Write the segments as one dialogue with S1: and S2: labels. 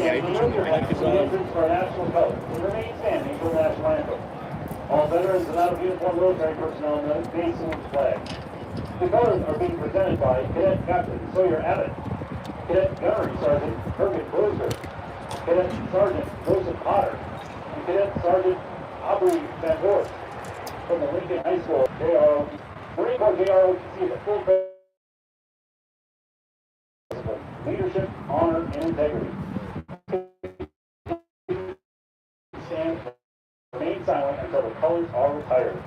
S1: For national colors. Remain standing for the national anthem. All veterans and out-of-uniform military personnel may salute the flag. The colors are being presented by Cadet Captain Sawyer Abbott, Cadet Gunnery Sergeant Herman Brewster, Cadet Sergeant Joseph Potter, and Cadet Sergeant Aubrey Van Dorst from the Lincoln High School JRO. Marine Corps JROTC is a full leadership, honor, and integrity. Stand, remain silent until the colors are retired.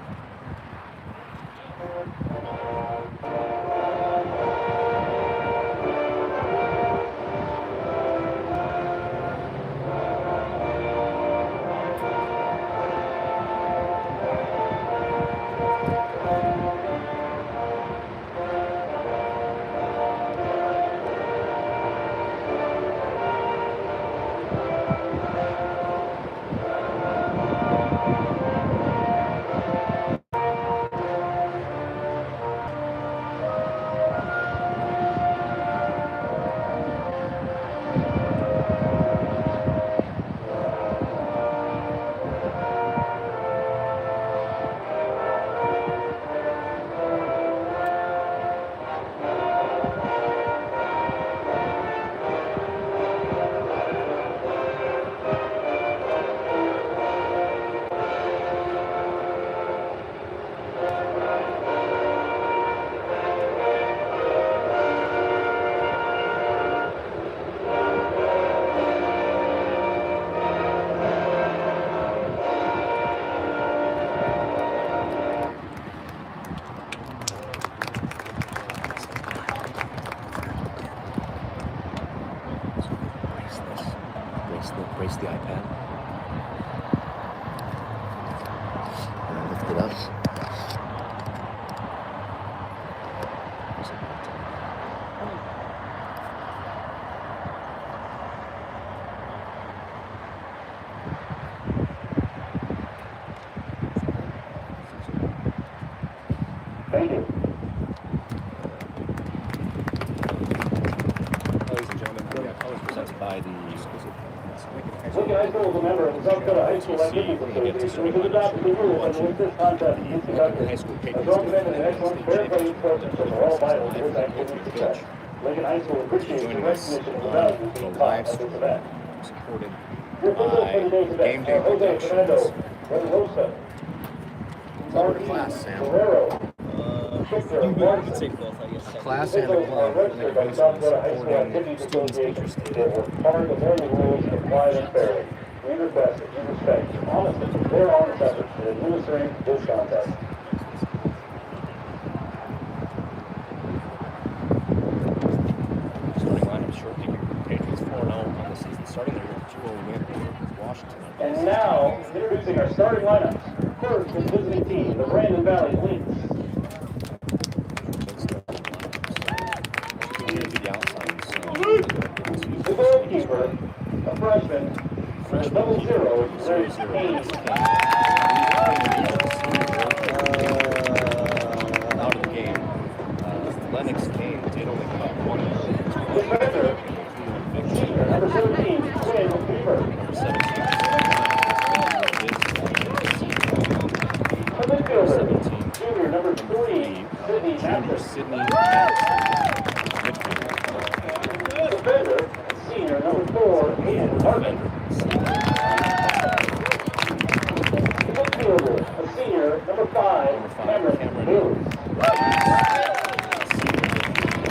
S2: Brace the iPad. And lift it up.
S1: Thank you.
S2: Ladies and gentlemen, we got colors presented by the
S1: Lincoln High School is a member of the South Dakota High School Activities Association, which has adopted the rules under which this contest is conducted. As recommended in excellent fair play sportsmanship are all vital to this activity's success. Lincoln High School appreciates the recognition of the values being taught at this event.
S2: supported
S1: Your officials for today's event
S2: Game Day
S1: are Jose Fernando,
S2: Productions.
S1: Ray Rosa,
S2: Cover class, Sam.
S1: Guerrero, Victor Martin.
S2: A class and a club for the
S1: By the South Dakota High School
S2: supporting
S1: Activities
S2: students,
S1: Association,
S2: teachers,
S1: they
S2: students.
S1: work hard to learn the rules and apply them fairly. We request that you respect honestly their honest efforts in administering this contest.
S2: Starting lineup shortly here. Patriots 4-0 on the season, starting their 2-0 win over Washington.
S1: And now, introducing our starting lineups. First, the visiting team, the Brandon Valley Lynx. The goalkeeper, a freshman,
S2: Freshman
S1: double zero,
S2: zero,
S1: Larry
S2: zero.
S1: Kane.
S2: Out of the game. Lennox Kane did only come up one.
S1: Defender, number 17, Quinn Weaver.
S2: Number 17.
S1: The midfielder, junior, number 3, Sydney Matthews.
S2: Sydney.
S1: Defender, senior, number 4, Aiden Hartman. Midfielder, a senior, number 5, Cameron Bailey.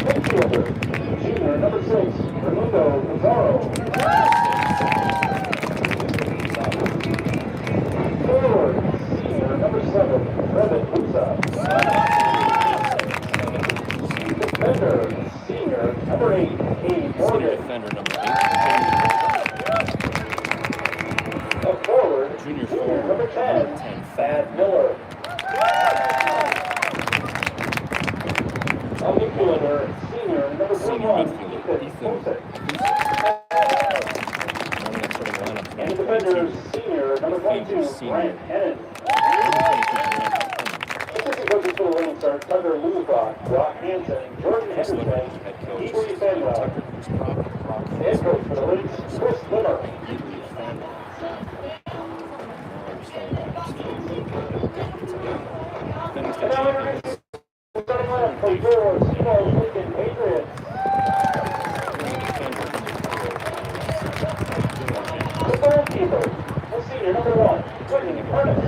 S1: Midfielder, junior, number 6, Fernando Pizarro. Forward, senior, number 7, Trevin Musa. Defender, senior, number 8, Katie Morgan.
S2: Defender number 8.
S1: A forward,
S2: Junior
S1: senior,
S2: forward,
S1: number 10,
S2: number 10,
S1: Thad Miller. A midfielder, senior, number
S2: Senior
S1: 21,
S2: midfielder,
S1: Ethan Kusek.
S2: Running a starting lineup.
S1: And the defenders, senior, number 22,
S2: Senior.
S1: Brian Hennon. Assistant coaches for the Lynx are Tucker Luzbach, Brock Hansen, Jordan Henderson, Ebert Samuel. Head coach for the Lynx Patriots, Chris Miller.
S2: legally offend. Now we're starting defending state champions.
S1: Starting left for your small Lincoln Patriots. The goalkeeper, the senior, number 1, Whitney Curtis.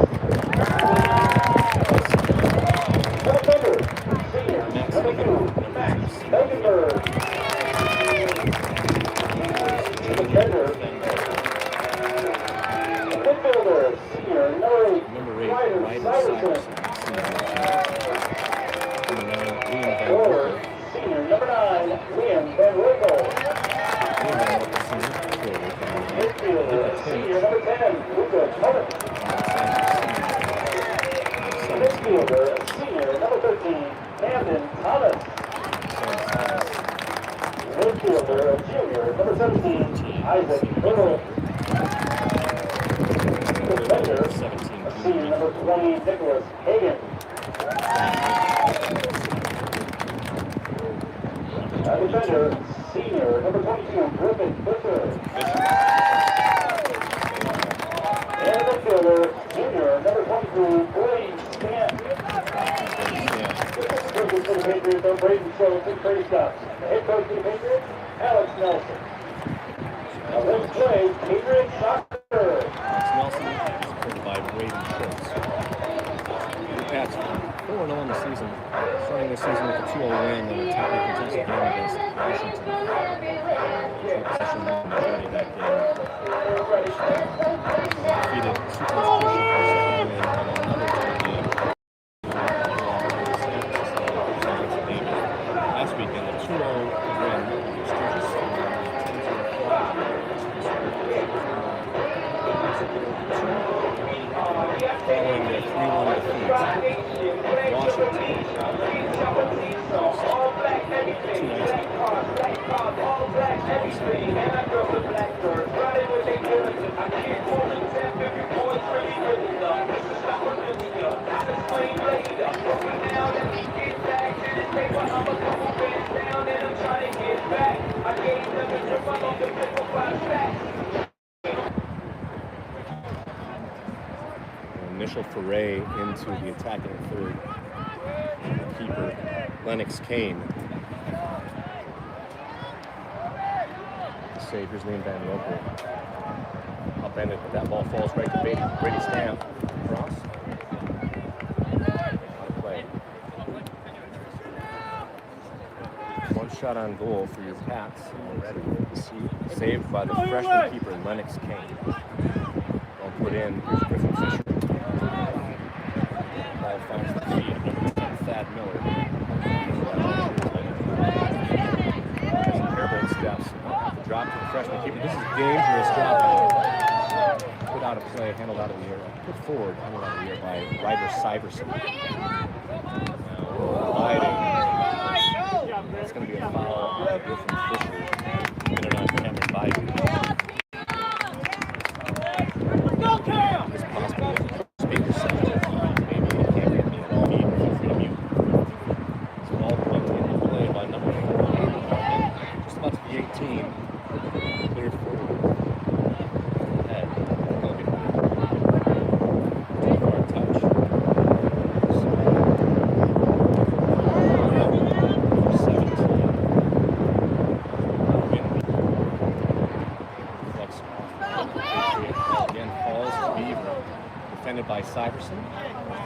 S1: The defender, senior, number 2, Max Begenberg. The defender, the midfielder, senior, number 8, Ryder Syverson. Forward, senior, number 9, Liam Van Winkle. Midfielder, senior, number 10, Luca Cummins. Midfielder, senior, number 13, Camden Thomas. Midfielder, junior, number 17, Isaac Little. Defender, senior, number 20, Nicholas Hagan. Defender, senior, number 22, Griffin Fisher. And midfielder, junior, number 22, Brady Stamp. Coaches for the Patriots are Braden Schultz and Trey Stubbs. The head coach for the Patriots, Alex Nelson. Now let's play Patriots soccer.
S2: Alex Nelson, supported by Braden Schultz. The Pats 4-0 in the season, starting this season with a 2-0 win and a tightly contested game against Washington. Possession won the majority of that game. Defeated Super Bowl for a second win and another tight game. Last weekend, a 2-0 win over Sturgis. Following their 3-1 defeat, Washington. Initial foray into the attacking third. Keeper Lennox Kane. The save, here's Liam Van Winkle. Upended, but that ball falls right to Brady Stamp. Cross. Play. One shot on goal for your Pats already. Saved by the freshman keeper Lennox Kane. Ball put in. Here's Griffin Fisher. Ball finds the feet of number 10, Thad Miller. Airborne steps. Drop to the freshman keeper. This is dangerous drop. Put out of play, handled out of the air. Put forward, handled out of the air by Ryder Syverson. Now, gliding. That's going to be a foul on Griffin Fisher. Minute on Cameron Biden. It's possible to speak to someone. Maybe it can't get me a lead. Feel free to mute. It's all put into play by number 4. Just about to the 18. Cleared forward. Head. Logan. Too far touch. 17. Flex off. Again falls to Beaver. Defended by Syverson.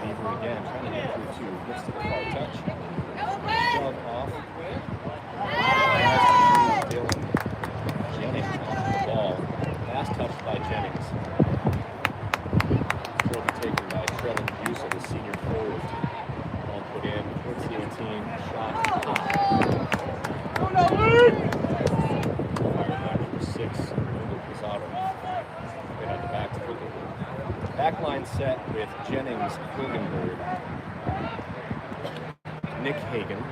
S2: Beaver again trying to get through 2. Gets to the far touch. Shove off. Jennings off the ball. Pass touched by Jennings. Trophy taken by Trevin Busa, the senior forward. Ball put in towards the 18. Shot. Fired by number 6, Luke Pizarro. They had the back to Hilgenberg. Backline set with Jennings, Hilgenberg, Nick Hagan.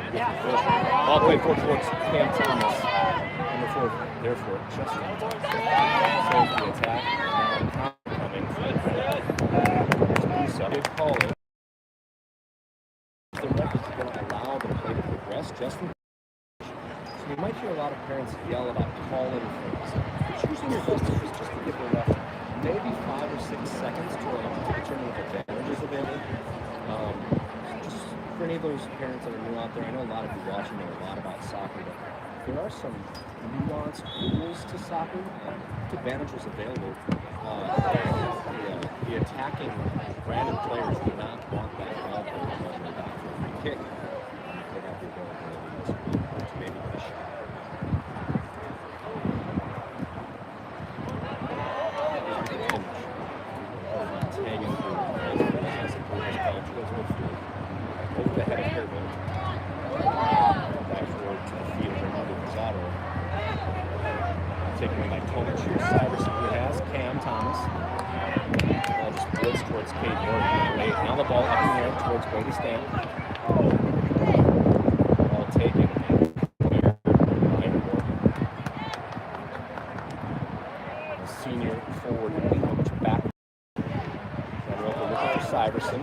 S2: Ball played forward towards Cam Thomas. Number 4, therefore, just in time. Saves the attack. Now coming from Busa. Good call. The ref is going to allow the play to progress just from. So you might hear a lot of parents yell about calling things. in your best interest just to give the ref maybe 5 or 6 seconds to determine if advantage is available. Just for any of those parents that are new out there, I know a lot of you watching know a lot about soccer, but there are some nuanced rules to soccer. If advantage was available, the attacking random players do not want that ball going back for a free kick. They have the ability to maybe get a shot. Over the head of Herbold. Back forward to the field and under Pizarro. Taking away by Tomic here. Syverson who has Cam Thomas. Ball just blitz towards Cade Morgan. Now the ball up in the air towards Brady Stamp. Ball taken. Ryan Morgan. The senior forward coach back. Looking for Syverson.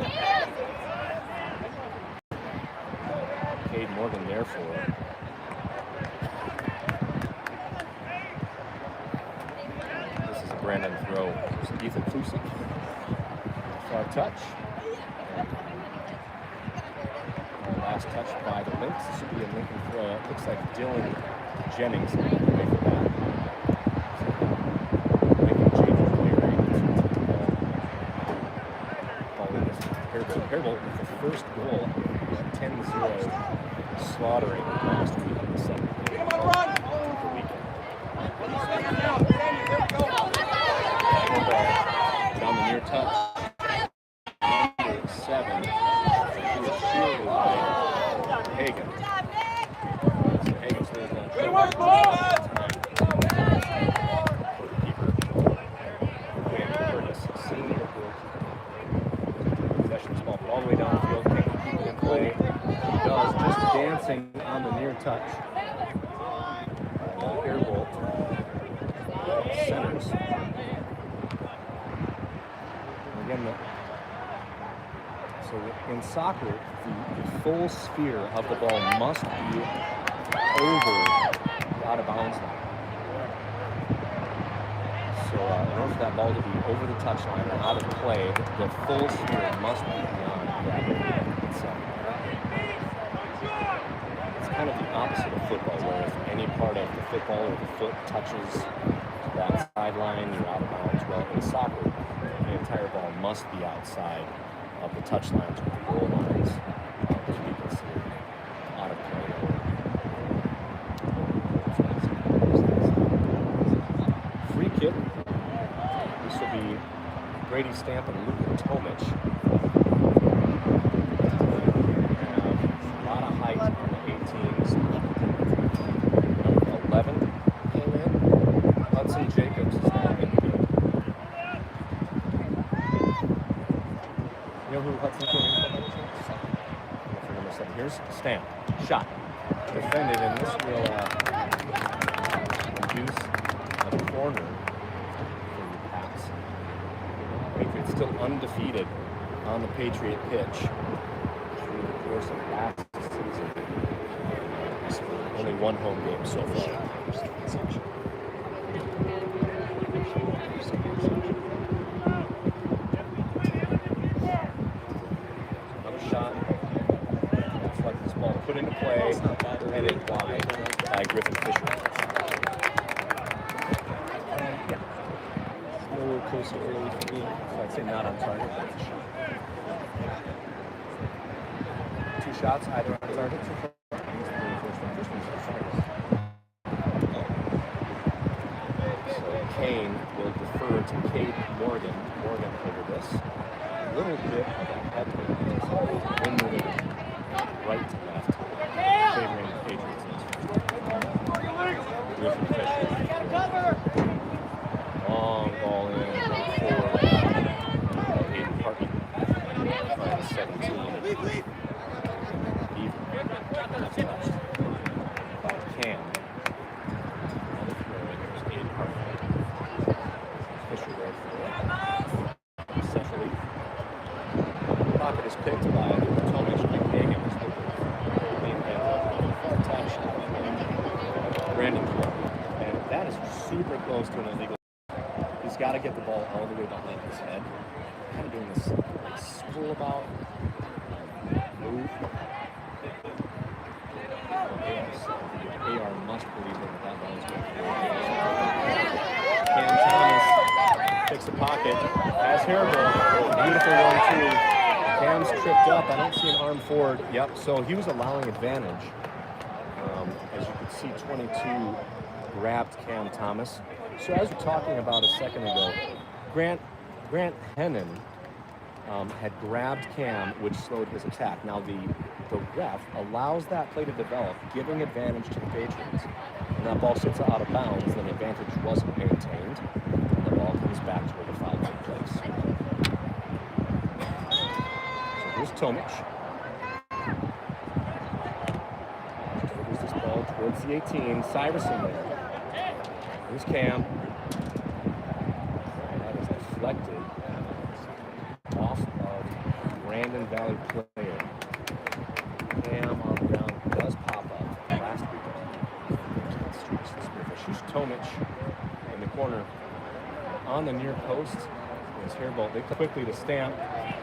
S2: Cade Morgan there for it. This is a Brandon throw. There's Ethan Klusic. Far touch. And last touch by the Lynx. This should be a Lincoln throw. It looks like Dylan Jennings away for that. Lincoln changes player. Ball in this Herbold with the first goal. 10-0 slaughtering last week in the second game of the weekend. Down the near touch. Number 7. He was shielded by Hagen. So Hagen stays down. Good work, boys! Possession ball all the way downfield. Can't keep it in play. Does just dancing on the near touch. Airbolt centers. And again, so in soccer, the full sphere of the ball must be over the out of bounds line. So in order for that ball to be over the touchline or out of play, the full sphere must be beyond that itself. Kind of the opposite of football, where if any part of the football or the foot touches that sideline, you're out of bounds. Well, in soccer, the entire ball must be outside of the touch lines or the goal lines to be considered out of play. Free kick. This will be Brady Stamp and Luka Tomic. A lot of height on the 18s. Number 11 came in. Hudson Jacobs is now in the field. You know who Hudson came in for number 7? Here's Stamp. Shot. Defended, and this will induce a corner for the pass. Patriots still undefeated on the Patriot pitch through the course of last season. Only one home game so far. Another shot. Looks like this ball put into play, headed wide by Griffin Fisher. Yeah. A little closer early for me, so I'd say not on target. That's a shot. 2 shots, either on target so far. So Kane will defer to Cade Morgan. Morgan over this. A little bit of a headwind. Wind moving right to left, favoring the Patriots. Griffin Fisher. Long ball in, forward. Aiden Parkin. 17. Cam. Another throw in. There's Aiden Parkin. Fisher right for centrally. Pocket is picked by Tomic and Hagen. Far touch. Brandon throw. And that is super super close to an illegal. He's got to get the ball all the way behind his head. Kind of doing this like swivel about move. They are must believe that ball is going to Cam Thomas takes the pocket, has Haribo, beautiful 1-2. Cam's tripped up. I don't see an arm forward. Yep, so he was allowing advantage. As you could see, 22 grabbed Cam Thomas. So as we were talking about a second ago, Grant Hennon had grabbed Cam, which slowed his attack. Now the ref allows that play to develop, giving advantage to the Patriots. And that ball sits out of bounds, then advantage wasn't maintained. And the ball comes back to where the foul took place. So here's Tomic. Delivers this ball towards the 18. Syverson there. Here's Cam. That is deflected off of Brandon Valley player. Cam on the ground does pop up last week. Here's Tomic in the corner on the near post. His hair ball. They quickly to Stamp.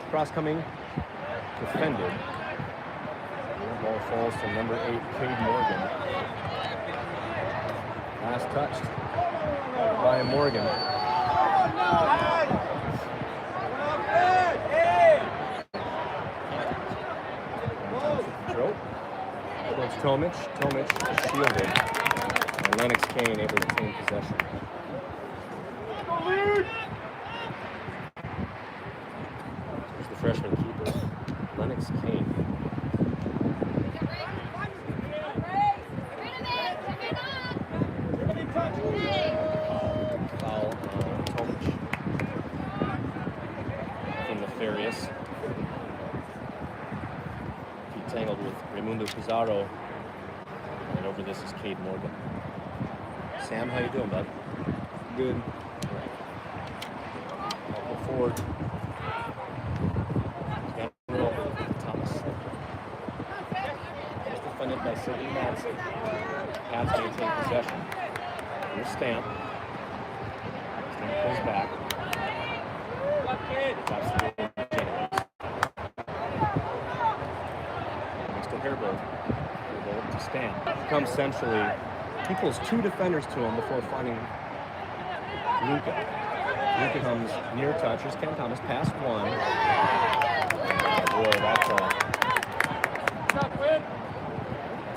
S2: Cross coming. Defended. The ball falls to number 8, Cade Morgan. Last touched by Morgan. Throw. Towards Tomic. Tomic shielded. And Lennox Kane able to retain possession. Here's the freshman keeper, Lennox Kane. Foul on Tomic. From Nefarious. He tangled with Raimundo Pizarro. And over this is Cade Morgan. Sam, how you doing, bud? Good. Go forward. Thomas. Just defended by Sidney Madsen. Cavs maintain possession. Here's Stamp. Stamp pulls back. That's the next to Haribo. Haribo to Stamp. Comes centrally. He pulls 2 defenders to him before finding Luka. Luka comes near touch. Here's Cam Thomas. Pass 1. Boy, that's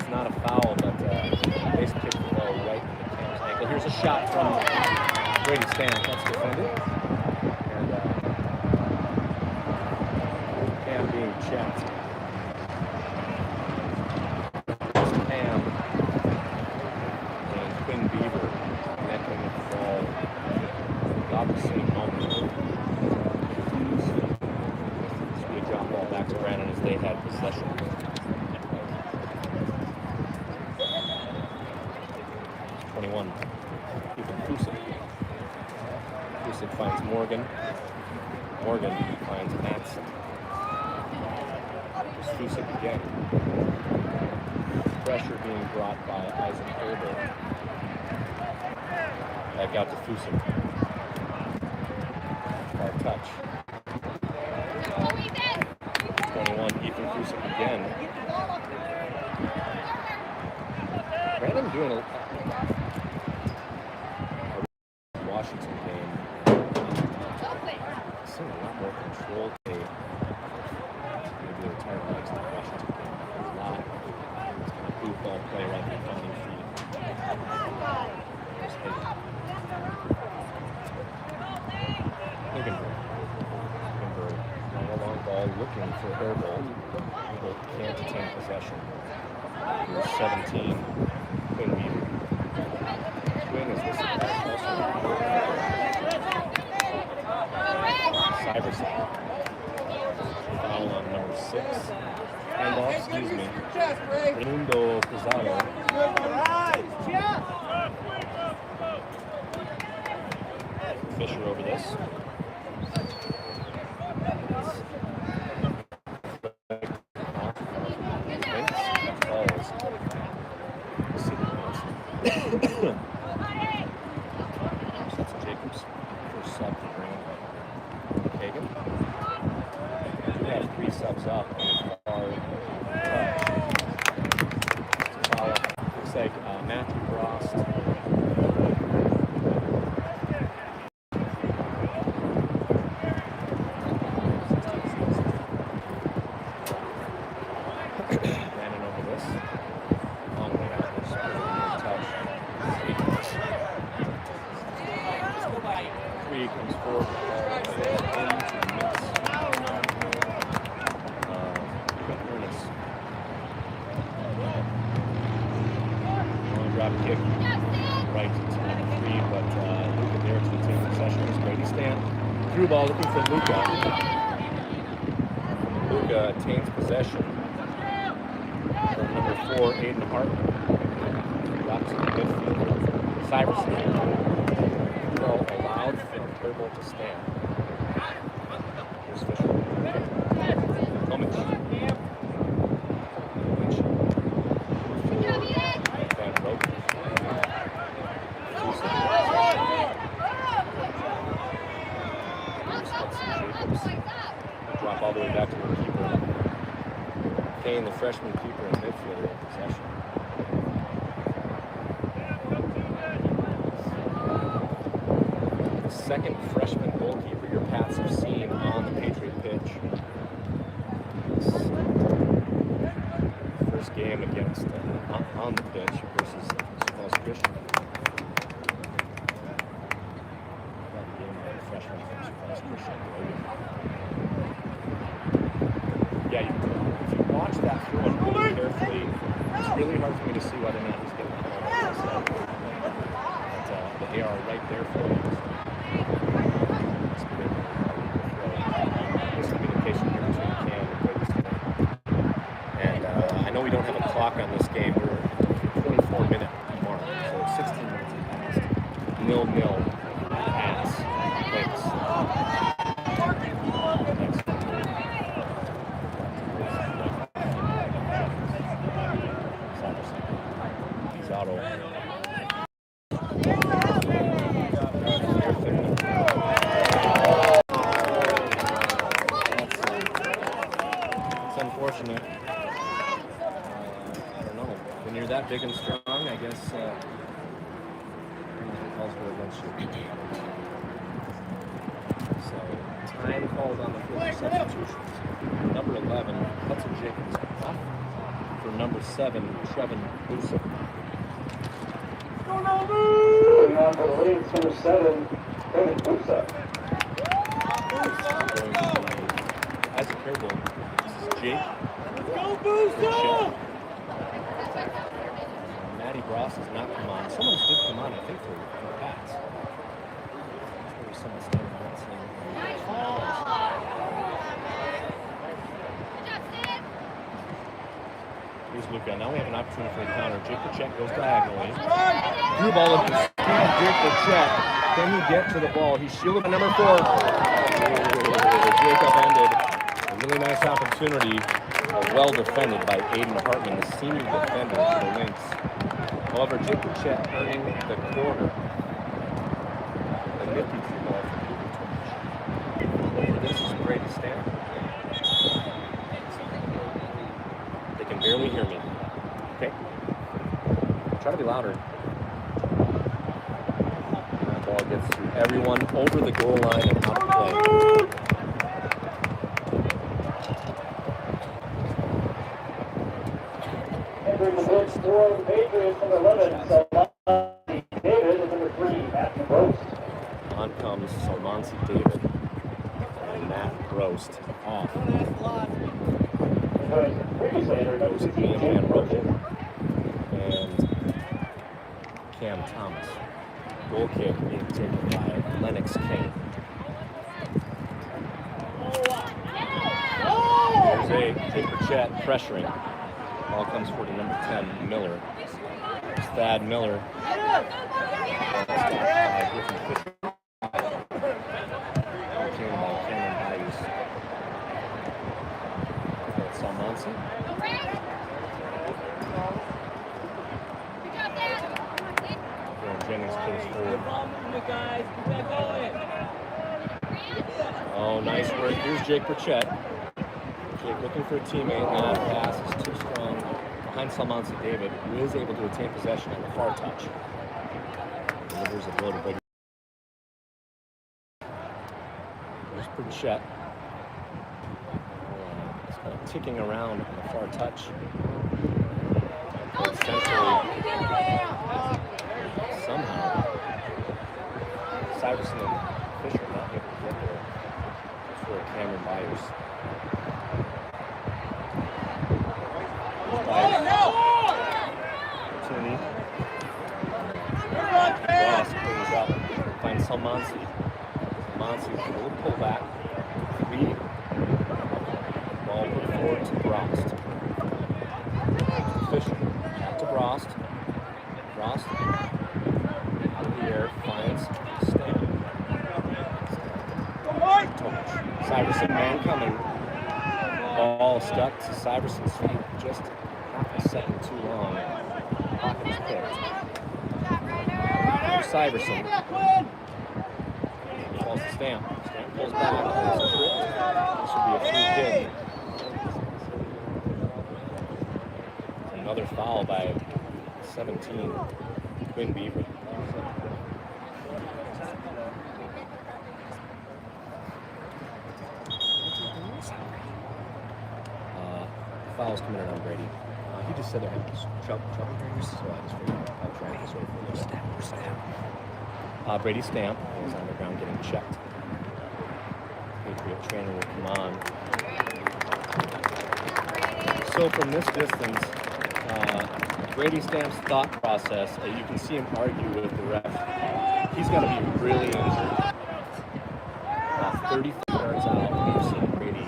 S2: not a foul, but base kicked the ball right in the Cam's ankle. Here's a shot from Brady Stamp. That's defended. And Cam being checked. Cam and Quinn Beaver connecting with the ball about the same moment. So we drop ball back to Brandon as they had possession. 21. Even Fusick. Fusick finds Morgan. Morgan finds Madsen. There's Fusick again. Pressure being brought by Isaac Herbert. Back out to Fusick. Our touch. 21. Ethan Fusick again. Brandon doing a Washington game. Seeing a lot more control tape. Maybe the entire legs in the Washington game. A lot. It's kind of blue ball play right there, finding feet. Hickenberg. A long ball looking for Haribo. Haribo can't attain possession. Here's 17. Quinn Beaver. Quinn is this Syverson. Foul on number 6. Handoff, excuse me. Raimundo Pizarro. Fisher over this. sub for Brandon. Kagan. We have 3 subs up on the far touch. Looks like Matthew Frost. Landing over this. Long way out. This touch. 3 comes forward. Drop kick right to number 3, but Luca there to take possession. Brady stand. Through ball looking for Luca. Luca attains possession. Number 4, Aiden Hartman. Drops in the midfield. Cyberson. Ball allowed for Thurble to stand. Here's Fisher. Lynch. Van Rope. Drop all the way back to the keeper. Kane, the freshman keeper and midfielder in possession. The second freshman goalkeeper your Pats have seen on the Patriot pitch. First game against on the pitch versus Falls Christian. That game of freshman versus Falls Christian. Yeah, if you watch that through and really carefully, it's really hard for me to see whether or not he's getting the ball. But they are right there for him. Miscommunication here between Cam and Brady. And I know we don't have a clock on this game. We're 24-minute mark, so 16 minutes have passed. 0-0 pass. Thanks. Zotto. It's unfortunate. I don't know. When you're that big and strong, I guess calls for against you. So time calls on the field for substitutions. Number 11, Hudson Jacobs off for number 7, Trevin Boosa.
S1: Coming on for the lead, number 7, Trevin Boosa.
S2: As a careful, this is Jake.
S3: Go Boosa!
S2: Matty Bross has not come on. Someone did come on, I think, for Pats. There was someone standing on saying. Here's Luca. Now we have an opportunity for a counter. Jake Pacheck goes diagonally. Through ball of the speed. Jake Pacheck. Can he get to the ball? He's shielded by number 4. Jake upended. A really nice opportunity. Well defended by Aiden Hartman, the senior defender for the Lynx. However, Jake Pacheck earning the corner. A nifty through ball for Over this is Brady Stanton. They can barely hear me. Okay. Try to be louder. That ball gets to everyone over the goal line and out of play.
S1: Entering the pitch for the Patriots, number 11, Salmansi David, and number 3, Matthew Grost.
S2: On comes Salmansi David and Matt Grost off.
S1: Previously,
S2: Goes to Van Rogen and Cam Thomas. Goal kick being taken by Lennox Kane. There's a Jake Burchett pressuring. Ball comes forward to number 10, Miller. There's Thad Miller. Salmansi. Jennings plays forward. Oh, nice work. Here's Jake Burchett. Jake looking for a teammate. That pass is too strong. Behind Salmansi David, who is able to attain possession on the far touch. Delivers a blow to Brady. Here's Burchett. It's kind of ticking around on the far touch. But essentially, somehow, Syverson and Fisher not able to get there for Cameron Byers. Opportunity. Ross cleans up. Finds Salmansi. Salmansi with a little pullback. 3. Ball put forward to Brost. Fisher. Back to Brost. Brost. Out of the air. Finds Stamp. Syverson man coming. Ball stuck to Syverson's feet. Just half a second too long. Pocket is picked. Syverson. Falls to Stamp. Stamp pulls back. This should be a free kick. Another foul by 17. Quinn Beaver. Foul's coming in on Brady. He just said they're having trouble drinks, so I just figured I'll try this way for a little Stamp. Brady Stamp is on the ground getting checked. Patriot trainer will come on. So from this distance, Brady Stamp's thought process, you can see him argue with the ref. He's got to be really injured. 30 yards out, we've seen Brady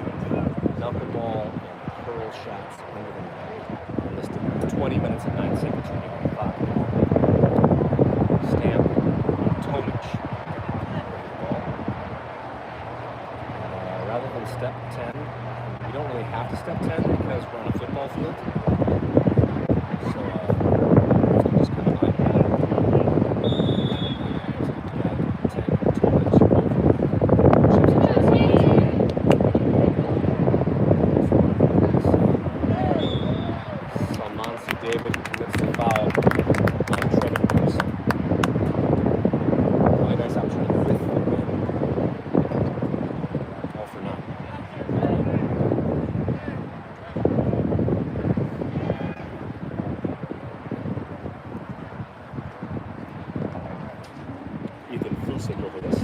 S2: knuckleball curl shots under the net. And this 20 minutes and 9 seconds remaining on the clock. Stamp, Tomic. Rather than step 10, we don't really have to step 10 because we're on a football field. So, just kind of like 10, Tomic. David commits the foul on Trevor Lewis. Really nice opportunity for the win. All for naught. Ethan Fusik over this.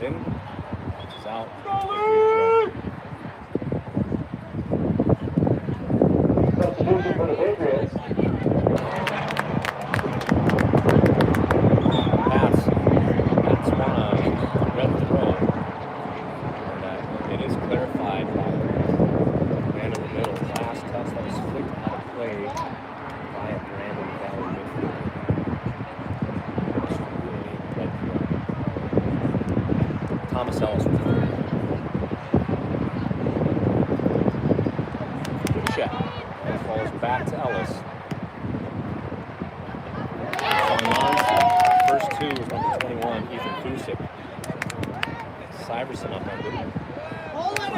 S2: In, bounces out.
S1: Substitution for the Patriots.
S2: That's one red throw. And it is clarified by the man in the middle. Last touch that was flicked out of play by a Brandon Valley midfielder. Thomas Ellis with the good check. It falls back to Ellis. First two was number 21, Ethan Fusik. Syverson up under.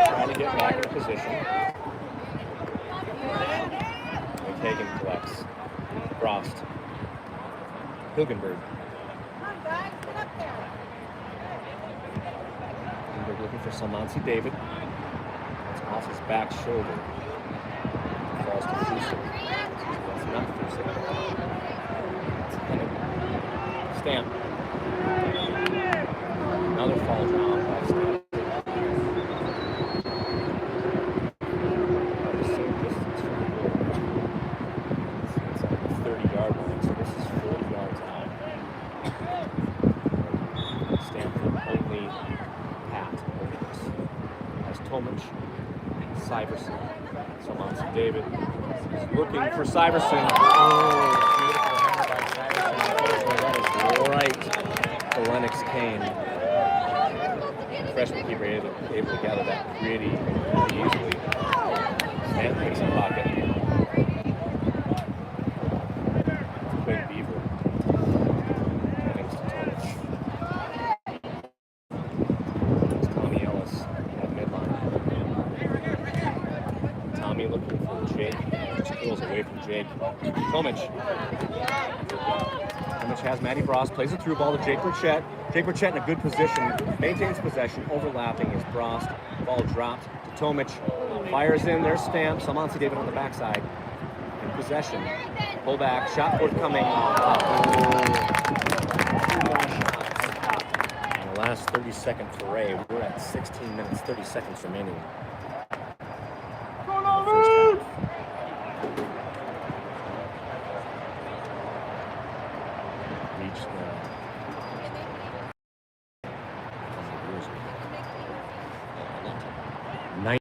S2: Trying to get back in position. McKagan collects. Frost. Hilgenberg. Looking for Salmansi David. It's off his back shoulder. Falls to Fusik. That's not Fusik. It's Hennig. Stamp. Another fall down by Stamp. The same distance from the goal. It's on the 30-yard line, so this is 40 yards out. Stanford only Tomic, Syverson, Salmansi David is looking for Syverson. Oh, beautiful hammer by Syverson. That is right to Lennox Kane. Freshman keeper able to gather that pretty easily. Stamp picks a pocket. Tommy looking for Jake. Just curls away from Jake. Tomic. Tomic has Matty Bross, plays a through ball to Jake Burchett. Jake Burchett in a good position, maintains possession, overlapping is Bross. Ball dropped to Tomic. Fires in, there's Stamp. Salmansi David on the backside. In possession. Pull back, shot forthcoming. And the last 30-second foray. We're at 16 minutes, 30 seconds remaining. Reached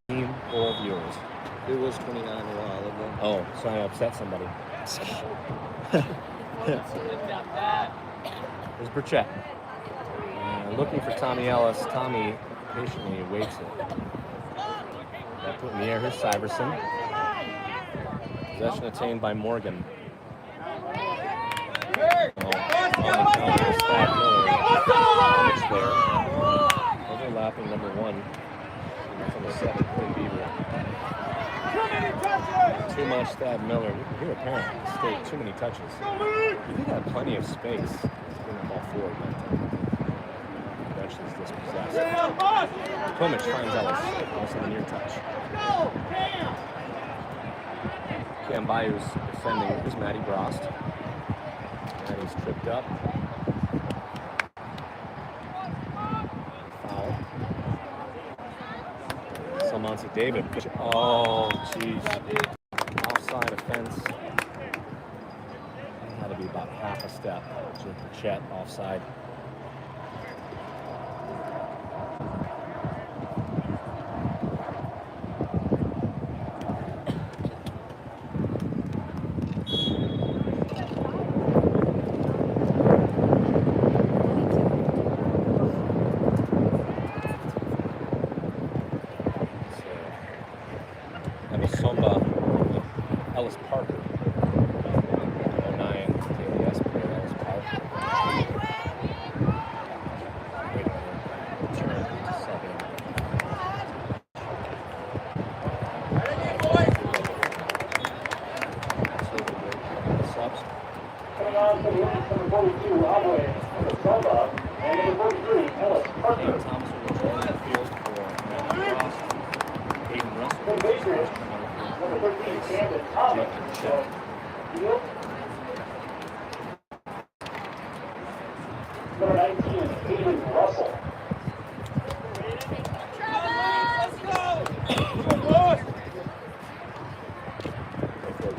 S2: 19 viewers.
S4: It was 29 a while ago.
S2: Oh, so I upset somebody. There's Burchett. Looking for Tommy Ellis. Tommy patiently waits it. That put in the air. Here's Syverson. Possession attained by Morgan. Overlapping number 1. From the 7, Quinn Beaver. Too much Thad Miller. Here apparently stayed too many touches. He did have plenty of space to bring the ball forward, but eventually is dispossessed. Tomic finds Ellis. Also a near touch. Cam Bayou's defending. Here's Matty Brost. Matty's tripped up. Foul. Salmansi David. Oh, jeez. Offside offense. Had to be about half a step. Chet offside. Ellis Parker. 09 KBS player Ellis Parker. Return to second. Subs.
S1: Coming on to the line, number 42, Alway, number Selma, and number 43, Ellis Parker.
S2: Thomas will return to the field for Ross. Aiden Russell.
S1: The Patriots, number 13, Camden Thomas. Field. Number 19, Aiden Russell.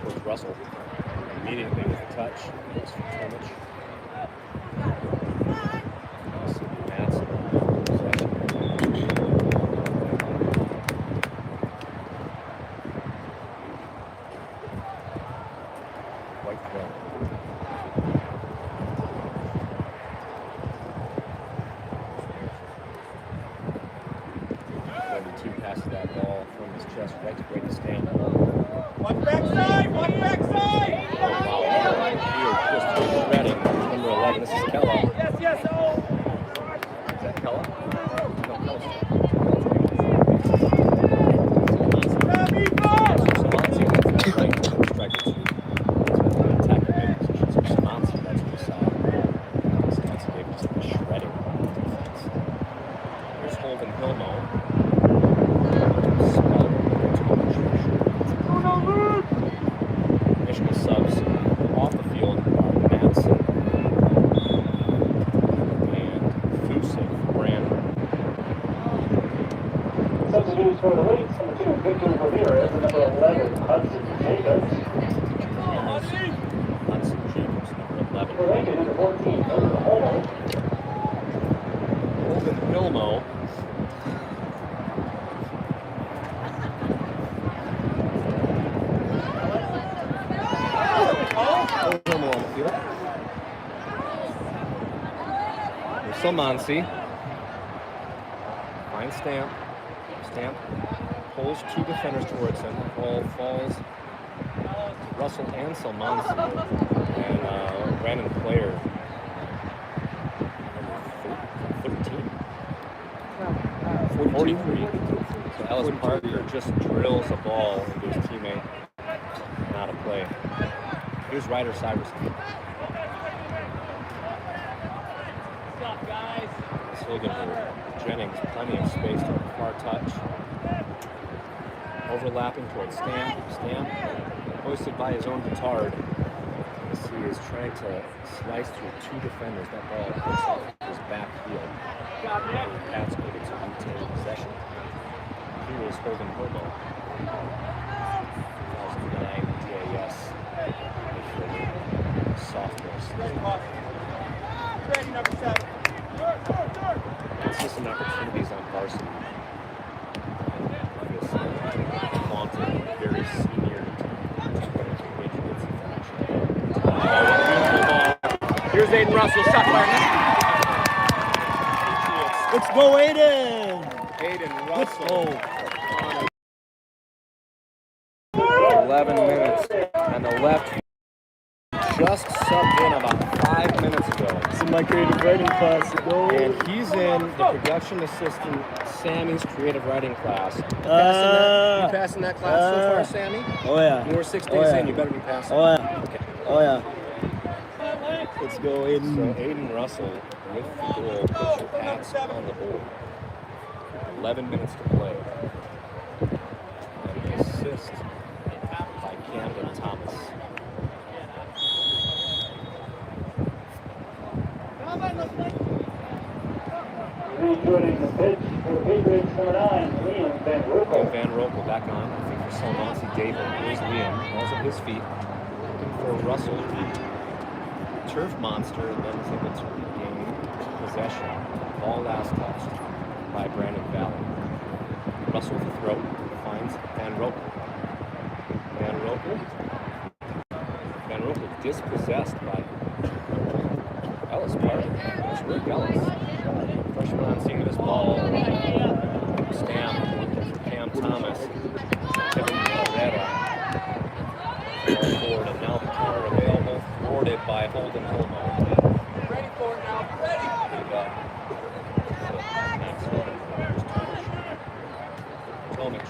S2: Towards Russell. Immediately with a touch. It's from Tomic. Madsen. White throw. 32 passes that ball from his chest right to Brady Stamp.
S3: One backside! One backside!
S2: Just shredding. Number 11. This is Kella.
S3: Yes, yes, oh!
S2: Is that Kella? No, Kella's right. Striker 2. That's an attack mid position. So Salmansi, that's what we saw. Salmansi gave us a shredding defense. Here's Holden Hilmo. Michigan subs off the field are Madsen and Fusik for Brandon.
S1: Substitutes for the Leafs, number 2, Victor Ramirez, and number 11, Hudson Jacobs.
S2: Hudson Jacobs, number 11.
S1: For Lincoln, number 14, Holden
S2: Hilmo. Hilmo on the field. There's Salmansi. Finds Stamp. Stamp pulls 2 defenders towards him. The ball falls to Russell and Salmansi. And Brandon Player, number 13. 43. So Ellis Parker just drills a ball into his teammate. Not a play. Here's Ryder Syverson. Silgenberg. Jennings, plenty of space to the far touch. Overlapping towards Stamp. Stamp, hoisted by his own petard. He is trying to slice through two defenders. That ball hits off his back heel. Pats going to retain possession. Here is Holden Homo. 2009 DAS. Sophomore.
S3: Ready, number 7.
S2: Consistent opportunities on varsity. This vaunted, very senior Patriots ball. Here's Aiden Russell, shot fired.
S4: Let's go, Aiden!
S2: Aiden
S4: Let's
S2: Russell.
S4: go.
S2: 11 minutes, and the left just subbed in about 5 minutes ago.
S4: It's in my creative writing class.
S2: And he's in the production assistant Sammy's creative writing class. You passing that class so far, Sammy?
S4: Oh yeah.
S2: We're 6 days in, you better be passing.
S4: Oh yeah.
S2: Okay.
S4: Oh yeah. Let's go, Aiden.
S2: So Aiden Russell with the goal puts your Pats on the board. 11 minutes to play. And the assist by Camden Thomas.
S1: Rejoining the pitch for Patriots number 9, Liam Van Roekel.
S2: Van Roekel back on. I think for Salmonsi David. Here's Liam. Ball's at his feet. Looking for Russell. Turf monster, and then is able to regain possession. Ball last touched by Brandon Valley. Russell with the throw. Finds Van Roekel. Van Roekel. Van Roekel dispossessed by Ellis Parker. That's Rick Ellis. Freshman on scene with his ball. Stamp looking for Cam Thomas. Kevin Herrera. Forward, and now the corner available. Thwarted by Holden Holmo.
S3: Ready for it now. Ready.
S2: Tomic.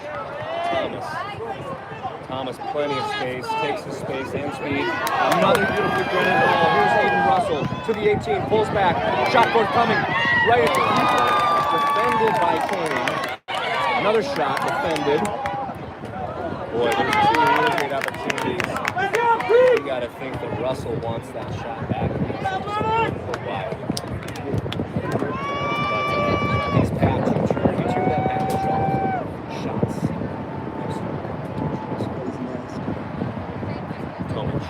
S2: Thomas, plenty of space, takes his space and speed. Another beautifully threaded ball. Here's Aiden Russell to the 18, pulls back. Shot forthcoming. Right at the keeper. Defended by Kane. Another shot defended. Boy, there's two really great opportunities. You got to think that Russell wants that shot back for a while. But these Pats, you turn that package off. Shots. Tomic.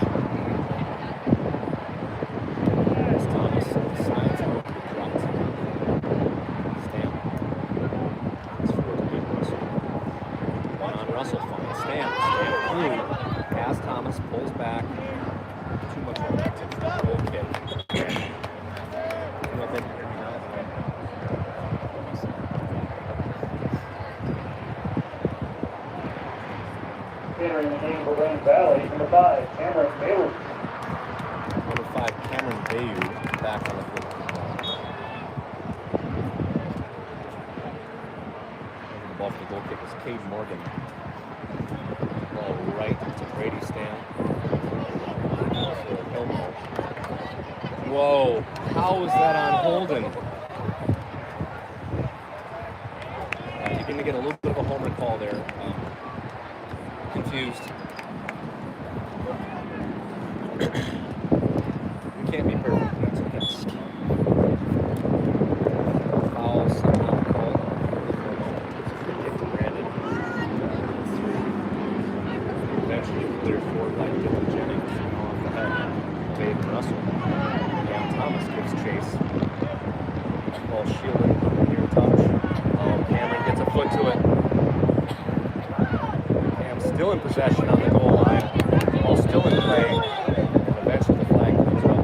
S2: As Thomas decides how to drop it. Stamp. It's forward to Aiden Russell. One on Russell, finds Stamp. Stamp through. As Thomas pulls back. Too much momentum. Okay.
S1: Entering the game for Wayne Valley, number 5, Cameron Baylor.
S2: Number 5, Cameron Bayou, back on the field. The ball for the goal kick is Cade Morgan. Ball right to Brady Stamp. Whoa, how is that on Holden? You're going to get a little bit of a homer call there. Confused. You can't be perfect. That's okay. Foul somehow called. Get to Brandon. Eventually cleared forward by Dylan Jennings. Off the head. Aiden Russell. Cam Thomas gives chase. Ball shielded. Near touch. Oh, Cameron gets a foot to it. Still in possession on the goal line. Ball still in play. And eventually the flag comes up.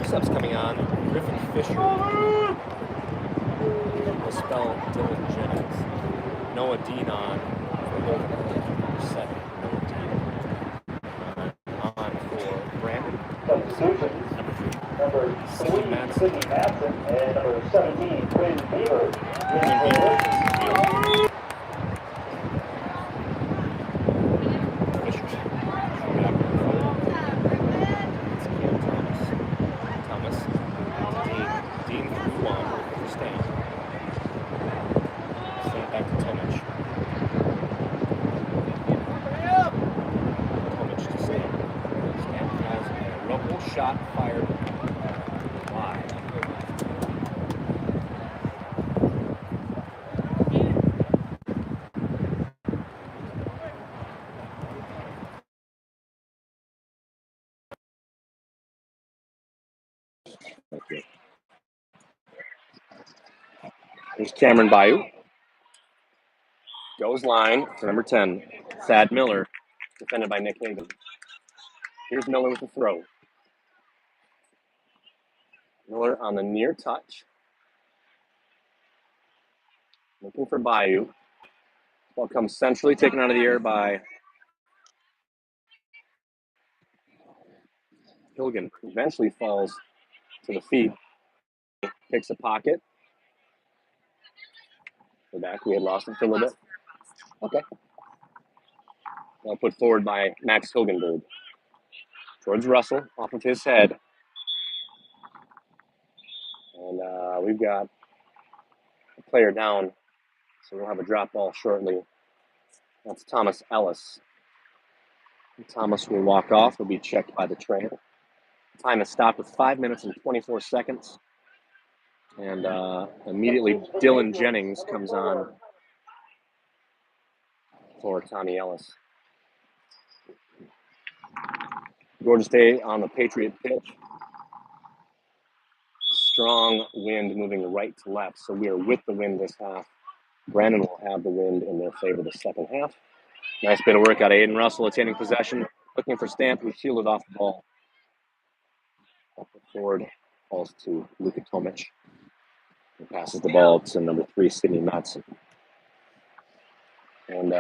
S2: Subs coming on. Griffin Fisher. We'll spell Dylan Jennings. Noah Dean on for Holden. 7. Noah Dean on for Brandon.
S1: number 3, Sidney Matson, and number 17, Quinn Beaver.
S2: Dean through one for Stamp. Stamp back to Tomic. Tomic to Stamp. Stamp has a local shot fired wide. Okay. Here's Cameron Bayou. Goes line to number 10, Thad Miller, defended by Nick Hagan. Here's Miller with the throw. Miller on the near touch. Looking for Bayou. Ball comes centrally, taken out of the air by Hilgan. Eventually falls to the feet. Picks a pocket. We're back. We had lost him for a little bit. Okay. Well put forward by Max Hilgenberg. Towards Russell, off of his head. And we've got a player down, so we'll have a drop ball shortly. That's Thomas Ellis. Thomas will walk off. Will be checked by the trainer. Time is stopped with 5 minutes and 24 seconds. And immediately Dylan Jennings comes on for Tommy Ellis. Gorgeous day on the Patriot pitch. Strong wind moving right to left, so we are with the wind this half. Brandon will have the wind in their favor the second half. Nice bit of work out of Aiden Russell, attaining possession, looking for Stamp, who shielded off the ball. Forward falls to Luka Tomic. He passes the ball to number 3, Sidney Matson. And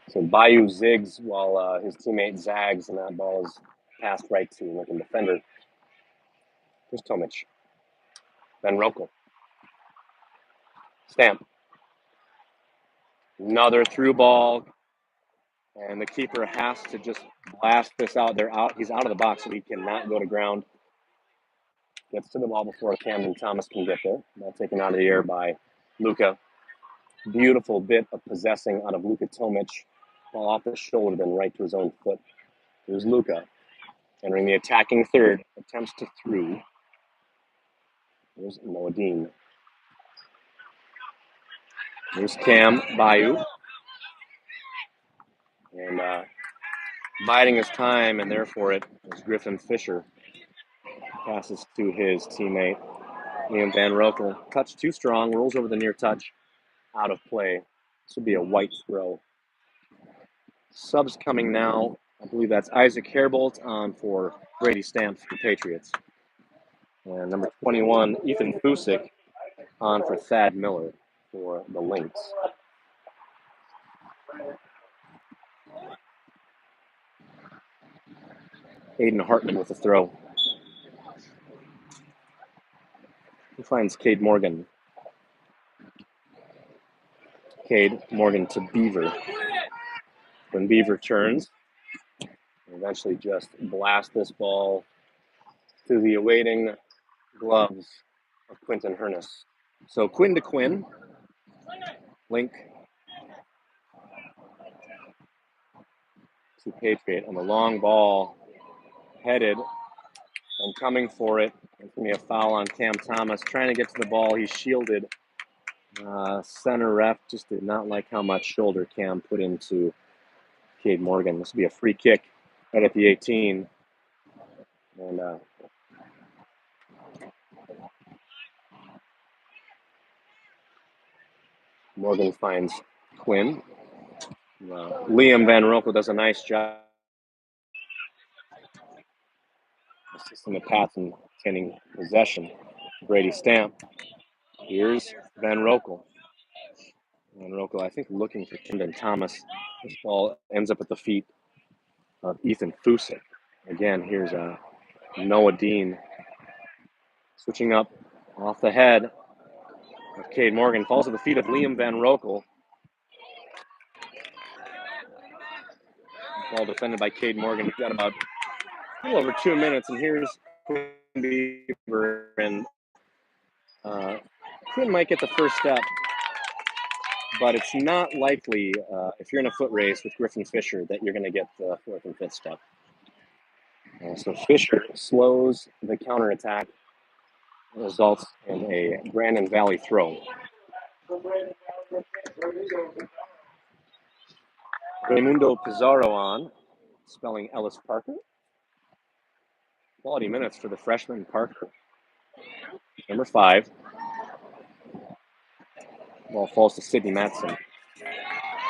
S2: so Bayou zigs while his teammate zags, and that ball is passed right to the looking defender. Here's Tomic. Van Rokel. Stamp. Another through ball. And the keeper has to just blast this out. He's out of the box, so he cannot go to ground. Gets to the ball before Camden Thomas can get there. Ball taken out of the air by Luka. Beautiful bit of possessing out of Luka Tomic. Ball off the shoulder, then right to his own foot. Here's Luka. Entering the attacking third. Attempts to through. Here's Moadine. Here's Cam Bayou. And biding his time, and therefore it is Griffin Fisher. Passes to his teammate, Liam Van Rokel. Touch too strong, rolls over the near touch, out of play. This would be a white throw. Subs coming now. I believe that's Isaac Herbold on for Brady Stamp for the Patriots. And number 21, Ethan Fusick on for Thad Miller for the Lynx. Aiden Hartman with the throw. He finds Cade Morgan. Cade Morgan to Beaver. When Beaver turns, eventually just blast this ball to the awaiting gloves of Quinton Hernus. So Quinn to Quinn. Link to Patriot on the long ball. Headed and coming for it. It's going to be a foul on Cam Thomas. Trying to get to the ball. He's shielded. Center ref just did not like how much shoulder Cam put into Cade Morgan. This will be a free kick right at the 18. And Morgan finds Quinn. Liam Van Rokel does a nice job assisting the pass and obtaining possession. Brady Stamp. Here's Van Rokel. Van Rokel, I think, looking for Camden Thomas. This ball ends up at the feet of Ethan Fusick. Again, here's Noah Dean switching up off the head of Cade Morgan. Falls at the feet of Liam Van Rokel. Ball defended by Cade Morgan. We've got about a little over 2 minutes, and here's Quinn Beaver. And Quinn might get the first step, but it's not likely if you're in a foot race with Griffin Fisher that you're going to get the fourth and fifth step. So Fisher slows the counterattack, results in a Brandon Valley throw. Raimundo Pizarro on, spelling Ellis Parker. Quality minutes for the freshman Parker. Number 5. Ball falls to Sidney Matson.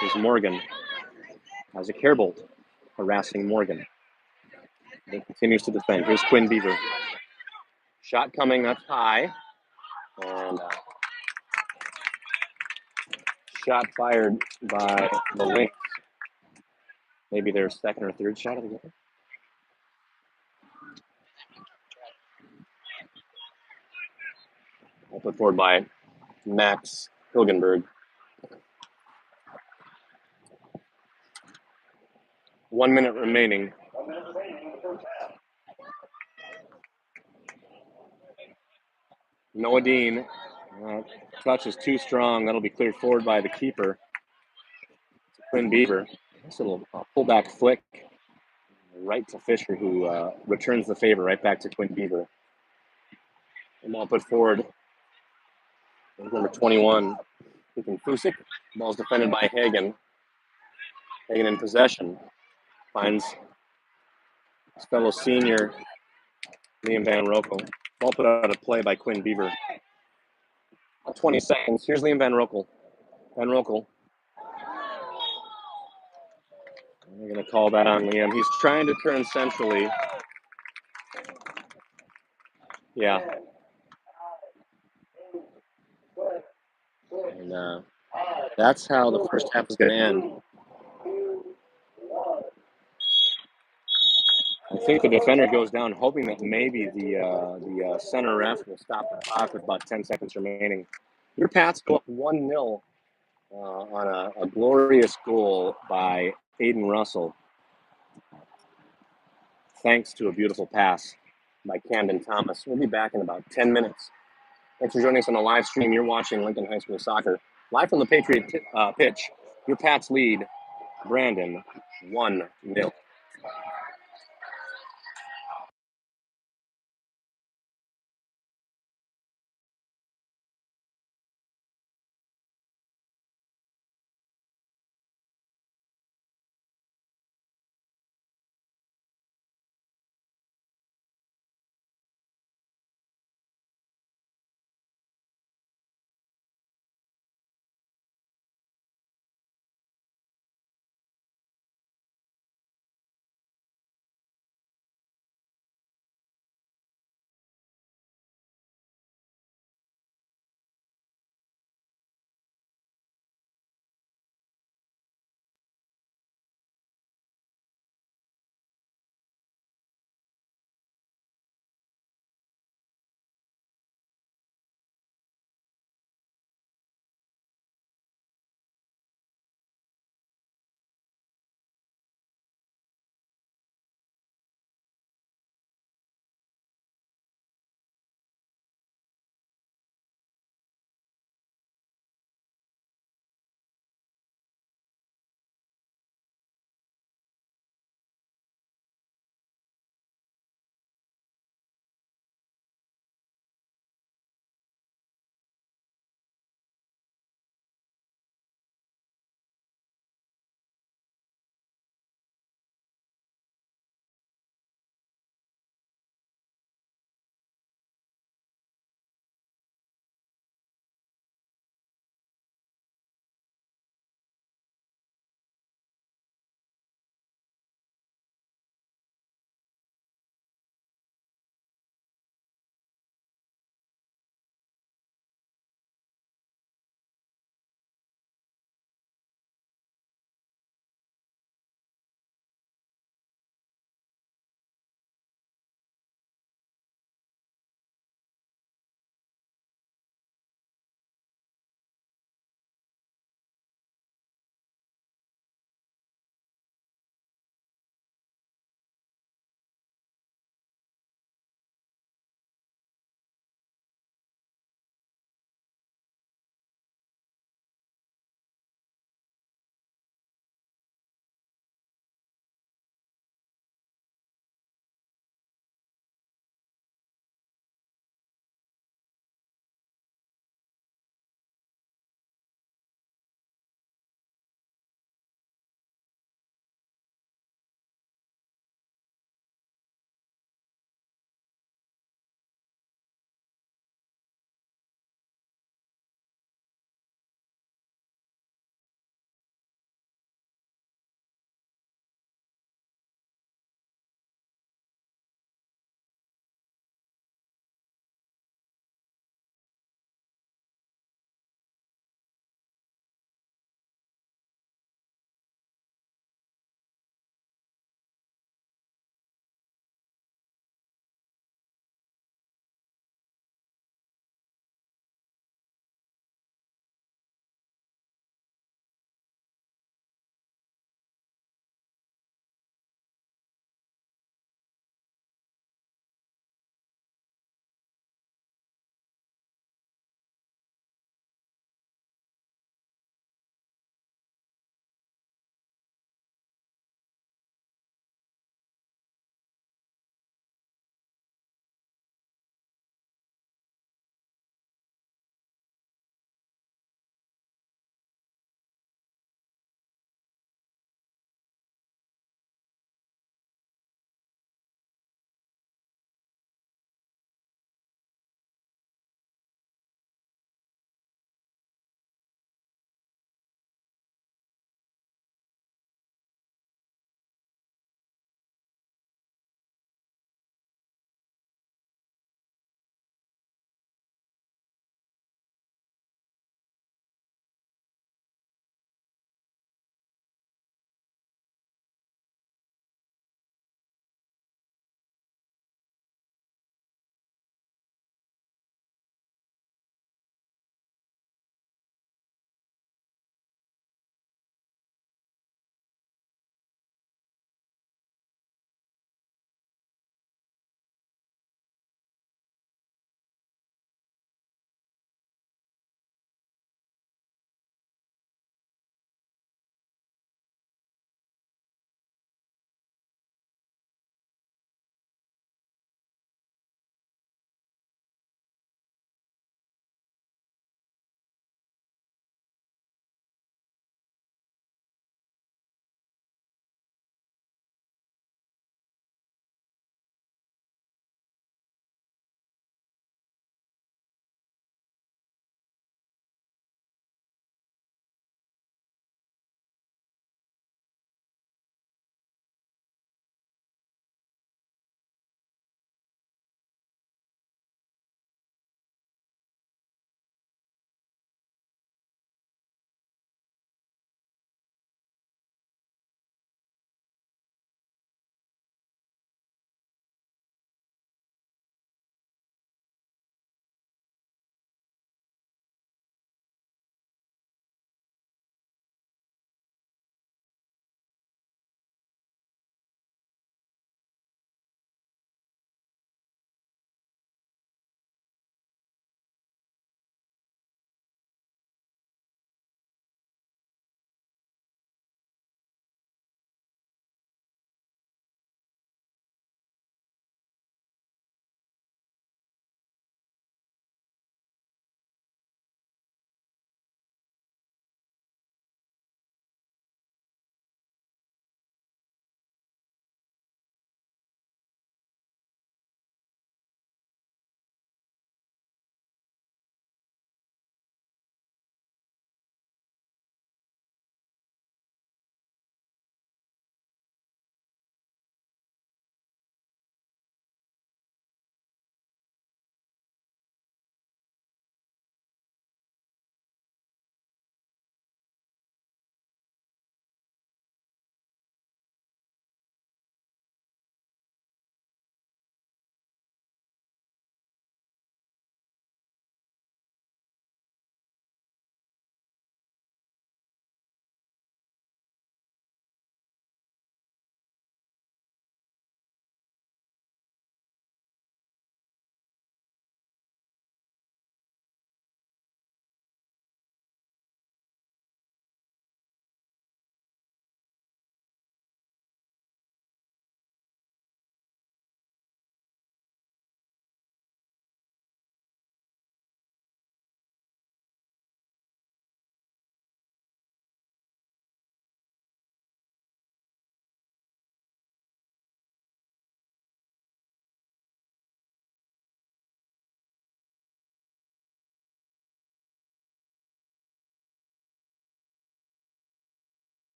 S2: Here's Morgan. Isaac Herbold harassing Morgan. He continues to defend. Here's Quinn Beaver. Shot coming, that's high. And shot fired by the Lynx. Maybe their second or third shot of the game. Put forward by Max Hilgenberg. 1 minute remaining. Noah Dean. Touch is too strong. That'll be cleared forward by the keeper. Quinn Beaver. Nice little pullback flick right to Fisher, who returns the favor right back to Quinn Beaver. The ball put forward. Number 21, Ethan Fusik. Ball's defended by Hagen. Hagen in possession. Finds his fellow senior, Liam Van Rokel. Ball put out of play by Quinn Beaver. 20 seconds. Here's Liam Van Rokel. Van Rokel. They're going to call that on Liam. He's trying to turn centrally. Yeah. And that's how the first half is going to end. I think the defender goes down, hoping that maybe the center ref will stop the clock with about 10 seconds remaining. Your Pats go up 1-0 on a glorious goal by Aiden Russell, thanks to a beautiful pass by Camden Thomas. We'll be back in about 10 minutes. Thanks for joining us on the live stream. You're watching Lincoln High School Soccer. Live from the Patriot pitch, your Pats lead Brandon 1-0.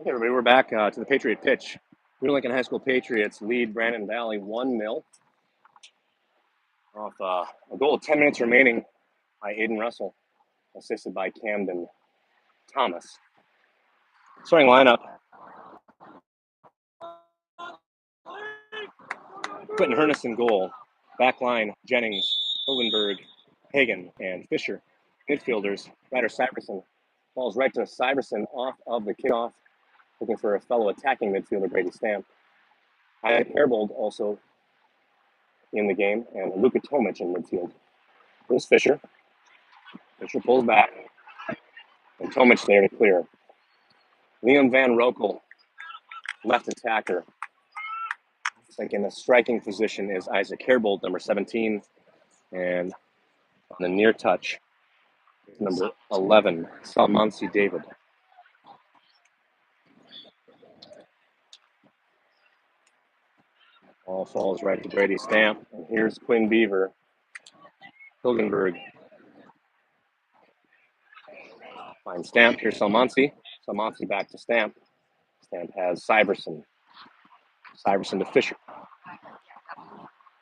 S2: Hey everybody, we're back to the Patriot pitch. Middle Lincoln High School Patriots lead Brandon Valley 1-0 off a goal with 10 minutes remaining by Aiden Russell, assisted by Camden Thomas. Starting lineup: Quentin Hernison goal. Backline: Jennings, Hildenberg, Hagan, and Fisher. Midfielders: Ryder Syverson. Falls right to Syverson off of the kickoff, looking for a fellow attacking midfielder, Brady Stamp. Isaac Herbold also in the game, and Luka Tomic in midfield. Here's Fisher. Fisher pulls back, and Tomic there to clear. Liam Van Rokel, left attacker. I think in the striking position is Isaac Herbold, number 17, and on the near touch, number 11, Salmansi David. Ball falls right to Brady Stamp, and here's Quinn Beaver. Hilgenberg finds Stamp. Here's Salmansi. Salmansi back to Stamp. Stamp has Syverson. Syverson to Fisher.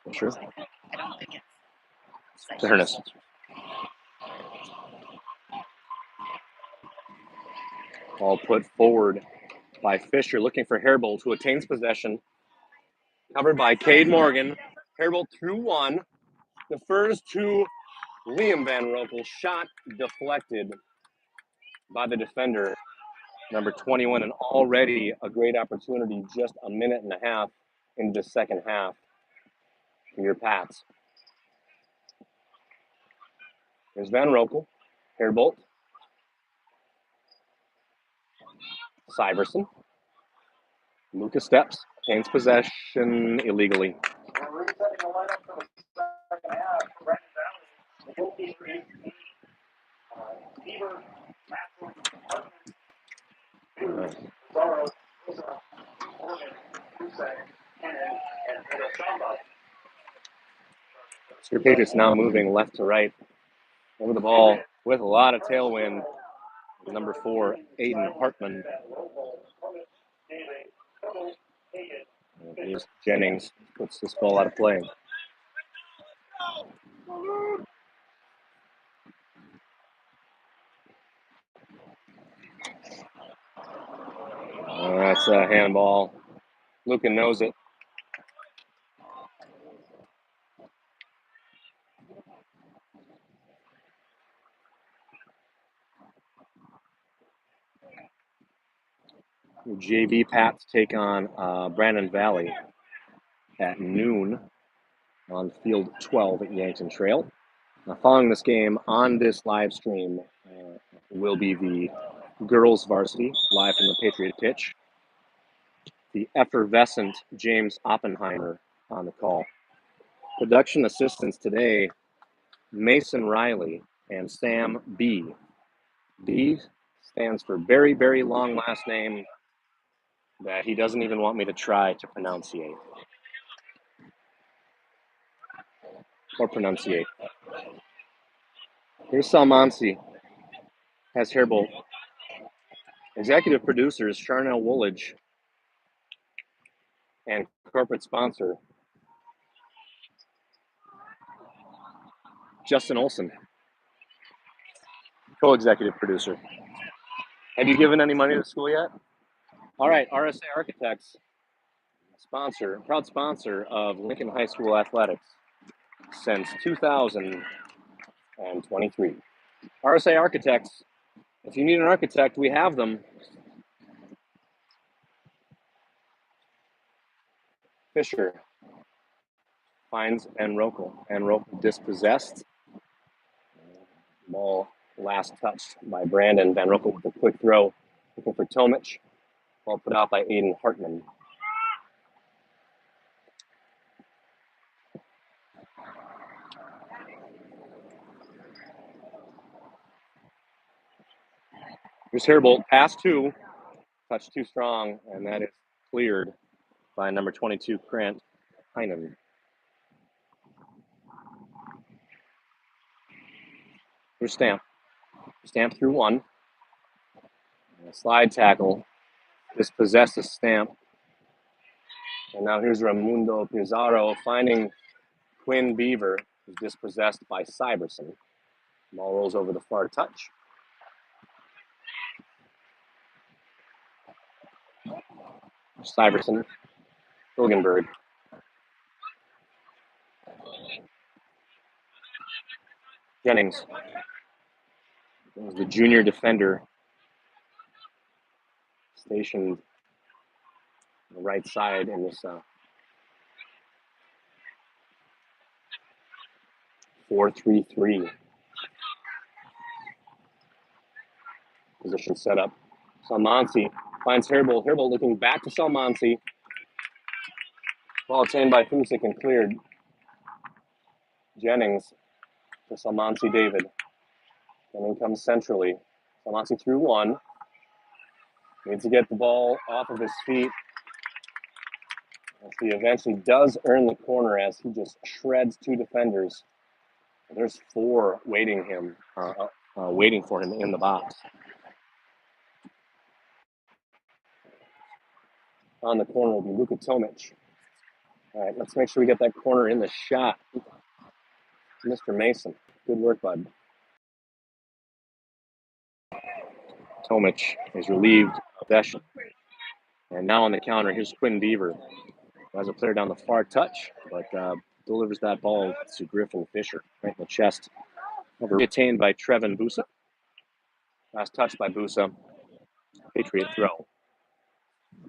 S2: Fisher to Hernison. Ball put forward by Fisher, looking for Herbold, who attains possession. Covered by Cade Morgan. Herbold through one. Defers to Liam Van Rokel. Shot deflected by the defender, number 21, and already a great opportunity just a minute and a half into the second half for your Pats. Here's Van Rokel. Herbold. Syverson. Lucas steps, obtains possession illegally.
S1: We're resetting the lineup for the second half. Brandon Valley, the goalkeeper is Beaver, Matthew, Hartman, Zorro, Morgan, Hussein, Kennan, and Shamba.
S2: Your Patriots now moving left to right over the ball with a lot of tailwind. Number 4, Aiden Hartman. And here's Jennings, puts this ball out of play. That's a handball. Luca knows it. JV Pats take on Brandon Valley at noon on field 12 at Yankton Trail. Now, following this game on this live stream will be the girls varsity live from the Patriot pitch. The effervescent James Oppenheimer on the call. Production assistants today, Mason Riley and Sam B. B stands for very, very long last name that he doesn't even want me to try to pronunciate. Here's Salmansi. Has Herbold. Executive producers Charnel Woolidge and corporate sponsor Justin Olson. Co-executive producer. Have you given any money to school yet? All right, RSA Architects, proud sponsor of Lincoln High School athletics since 2023. RSA Architects, if you need an architect, we have them. Fisher finds Van Rokel. Van Rokel dispossessed. Ball last touched by Brandon. Van Rokel with a quick throw, looking for Tomic. Ball put out by Aiden Hartman. Here's Herbold, pass 2, touch too strong, and that is cleared by number 22, Grant Heinen. Here's Stamp. Stamp through one. A slide tackle dispossesses Stamp. And now here's Raimundo Pizarro finding Quinn Beaver, who's dispossessed by Syverson. Ball rolls over the far touch. Syverson, Hilgenberg. Jennings was the junior defender stationed on the right side in this 4-3-3 position setup. Salmansi finds Herbold. Herbold looking back to Salmansi. Ball obtained by Fusik and cleared. Jennings to Salmansi David. Jennings comes centrally. Salmansi through one. Needs to get the ball off of his feet. As he eventually does earn the corner as he just shreds two defenders. There's four waiting for him in the box. On the corner will be Luka Tomic. All right, let's make sure we get that corner in the shot. Mr. Mason, good work, bud. Tomic is relieved of possession. And now on the counter, here's Quinn Beaver. Has a player down the far touch, but delivers that ball to Griffin Fisher right in the chest. Retained by Trevin Busa. Last touch by Busa. Patriot throw.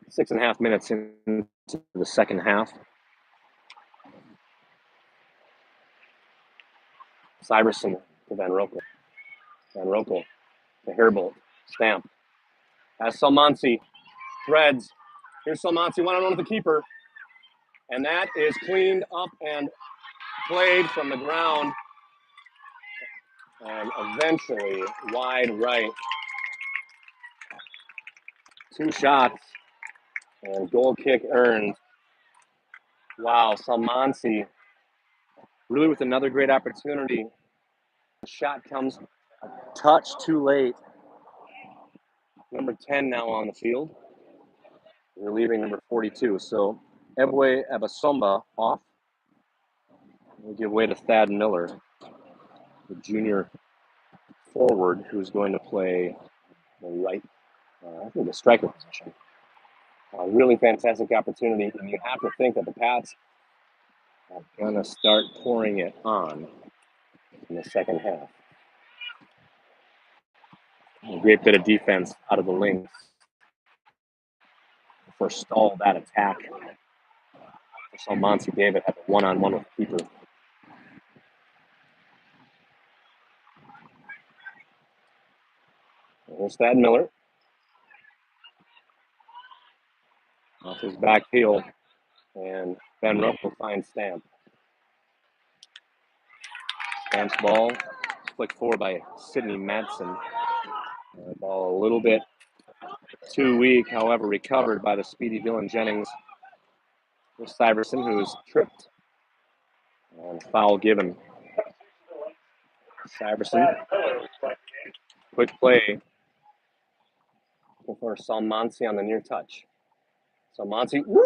S2: 6.5 minutes into the second half. Syverson to Van Rokel. Van Rokel to Herbold. Stamp. As Salmansi threads. Here's Salmansi one-on-one with the keeper. And that is cleaned up and played from the ground. And eventually wide right. Two shots and goal kick earned. Wow, Salmansi really with another great opportunity. The shot comes a touch too late. Number 10 now on the field. Relieving number 42. So Ebwe Abasomba off. We'll give way to Thad Miller, the junior forward who's going to play the right, I think the striker position. A really fantastic opportunity, and you have to think that the Pats are going to start pouring it on in the second half. A great bit of defense out of the Lynx to forestall that attack. So Monty David had a one-on-one with the keeper. There's Thad Miller. Off his back heel, and Van Ruppel finds Stamp. Stamp's ball, flicked forward by Sidney Madsen. Ball a little bit too weak, however, recovered by the speedy Dylan Jennings. There's Syverson, who is tripped. And foul given. Syverson, quick play for Salmansi on the near touch. Salmansi, woo!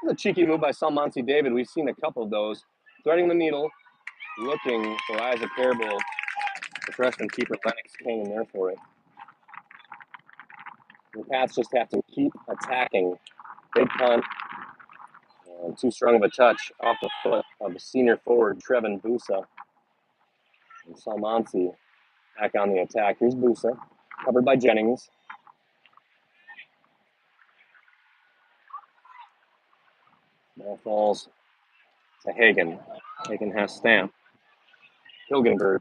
S2: A cheeky move by Salmansi David. We've seen a couple of those. Threading the needle, looking for Isaac Herbold. The freshman keeper Lennox came in there for it. The Pats just have to keep attacking. Big punt. Too strong of a touch off the foot of the senior forward, Trevin Busa. And Salmansi back on the attack. Here's Busa, covered by Jennings. Ball falls to Hagen. Hagen has Stamp. Hilgenberg.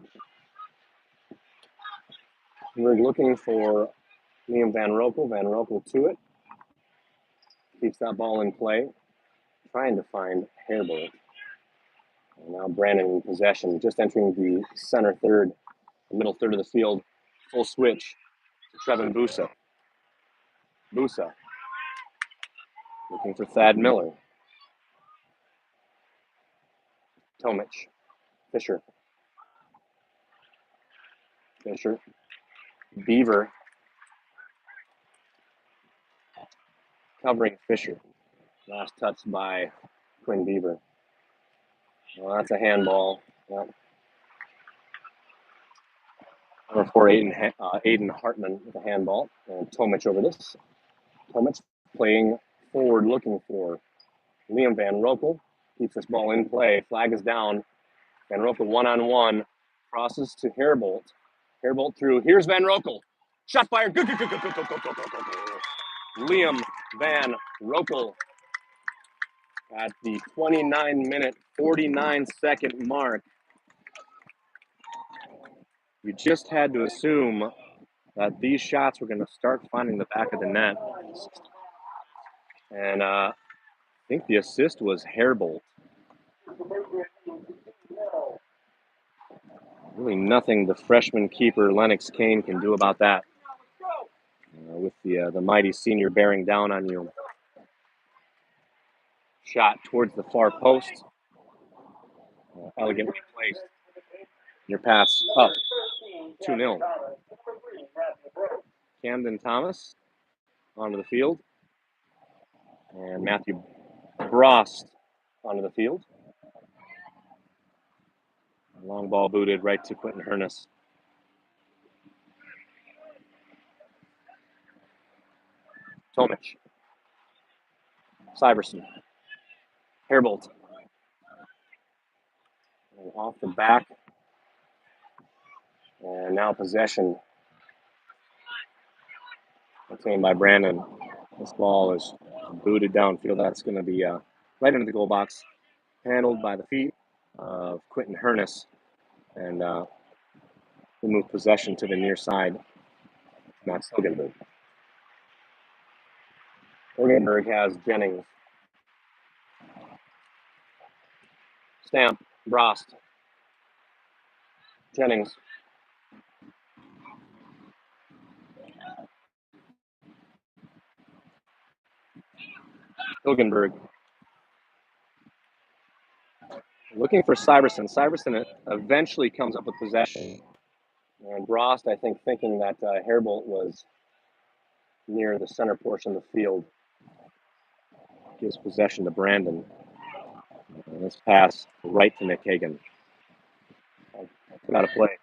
S2: We're looking for Liam Van Rokel. Van Rokel to it. Keeps that ball in play. Trying to find Herbold. And now Brandon in possession. Just entering the center third, the middle third of the field. Full switch to Trevin Busa. Busa. Looking for Thad Miller. Tomic. Fisher. Fisher. Beaver. covering Fisher. Last touch by Quinn Bieber. Well, that's a handball. Yep. Number 4, Aiden Hartman with a handball. And Tomic over this. Tomic playing forward, looking for Liam Van Rokel. Keeps this ball in play. Flag is down. Van Rokel one-on-one. Crosses to Hairbolt. Hairbolt through. Here's Van Rokel. Shot fired. Good. Liam Van Rokel at the 29-minute, 49-second mark. You just had to assume that these shots were going to start finding the back of the net. And I think the assist was Hairbolt. Really nothing the freshman keeper Lennox Kane can do about that. With the mighty senior bearing down on you. Shot towards the far post. Elegantly placed. Your pass up. 2-0. Camden Thomas onto the field. And Matthew Brost onto the field. Long ball booted right to Quentin Hernus. Tomic. Syverson. Hairbolt. And off the back. And now possession. Obtained by Brandon. This ball is booted downfield. That's going to be right into the goal box. Handled by the feet of Quentin Hernus. And we'll move possession to the near side. Max Hilgenberg. Hilgenberg has Jennings. Stamp. Brost. Jennings. Hilgenberg. Looking for Syverson. Syverson eventually comes up with possession. And Brost, I think, thinking that Hairbolt was near the center portion of the field, gives possession to Brandon. And this pass right to Nick Hagan. Put out a play.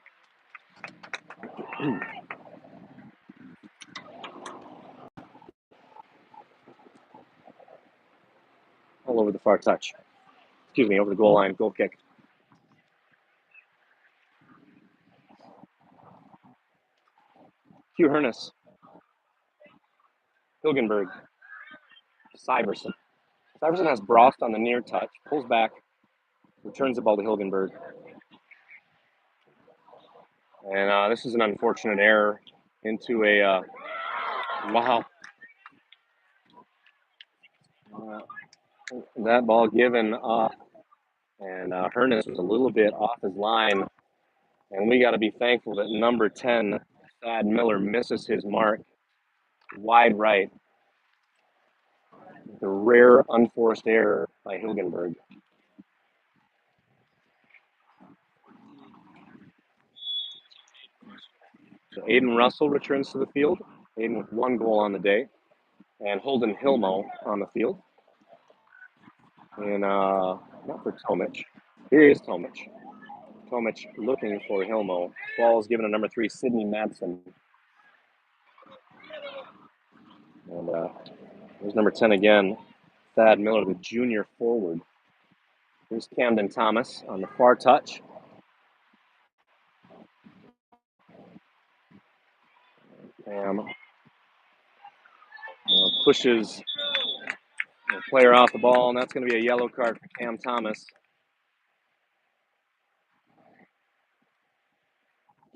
S2: All over the far touch. Excuse me, over the goal line. Goal kick. Hugh Hernus. Hilgenberg. Syverson. Syverson has Brost on the near touch. Pulls back. Returns the ball to Hilgenberg. And this is an unfortunate error into a wow. That ball given up. And Hernus was a little bit off his line. And we got to be thankful that number 10, Thad Miller, misses his mark wide right. The rare unforced error by Hilgenberg. So Aiden Russell returns to the field. Aiden with 1 goal on the day. And Holden Hilmo on the field. And not for Tomic. Here is Tomic. Tomic looking for Hilmo. Ball is given to number 3, Sidney Madsen. And there's number 10 again, Thad Miller, the junior forward. Here's Camden Thomas on the far touch. Cam pushes the player off the ball, and that's going to be a yellow card for Cam Thomas.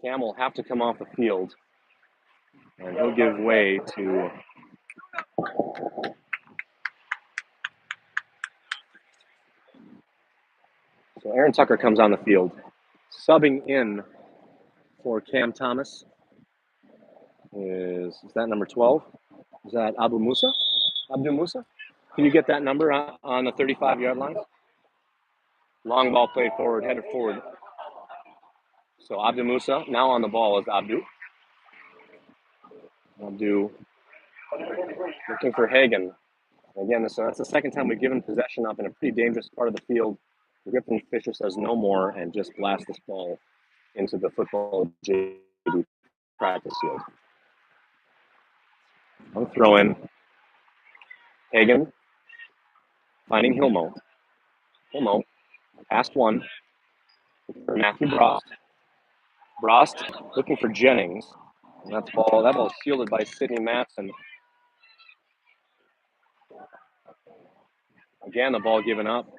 S2: Cam will have to come off the field, and he'll give way to so Aaron Tucker comes on the field, subbing in for Cam Thomas. Is that number 12? Is that Abdul Musa? Abdul Musa? Can you get that number on the 35-yard line? Long ball played forward, headed forward. So Abdul Musa now on the ball is Abdu. Abdu looking for Hagan. Again, that's the second time we've given possession up in a pretty dangerous part of the field. Griffin Fisher says no more and just blasts this ball into the football JV practice field. On throw in, Hagan finding Hilmo. Hilmo, past one for Matthew Brost. Brost looking for Jennings. And that ball is shielded by Sidney Matson. Again, the ball given up.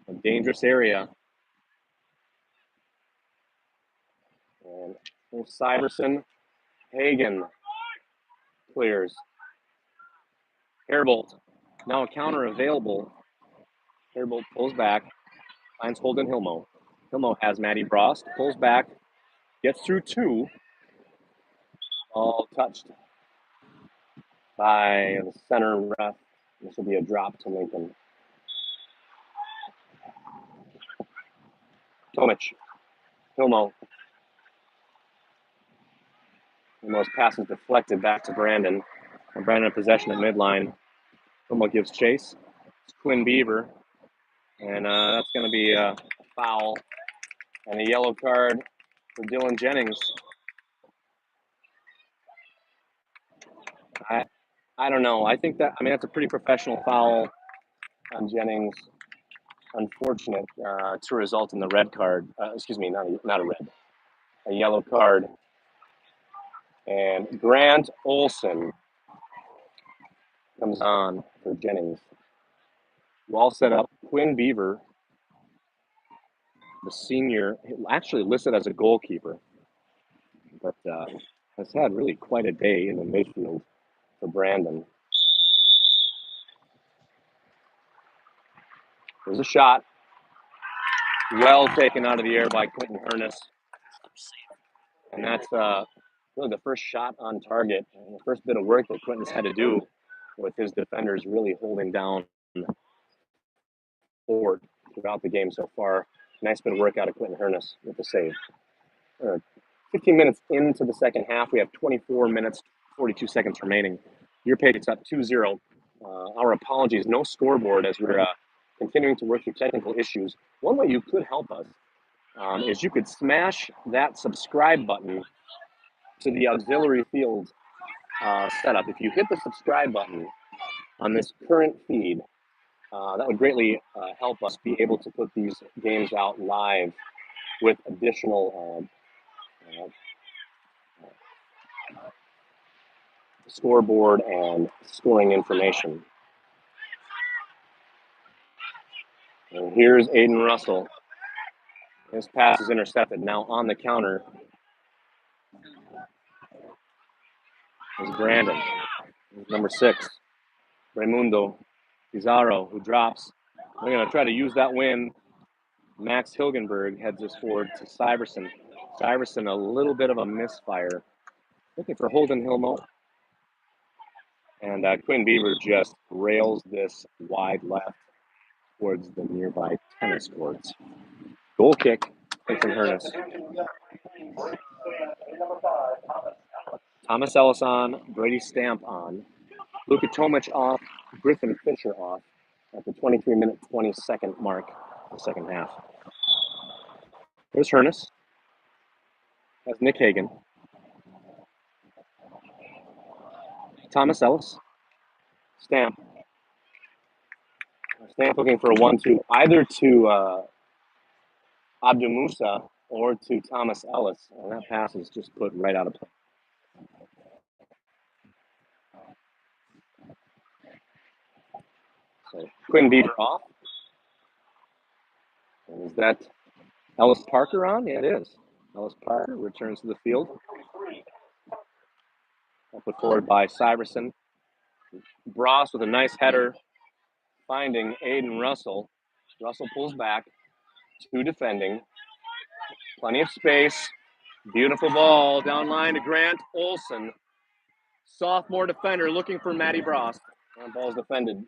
S2: A dangerous area. And Syverson, Hagan clears. Herbold, now a counter available. Herbold pulls back, finds Holden Hilmo. Hilmo has Matty Brost, pulls back, gets through two. All touched by the center ref. This will be a drop to Lincoln. Tomic, Hilmo. Hilmo's pass is deflected back to Brandon. And Brandon in possession at midline. Hilmo gives chase. It's Quinn Beaver. And that's going to be a foul and a yellow card for Dylan Jennings. I don't know. I think that's a pretty professional foul on Jennings. Unfortunate to result in the red card. Not a red. A yellow card. And Grant Olson comes on for Jennings. Well set up. Quinn Beaver, the senior, actually listed as a goalkeeper, but has had really quite a day in the midfield for Brandon. There's a shot. Well taken out of the air by Quentin Hernus. And that's really the first shot on target and the first bit of work that Quentin's had to do with his defenders really holding down forward throughout the game so far. Nice bit of work out of Quentin Hernus with the save. 15 minutes into the second half. We have 24 minutes, 42 seconds remaining. Your Patriots up 2-0. Our apologies, no scoreboard as we're continuing to work through technical issues. One way you could help us is you could smash that subscribe button to the auxiliary field setup. If you hit the subscribe button on this current feed, that would greatly help us be able to put these games out live with additional scoreboard and scoring information. And here's Aiden Russell. His pass is intercepted. Now on the counter is Brandon. Number 6, Raimundo Pizarro, who drops. We're going to try to use that win. Max Hilgenberg heads us forward to Syverson. Syverson, a little bit of a misfire. Looking for Holden Hilmo. And Quinn Beaver just rails this wide left towards the nearby tennis courts. Goal kick, Quentin Hernus. Thomas Ellis on, Brady Stamp on, Luka Tomic off, Griffin Fisher off at the 23-minute, 20-second mark of the second half. There's Hernus. That's Nick Hagan. Thomas Ellis. Stamp. Stamp looking for a 1-2, either to Abdul Musa or to Thomas Ellis, and that pass is just put right out of play. So Quinn Beaver off. And is that Ellis Parker on? Yeah, it is. Ellis Parker returns to the field. Put forward by Syverson. Bross with a nice header, finding Aiden Russell. Russell pulls back, 2 defending. Plenty of space. Beautiful ball down line to Grant Olson. Sophomore defender looking for Matty Bross. And ball's defended.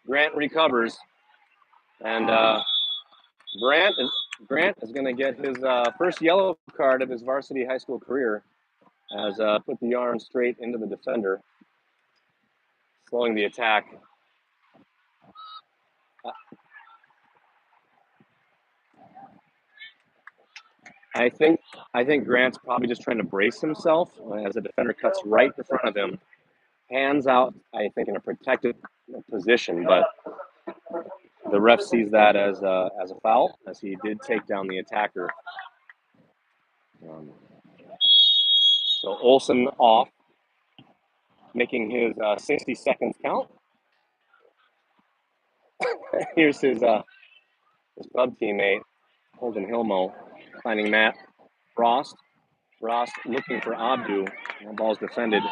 S2: Grant recovers. And Grant is going to get his first yellow card of his varsity high school career as put the arm straight into the defender. slowing the attack. I think Grant's probably just trying to brace himself as the defender cuts right in front of him. Hands out, I think, in a protected position, but the ref sees that as a foul, as he did take down the attacker. So Olsen off, making his 60 seconds count. Here's his club teammate, Holden Hilmo, finding Matt Frost. Frost looking for Abdu. The ball's defended.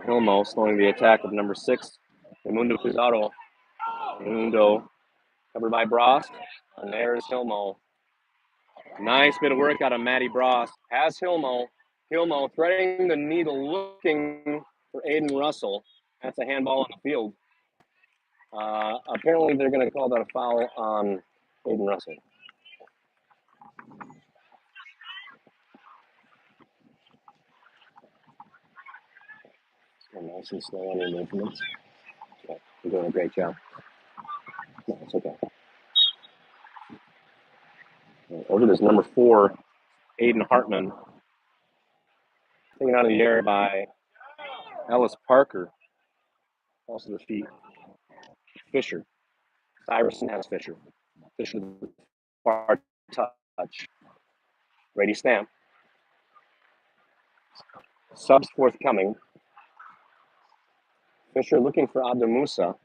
S2: Hilmo slowing the attack of number 6, Raimundo Pizarro. Raimundo covered by Brost. And there's Hilmo. Nice bit of work out of Matty Brost. Has Hilmo. Hilmo threading the needle, looking for Aiden Russell. That's a handball on the field. Apparently they're going to call that a foul on Aiden Russell. So nice and slow on your movements. Yeah, you're doing a great job. No, it's okay. Over this number 4, Aiden Hartman. Taken out of the air by Ellis Parker. Also the feet. Fisher. Syverson has Fisher. Fisher far touch. Brady Stamp. Subs forthcoming. Fisher looking for Abdu Musa.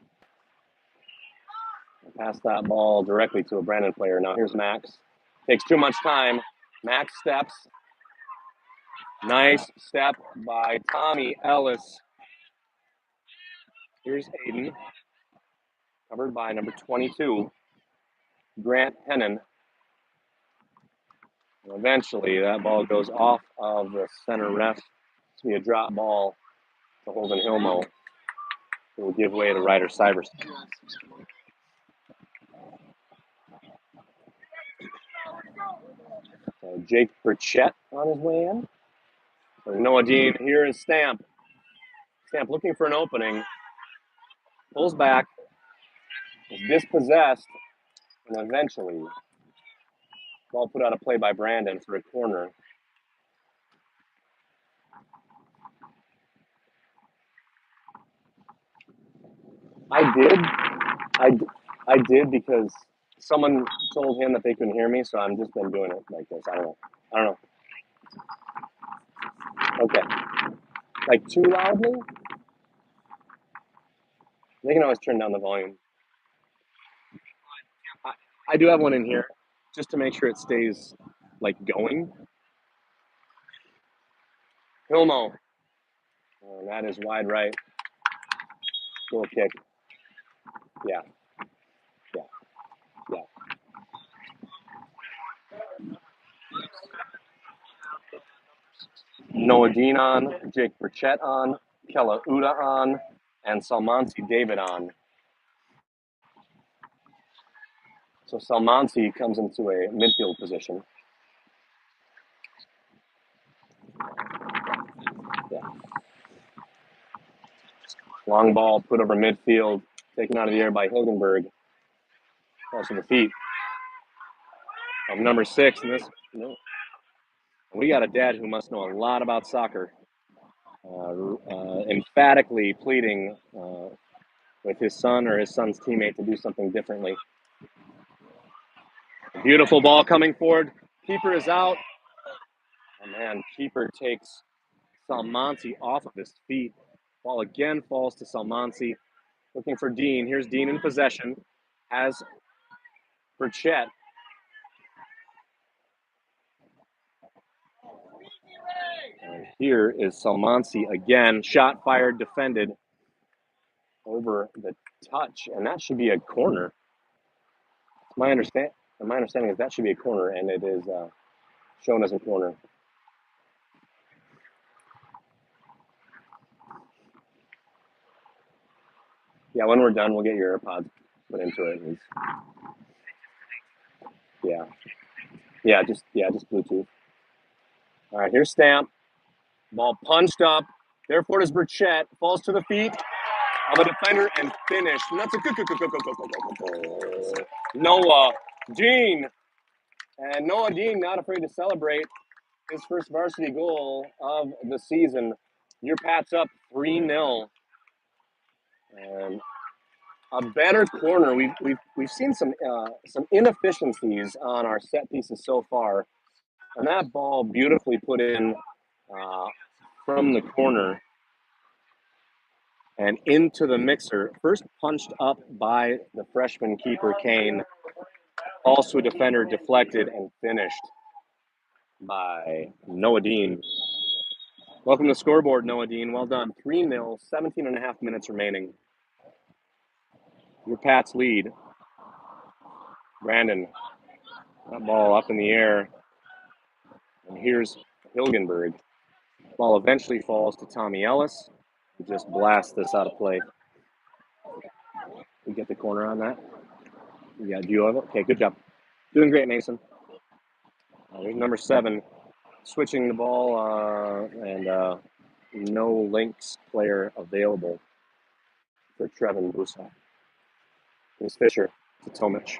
S2: Pass that ball directly to a Brandon player. Now here's Max. Takes too much time. Max steps. Nice step by Tommy Ellis. Here's Aiden. Covered by number 22, Grant Hennon. And eventually that ball goes off of the center ref. It's going to be a drop ball to Holden Hilmo. It will give way to Ryder Syverson. Jake Burchett on his way in. So Noah Dean, here is Stamp. Stamp looking for an opening. Pulls back. Is dispossessed. And eventually, ball put out of play by Brandon for a corner. I did because someone told him that they couldn't hear me, so I've just been doing it like this. I don't know. Okay. Like too loudly? They can always turn down the volume. I do have one in here just to make sure it stays like going. Hilmo. And that is wide right. Goal kick. Yeah. Noah Dean on, Jake Burchett on, Kella Uda on, and Salmansi David on. So Salmansi comes into a midfield position. Yeah. Long ball put over midfield, taken out of the air by Hilgenberg. Also the feet of number 6. And this, we got a dad who must know a lot about soccer. Emphatically pleading with his son or his son's teammate to do something differently. Beautiful ball coming forward. Keeper is out. Oh man, keeper takes Salmansi off of his feet. Ball again falls to Salmansi. Looking for Dean. Here's Dean in possession. Has Burchett. And here is Salmansi again. Shot fired, defended over the touch. And that should be a corner. My understanding is that should be a corner, and it is shown as a corner. Yeah, when we're done, we'll get your AirPods put into it. Yeah, just Bluetooth. All right, here's Stamp. Ball punched up.
S5: Therefore, it is Burchett. Falls to the feet of a defender and finished. And that's a good goal. Noah Dean. And Noah Dean not afraid to celebrate his first varsity goal of the season. Your Pats up 3-0. And a better corner. We've seen some inefficiencies on our set pieces so far. And that ball beautifully put in from the corner and into the mixer. First punched up by the freshman keeper, Kane. Also a defender, deflected and finished by Noah Dean. Welcome to the scoreboard, Noah Dean. Well done. 3-0, 17 and a half minutes remaining. Your Pats lead. Brandon, that ball up in the air. And here's Hilgenberg. Ball eventually falls to Tommy Ellis, who just blasts this out of play. We get the corner on that. We got view of it. Okay, good job. Doing great, Mason. There's number 7 switching the ball and no Lynx player available for Trevin Busa. Here's Fisher to Tomic.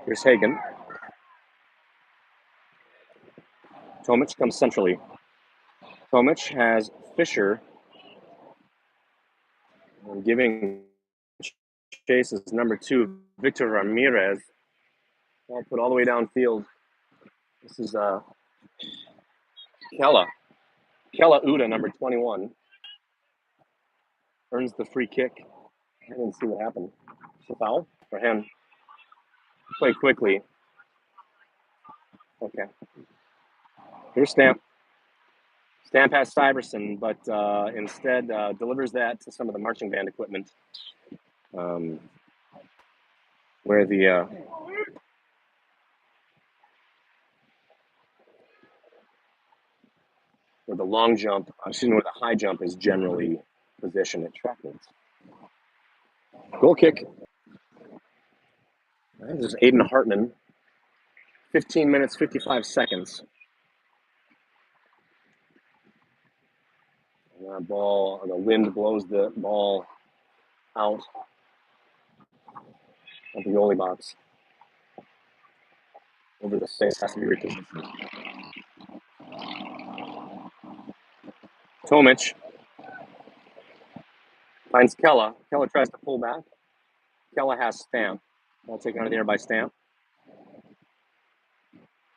S5: Here's Hagen. Tomic comes centrally. Tomic has Fisher giving chase is number 2, Victor Ramirez. I'll put all the way downfield. This is Kella Uda, number 21. Earns the free kick. I didn't see what happened. It's a foul for him. Play quickly. Okay. Here's Stamp. Stamp has Syverson, but instead delivers that to some of the marching band equipment. Where the long jump, where the high jump is generally positioned at track meets. Goal kick. This is Aiden Hartman. 15 minutes, 55 seconds. And that ball, the wind blows the ball out of the goalie box. Over the 6, has to be repeated. Tomic finds Kella. Kella tries to pull back. Kella has Stamp. Ball taken out of the air by Stamp.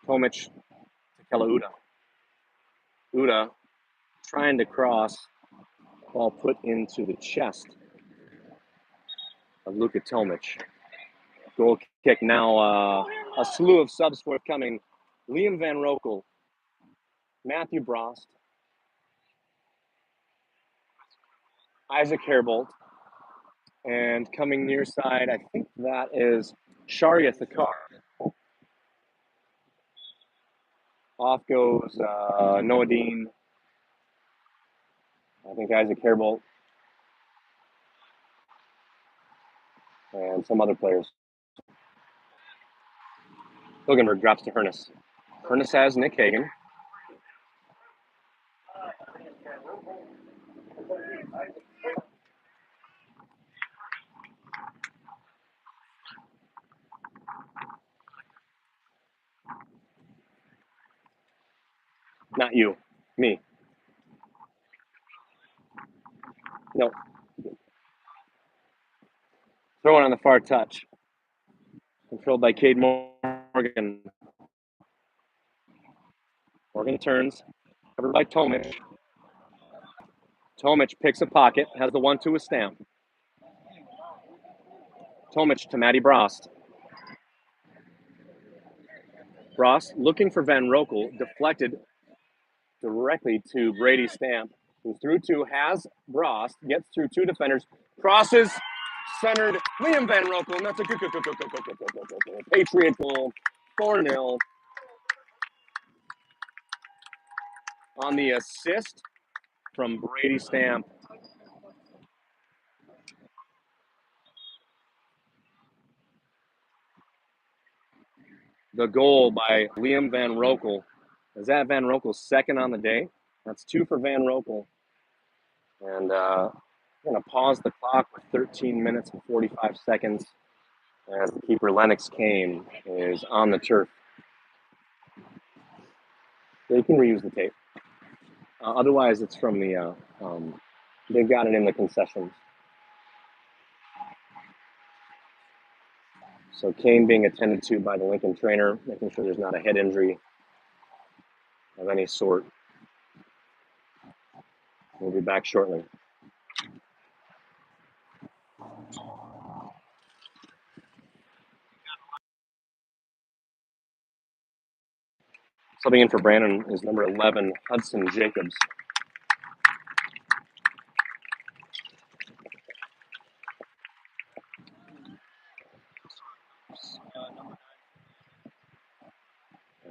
S5: Tomic to Kella Uda. Uda trying to cross. Ball put into the chest of Luka Tomic. Goal kick now. A slew of subs forthcoming. Liam Van Rokel. Matthew Brost. Isaac Herbold. And coming near side, I think that is Sharia Thakar. Off goes Noah Dean. I think Isaac Herbold. And some other players. Hilgenberg drops to Hernes. Hernes has Nick Hagen. Not you. Me. No. Throwing on the far touch. Controlled by Cade Morgan. Morgan turns. Covered by Tomic. Tomic picks a pocket. Has the 1-2 with Stamp. Tomic to Matty Brost. Brost looking for Van Rokel. Deflected directly to Brady Stamp, who through 2 has Brost. Gets through 2 defenders. Crosses. Centered Liam Van Rokel. And that's a good. Patriot goal. 4-0. On the assist from Brady Stamp. The goal by Liam Van Rokel Is that Van Rokel's second on the day? That's 2 for Van Rokel. And we're going to pause the clock with 13 minutes and 45 seconds as the keeper Lennox Kane is on the turf. They can reuse the tape. Otherwise, it's from the, they've got it in the concessions. So Kane being attended to by the Lincoln trainer, making sure there's not a head injury of any sort. We'll be back shortly. Subbing in for Brandon is number 11, Hudson Jacobs.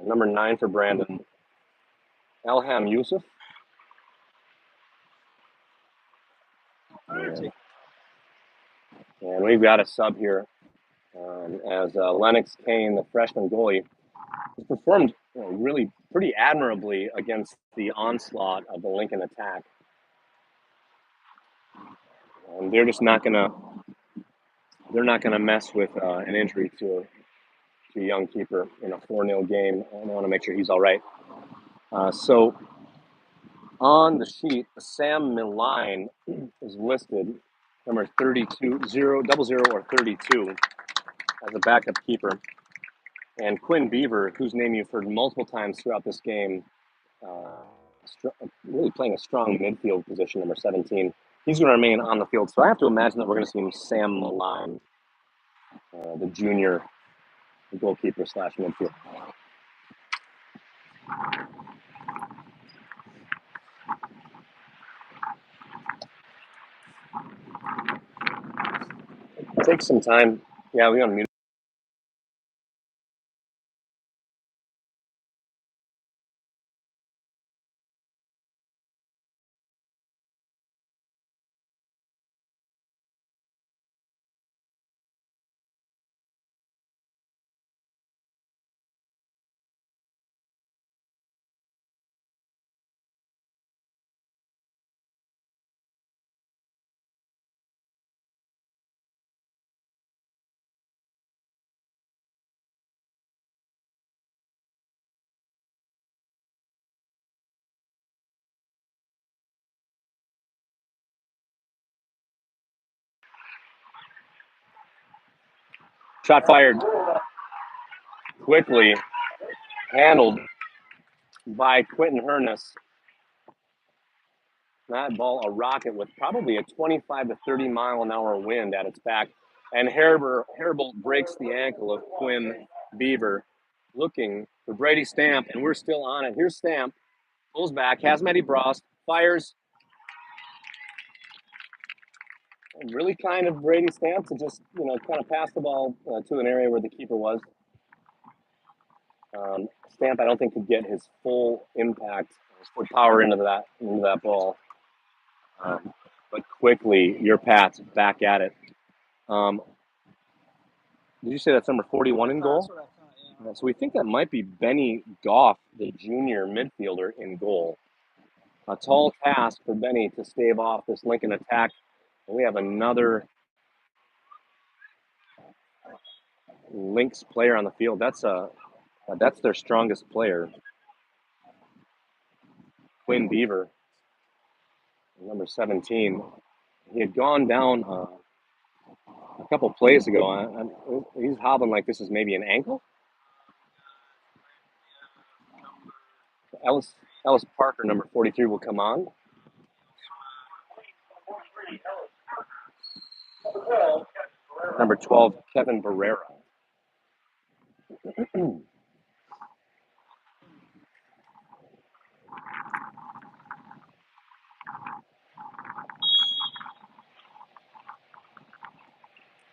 S5: Number 9 for Brandon, Elham Yusuf. And we've got a sub here as Lennox Kane, the freshman goalie, has performed really pretty admirably against the onslaught of the Lincoln attack. And they're just not gonna mess with an injury to a young keeper in a 4-0 game. I want to make sure he's all right. So on the sheet, Sam Milline is listed number 32, 0, 00 or 32 as a backup keeper. And Quinn Beaver, whose name you've heard multiple times throughout this game, really playing a strong midfield position, number 17. He's going to remain on the field. So I have to imagine that we're going to see Sam Milline, the junior goalkeeper / midfield. Take some time. Yeah, we unmute. Shot fired quickly, handled by Quentin Hernus. That ball a rocket with probably a 25 to 30 mile an hour wind at its back. And Hairbolt breaks the ankle of Quinn Beaver, looking for Brady Stamp, and we're still on it. Here's Stamp, pulls back, has Matty Brost, fires. Really kind of Brady Stamp to just, kind of pass the ball to an area where the keeper was. Stamp, I don't think, could get his full impact, his full power into that ball. But quickly, your Pats back at it. Did you say that's number 41 in goal? So we think that might be Benny Goff, the junior midfielder, in goal. A tall task for Benny to stave off this Lincoln attack. And we have another Lynx player on the field. That's their strongest player, Quinn Beaver, number 17. He had gone down a couple plays ago. He's hobbling like this is maybe an ankle. Ellis Parker, number 43, will come on. Number 12, Kevin Barrera.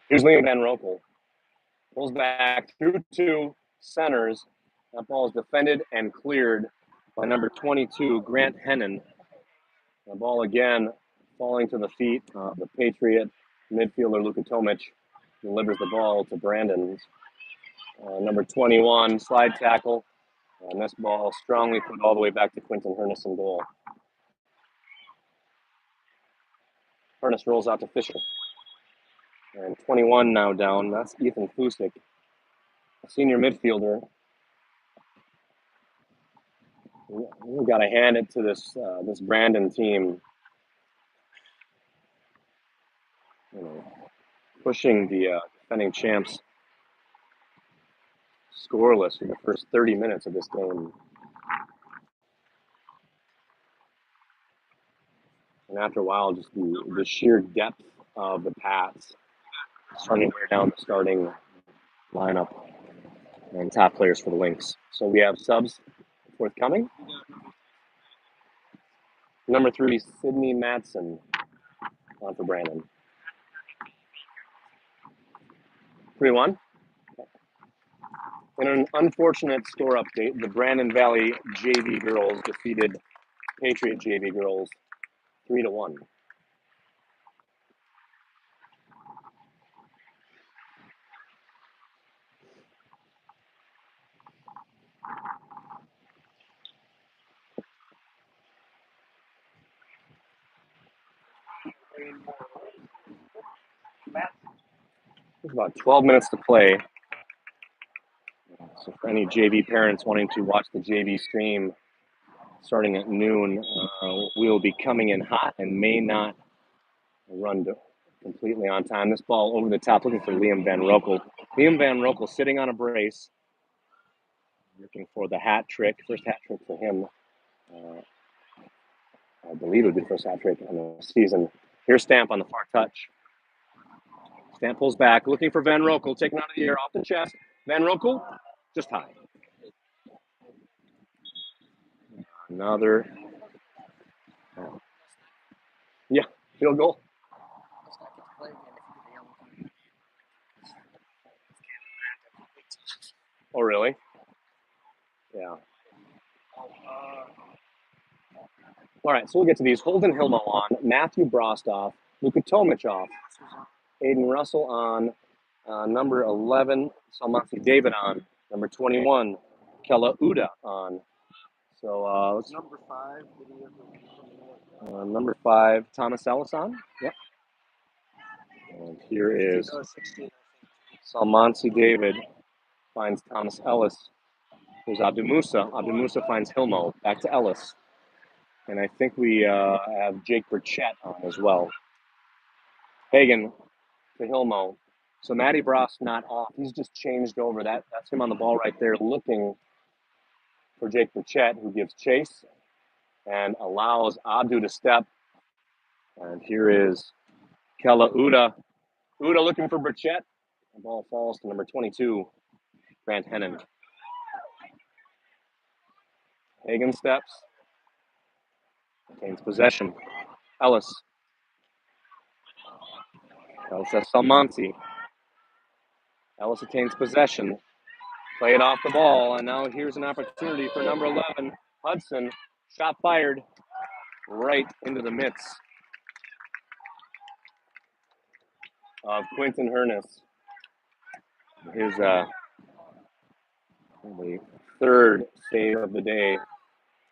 S5: Here's Liam Van Rokel. Pulls back through 2 centers. That ball is defended and cleared by number 22, Grant Hennon. The ball again falling to the feet of the Patriot midfielder Luka Tomic. Delivers the ball to Brandon. Number 21, slide tackle. And this ball strongly put all the way back to Quinton Hernus in goal. Hernus rolls out to Fisher. And 21 now down. That's Ethan Fusik, a senior midfielder. We got to hand it to this Brandon team. You know, pushing the defending champs scoreless in the first 30 minutes of this game. And after a while, just the sheer depth of the Pats starting to wear down the starting lineup and top players for the Lynx. So we have subs forthcoming. Number 3, Sydney Matson on for Brandon. 3-1. In an unfortunate score update, the Brandon Valley JV girls defeated Patriot JV girls 3-1. There's about 12 minutes to play. So for any JV parents wanting to watch the JV stream starting at noon, we will be coming in hot and may not run completely on time. This ball over the top, looking for Liam Van Rokel. Liam Van Rokel sitting on a brace, looking for the hat trick. First hat trick for him. I believe it would be the first hat trick in the season. Here's Stamp on the far touch. Stamp pulls back, looking for Van Rokel, taken out of the air, off the chest. Van Rokel, just high. Another. Yeah, field goal. Oh, really? Yeah. All right, so we'll get to these. Holden Hilmo on, Matthew Brostoff, Luka Tomic off, Aiden Russell on, number 11, Salmasi David on, number 21, Kella Uda on. So let's
S4: Number 5.
S5: number 5, Thomas Ellis on. Yep. And here is
S4: 16.
S5: Salmansi David finds Thomas Ellis. There's Abdu Musa. Abdu Musa finds Hilmo. Back to Ellis. And I think we have Jake Burchett on as well. Hagen to Hilmo. So Matty Bross not off. He's just changed over. That's him on the ball right there looking for Jake Burchett, who gives chase and allows Abdu to step. And here is Kella Uda. Uda looking for Burchett. The ball falls to number 22, Grant Hennon. Hagen steps. Retains possession. Ellis. Ellis has Salmansi. Ellis retains possession. Play it off the ball, and now here's an opportunity for number 11, Hudson. Shot fired right into the midst of Quinton Hernus. His the third save of the day.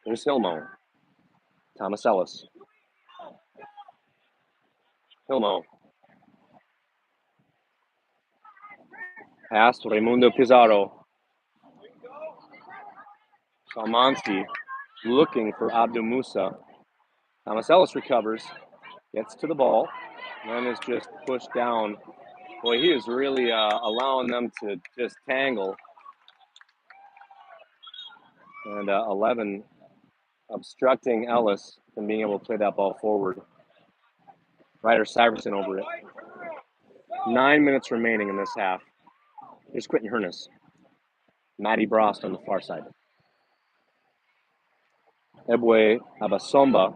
S5: Here's Hilmo. Thomas Ellis. Hilmo. Pass to Raimundo Pizarro. Salmansi looking for Abdu Musa. Thomas Ellis recovers, gets to the ball, and then is just pushed down. Boy, he is really allowing them to just tangle. And 11 obstructing Ellis from being able to play that ball forward. Ryder Syverson over it. 9 minutes remaining in this half. Here's Quinton Hernus. Matty Brost on the far side. Ebwe Abasomba.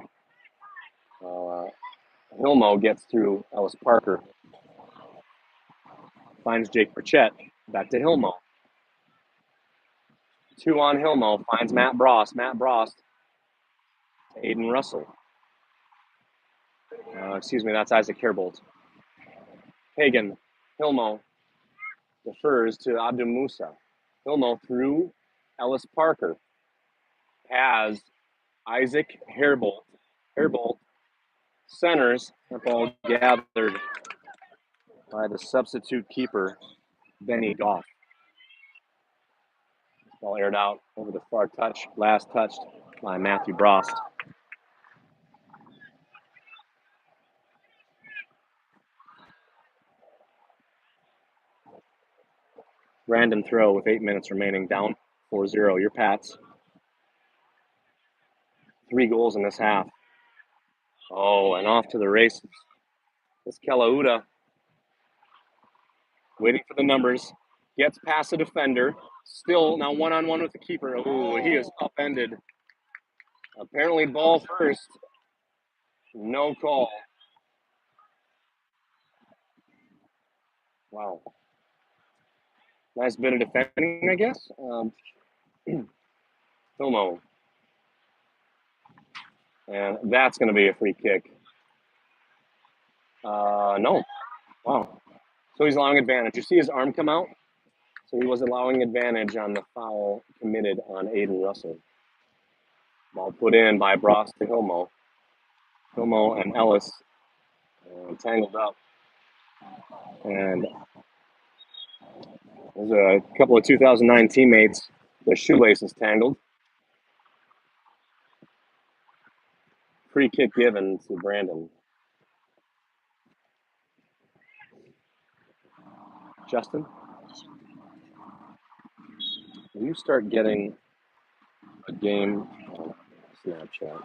S5: Hilmo gets through Ellis Parker. Finds Jake Burchett. Back to Hilmo. 2 on Hilmo. Finds Matt Brost. Matt Brost to Aiden Russell. That's Isaac Herbold. Hagen. Hilmo defers to Abdu Musa. Hilmo through Ellis Parker has Isaac Hairbolt. Centers. That ball gathered by the substitute keeper, Benny Goff. Ball aired out over the far touch. Last touched by Matthew Brost. Random throw with 8 minutes remaining, down 4-0. Your Pats. 3 goals in this half. Oh, and off to the races. This Kelauda waiting for the numbers. Gets past the defender. Still now one-on-one with the keeper. Oh, he is upended. Apparently ball first. No call. Wow. Nice bit of defending, I guess. Filmo. And that's going to be a free kick. No. Wow. So he's allowing advantage. You see his arm come out? So he was allowing advantage on the foul committed on Aiden Russell. Ball put in by Brost to Hilmo. Hilmo and Ellis tangled up. And there's a couple of 2009 teammates. Their shoelaces tangled. Free kick given to Brandon. Justin, will you start getting a game on Snapchat?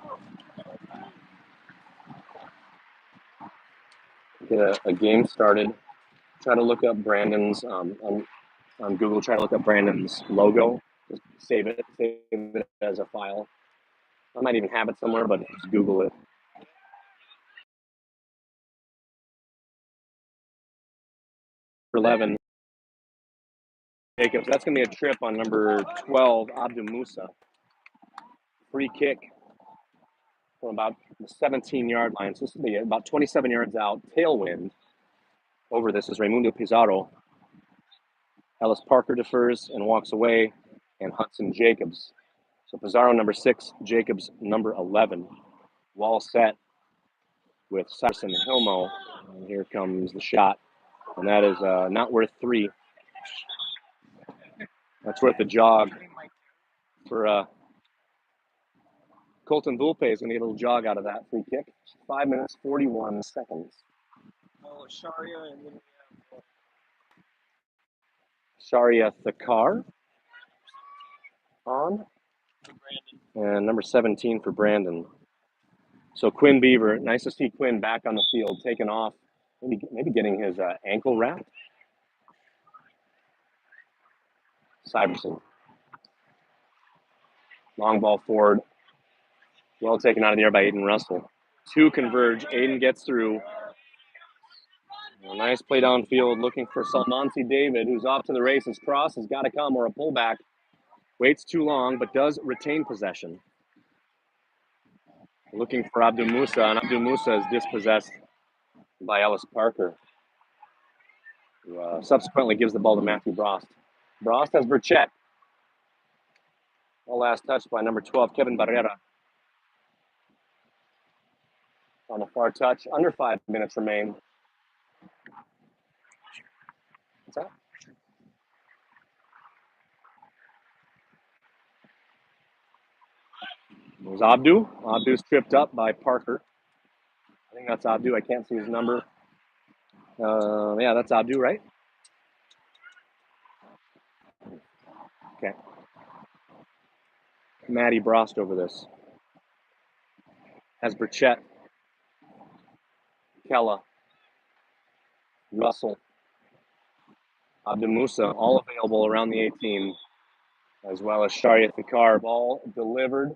S5: Get a game started. Try to look up Brandon's on Google. Try to look up Brandon's logo. Just save it as a file. I might even have it somewhere, but just Google it. For 11, Jacobs. That's going to be a trip on number 12, Abdu Musa. Free kick from about the 17-yard line. So this will be about 27 yards out. Tailwind over this is Raimundo Pizarro. Ellis Parker defers and walks away, and Hudson Jacobs. So Pizarro number 6, Jacobs number 11. Wall set with Sarson and Hilmo. And here comes the shot. And that is not worth 3. That's worth a jog for Colton Volpe is going to get a little jog out of that free kick. 5 minutes, 41 seconds.
S4: Oh, Sharia, and then we have
S5: Sharia Thakar on.
S4: Brandon.
S5: And number 17 for Brandon. So Quinn Beaver, nice to see Quinn back on the field, taking off, maybe getting his ankle wrapped. Syverson. Long ball forward. Well taken out of the air by Aiden Russell. 2 converge. Aiden gets through. A nice play downfield looking for Salmonte David, who's off to the races. Cross has got to come, or a pullback. Waits too long, but does retain possession. Looking for Abdu Musa, and Abdu Musa is dispossessed by Ellis Parker, who subsequently gives the ball to Matthew Brost. Brost has Burchett. All last touch by number 12, Kevin Barrera. On the far touch, under 5 minutes remain. What's that? There's Abdu. Abdu's tripped up by Parker. I think that's Abdu. I can't see his number. Yeah, that's Abdu, right? Okay. Matty Brost over this. Has Burchett, Kella, Russell, Abdu Musa, all available around the 18, as well as Sharia Thakar. Ball delivered.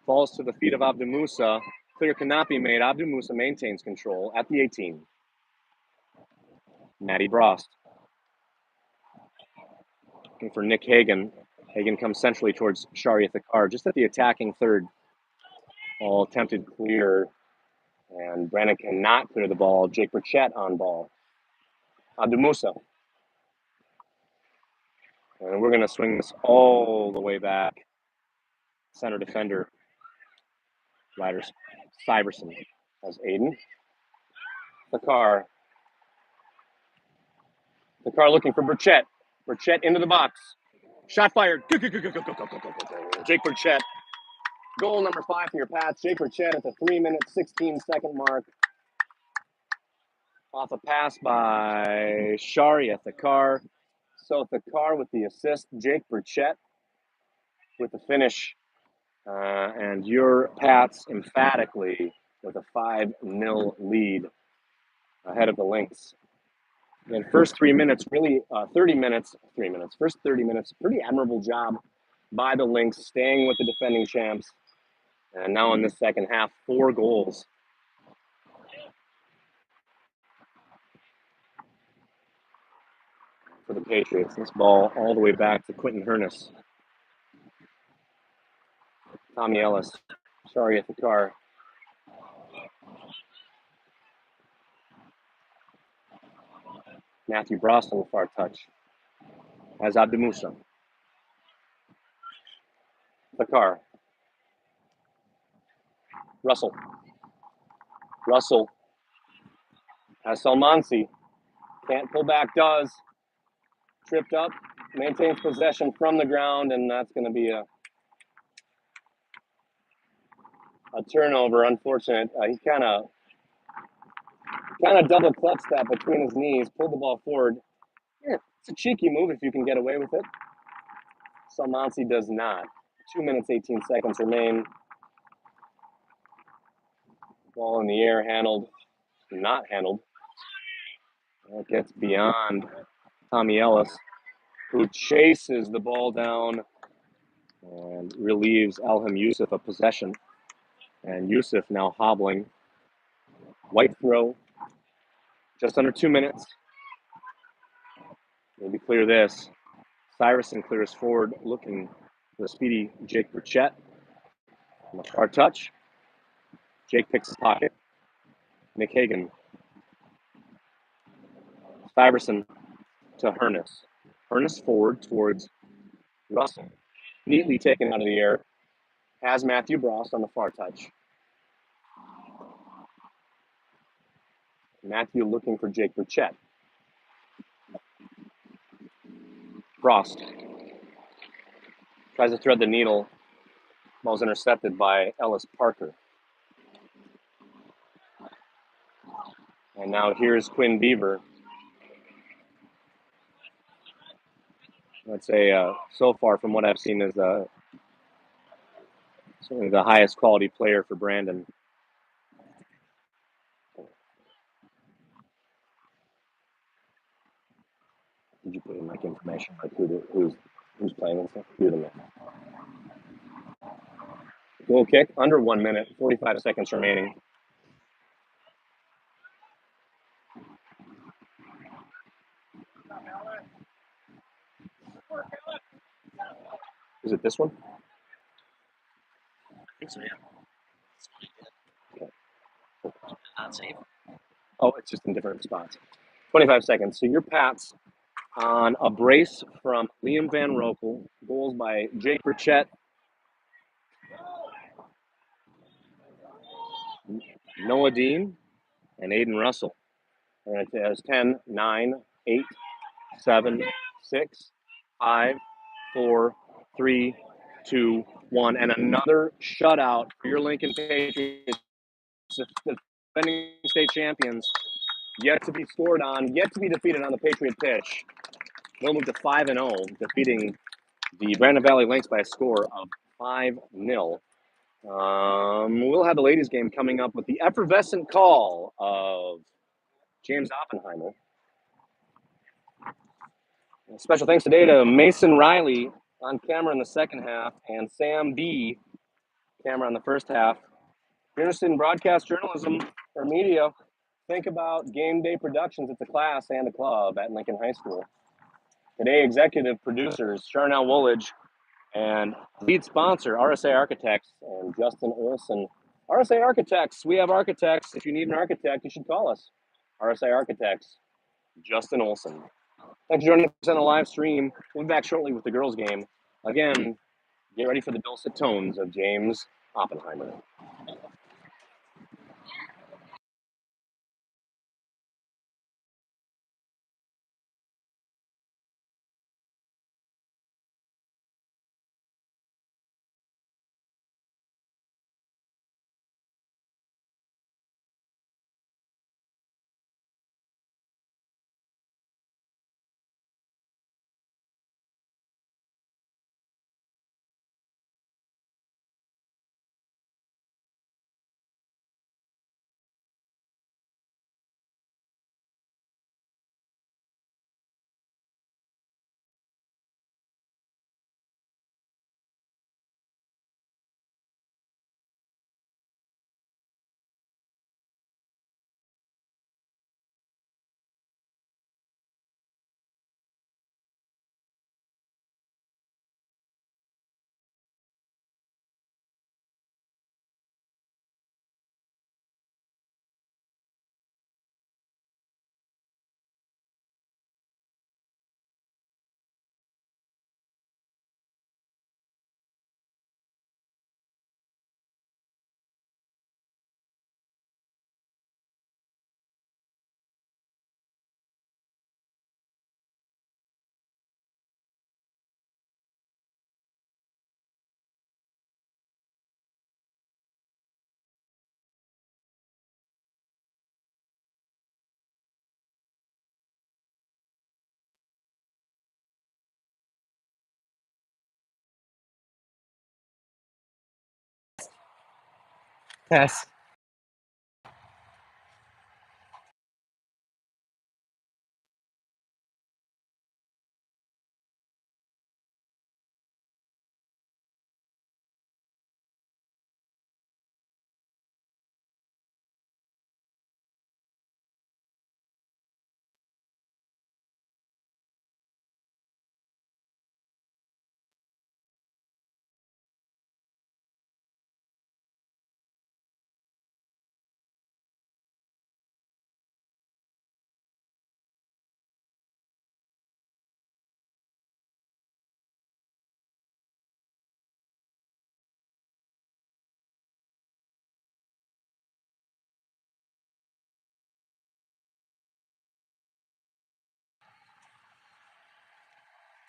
S5: Falls to the feet of Abdu Musa. Clear cannot be made. Abdu Musa maintains control at the 18. Matty Brost. Looking for Nick Hagan. Hagan comes centrally towards Sharia Thakar, just at the attacking third. Ball attempted clear, and Brandon cannot clear the ball. Jake Burchett on ball. Abdu Musa. And we're going to swing this all the way back. Center defender, Ryder Syverson, has Aiden. The car looking for Burchett. Burchett into the box. Shot fired. Jake Burchett. Goal number 5 for your Pats. Jake Burchett at the 3-minute, 16-second mark. Off a pass by Shari at the car. So at the car with the assist, Jake Burchett with the finish. And your Pats emphatically with a 5-0 lead ahead of the Lynx. And first 3 minutes, really 30 minutes, first 30 minutes, pretty admirable job by the Lynx, staying with the defending champs. And now in this second half, 4 goals. For the Patriots. This ball all the way back to Quentin Hernus. Tommy Ellis. Sorry at the car. Matthew Brost on the far touch. As Abdemusa. The car. Russell. Has Salmansi. Can't pull back, does. Tripped up. Maintains possession from the ground, and that's going to be a turnover. Unfortunate. He kind of double clutched that between his knees, pulled the ball forward. Yeah, it's a cheeky move if you can get away with it. Salmansi does not. 2 minutes, 18 seconds remain. Ball in the air, not handled. It gets beyond Tommy Ellis, who chases the ball down and relieves Alham Yusuf of possession. And Yusuf now hobbling. White throw. Just under 2 minutes. Maybe clear this. Syverson clears forward, looking for the speedy Jake Burchett. On the far touch. Jake picks his pocket. Nick Hagan. Syverson to Hernus. Hernus forward towards Russell. Neatly taken out of the air. Has Matthew Brost on the far touch. Matthew looking for Jake Burchett. Brost tries to thread the needle. Ball's intercepted by Ellis Parker. And now here's Quinn Beaver. I'd say so far from what I've seen is certainly the highest quality player for Brandon. Did you put in like information like who's playing and stuff? Do them. Goal kick under 1 minute, 45 seconds remaining. Is it this one?
S2: I think so, yeah. That's what he did.
S5: Okay.
S2: Not safe.
S5: Oh, it's just in different spots. 25 seconds. So your Pats on a brace from Liam Van Rokel, goals by Jake Burchett, Noah Dean, and Aiden Russell. And it has 10, 9, 8, 7, 6, 5, 4, 3, 2, 1. And another shutout for your Lincoln Patriots, the defending state champions, yet to be scored on, yet to be defeated on the Patriot pitch. They'll move to 5-0, defeating the Brandon Valley Lynx by a score of 5-0. We'll have the ladies' game coming up with the effervescent call of James Oppenheimer. Special thanks today to Mason Riley on camera in the second half and Sam B. camera in the first half. If you're interested in broadcast journalism or media, think about Game Day Productions. It's a class and a club at Lincoln High School. Today, executive producers Charnel Woolidge and lead sponsor RSA Architects and Justin Olson. RSA Architects, we have architects. If you need an architect, you should call us. RSA Architects, Justin Olson. Thanks for joining us on the live stream. We'll be back shortly with the girls' game. Again, get ready for the dulcet tones of James Oppenheimer.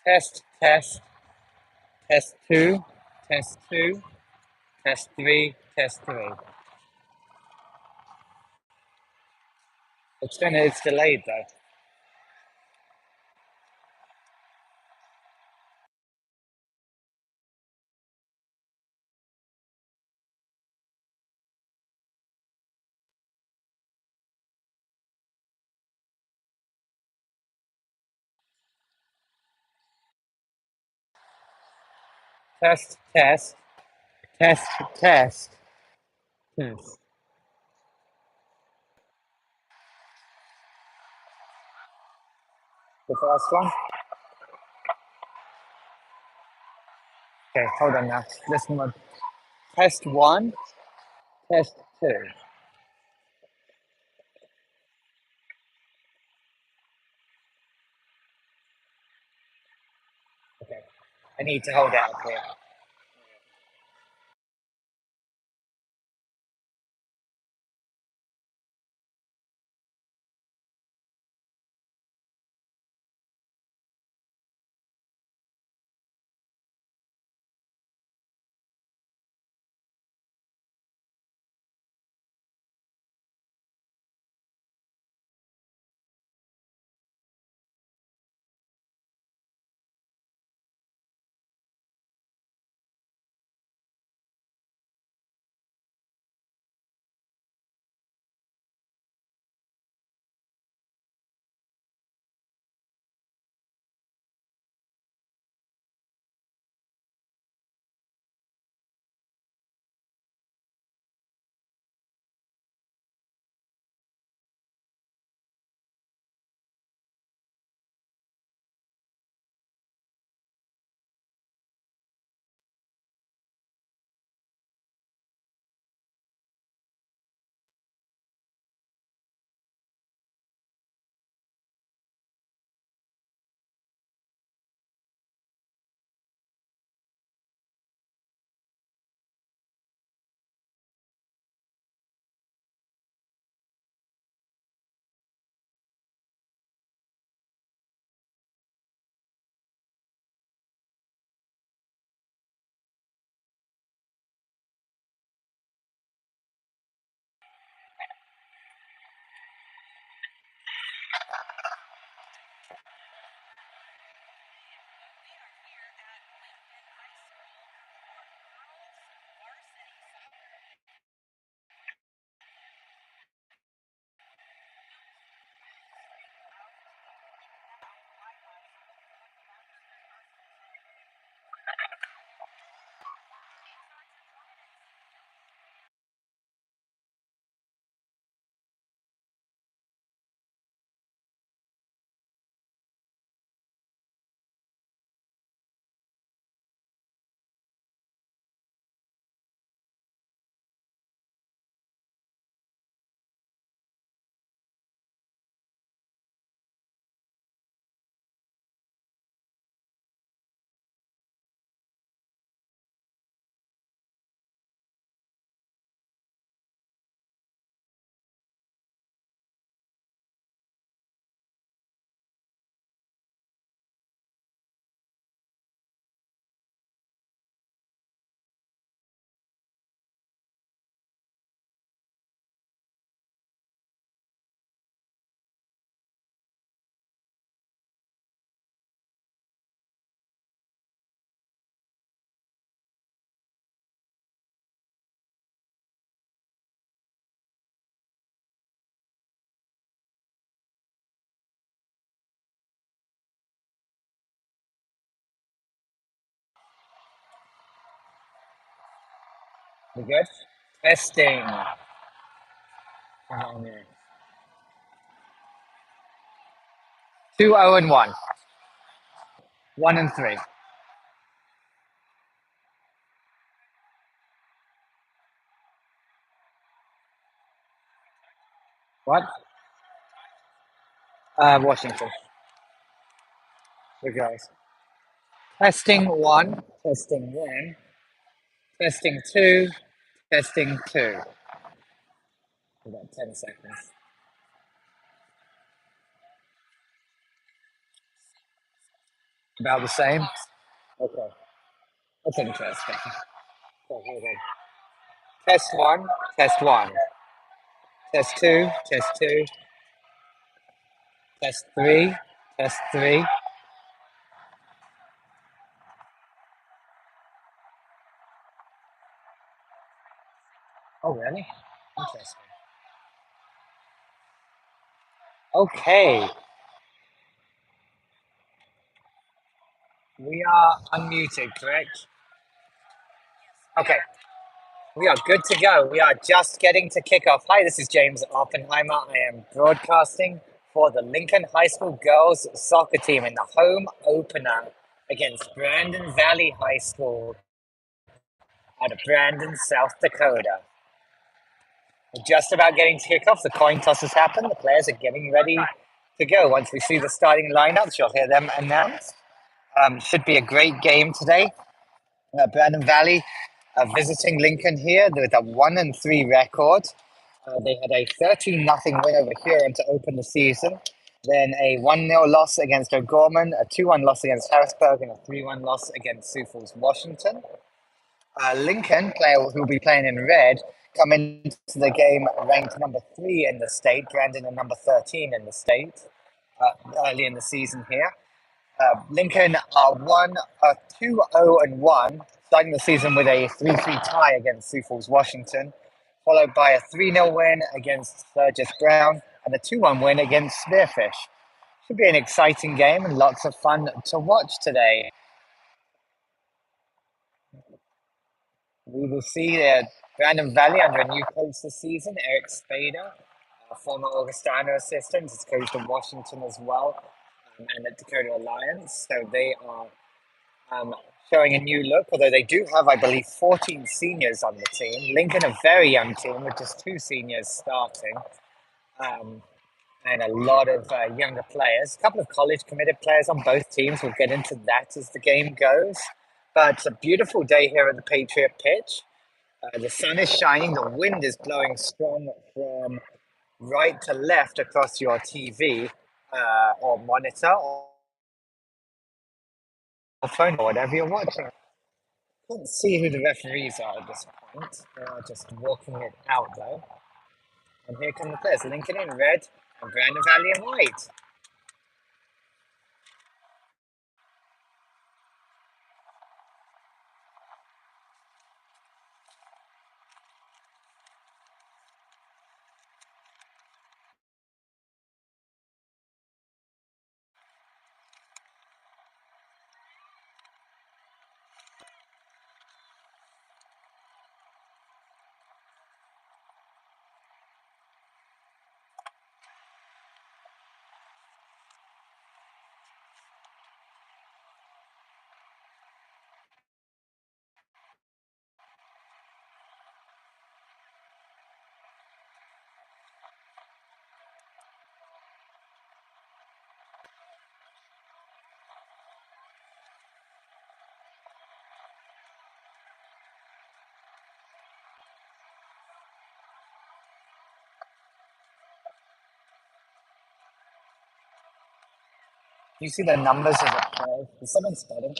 S6: Test, test, test two, test two, test three, test three. It's delayed though. Test, test, test, test, test. The first one. Okay, hold on now. Listen one. Test one, test two. Okay. I need to hold it up here. We good? Testing. Hang on there. 2-0-1. 1-3. What? Washington. The guys. Testing one. Testing one. Testing two. Testing two. About 10 seconds. About the same. Okay. That's interesting. Okay, hold on. Test one. Test one. Test two. Test two. Test three. Test three. Oh, really? Interesting. Okay. We are unmuted, correct? Okay. We are good to go. We are just getting to kickoff. Hi, this is James Oppenheimer. I am broadcasting for the Lincoln High School girls soccer team in the home opener against Brandon Valley High School out of Brandon, South Dakota. We're just about getting to kickoff. The coin toss has happened. The players are getting ready to go. Once we see the starting lineups, you'll hear them announced. Should be a great game today. Brandon Valley visiting Lincoln here with a 1-3 record. They had a 13-0 win over Huron to open the season, then a 1-0 loss against O'Gorman, a 2-1 loss against Harrisburg, and a 3-1 loss against Sioux Falls, Washington. Lincoln, player who will be playing in red, come into the game ranked number 3 in the state. Brandon are number 13 in the state early in the season here. Lincoln are 2-0-1, starting the season with a 3-3 tie against Sioux Falls, Washington, followed by a 3-0 win against Sturgis Brown and a 2-1 win against Spearfish. Should be an exciting game and lots of fun to watch today. We will see Brandon Valley under a new coach this season, Eric Spader, former Augustana assistant, has coached in Washington as well, and at Dakota Alliance. So they are showing a new look, although they do have, I believe, 14 seniors on the team. Lincoln, a very young team with just 2 seniors starting, and a lot of younger players. A couple of college committed players on both teams. We'll get into that as the game goes. But it's a beautiful day here at the Patriot pitch. The sun is shining, the wind is blowing strong from right to left across your TV or monitor or phone or whatever you're watching. Can't see who the referees are at this point. They are just walking it out though. And here come the players. Lincoln in red and Brandon Valley in white. You see the numbers of the players. Is someone spotting?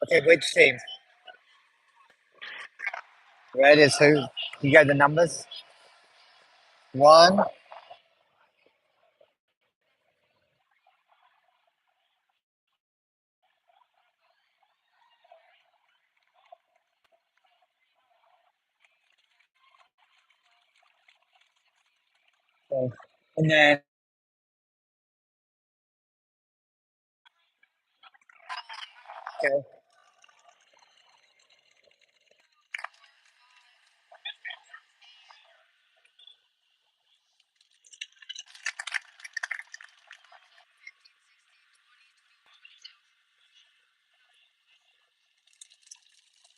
S6: Okay, which team? Red is who? You get the numbers? 1. Okay. And then, okay.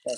S6: Yeah.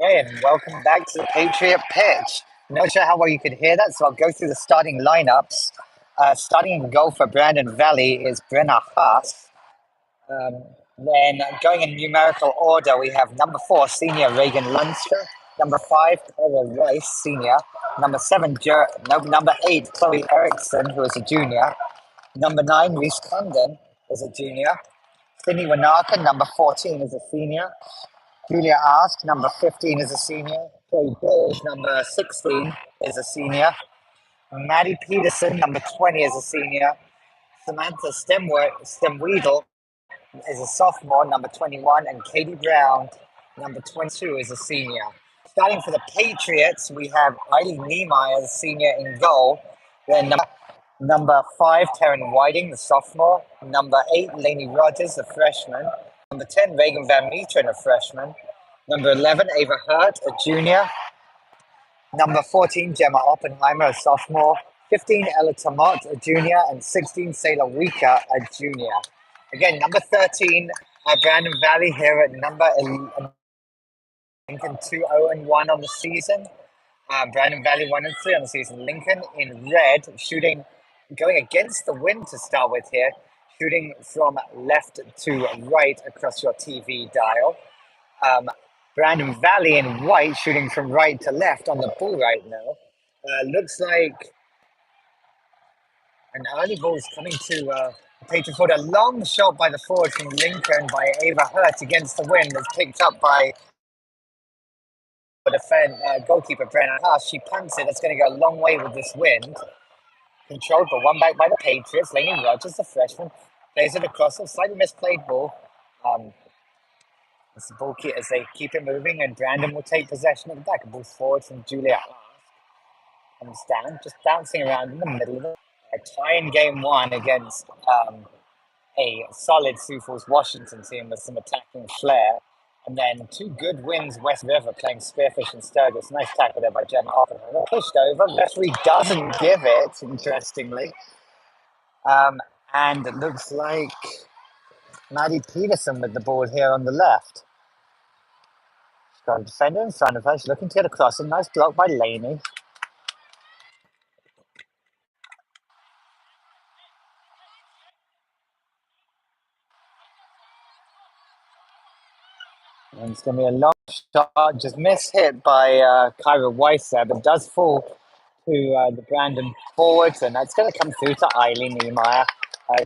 S6: Hey, and welcome back to the Patriot Pitch. Not sure how well you could hear that, so I'll go through the starting lineups. Starting in goal for Brandon Valley is Brenna Haas. Then going in numerical order, we have number 4, senior Reagan Lunster. Number 5, Cora Rice, senior. Number 7, number 8, Chloe Erickson, who is a junior. Number 9, Reese Condon is a junior. Sydney Wanaka, number 14, is a senior. Julia Ask, number 15, is a senior. Chloe Bills, number 16, is a senior. Maddie Peterson, number 20, is a senior. Samantha Stemweedle is a sophomore, number 21. And Katie Brown, number 22, is a senior. Starting for the Patriots, we have Eileen Niemeyer, the senior in goal. Then number 5, Taryn Whiting, the sophomore. Number 8, Lainey Rogers, the freshman. Number 10, Reagan Van Meteren, a freshman. Number 11, Ava Hurt, a junior. Number 14, Gemma Oppenheimer, a sophomore. 15, Ella Tomot, a junior. And 16, Sailor Wika, a junior. Again, number 13, Brandon Valley here at number 11, 2-0-1 on the season. Brandon Valley 1-3 on the season. Lincoln in red, shooting, going against the wind to start with here, shooting from left to right across your TV dial. Brandon Valley in white, shooting from right to left on the ball right now. Looks like an early ball is coming to Patriot Ford. A long shot by the forward from Lincoln by Ava Hurt against the wind. That's picked up by goalkeeper Brenna Haas. She punts it. That's going to go a long way with this wind. Controlled, but one back by the Patriots. Lainey Rogers, the freshman, plays it across a slightly misplayed ball. As the ball as they keep it moving, and Brandon will take possession at the back. A ball forward from Julia Haas. Comes down, just bouncing around in the middle of it. A tie in game 1 against a solid Sioux Falls Washington team with some attacking flair. And then two good wins, West River playing Spearfish and Sturgis. Nice tackle there by Jen Oppenheimer. Pushed over. Referee doesn't give it, interestingly. And it looks like Maddie Peterson with the ball here on the left. She's got a defender in front of her. She's looking to get across. A nice block by Laney. And it's going to be a long shot, just hit by Kyra Weiss there, but does fall to the Brandon forwards, and that's going to come through to Eileen Niemeyer,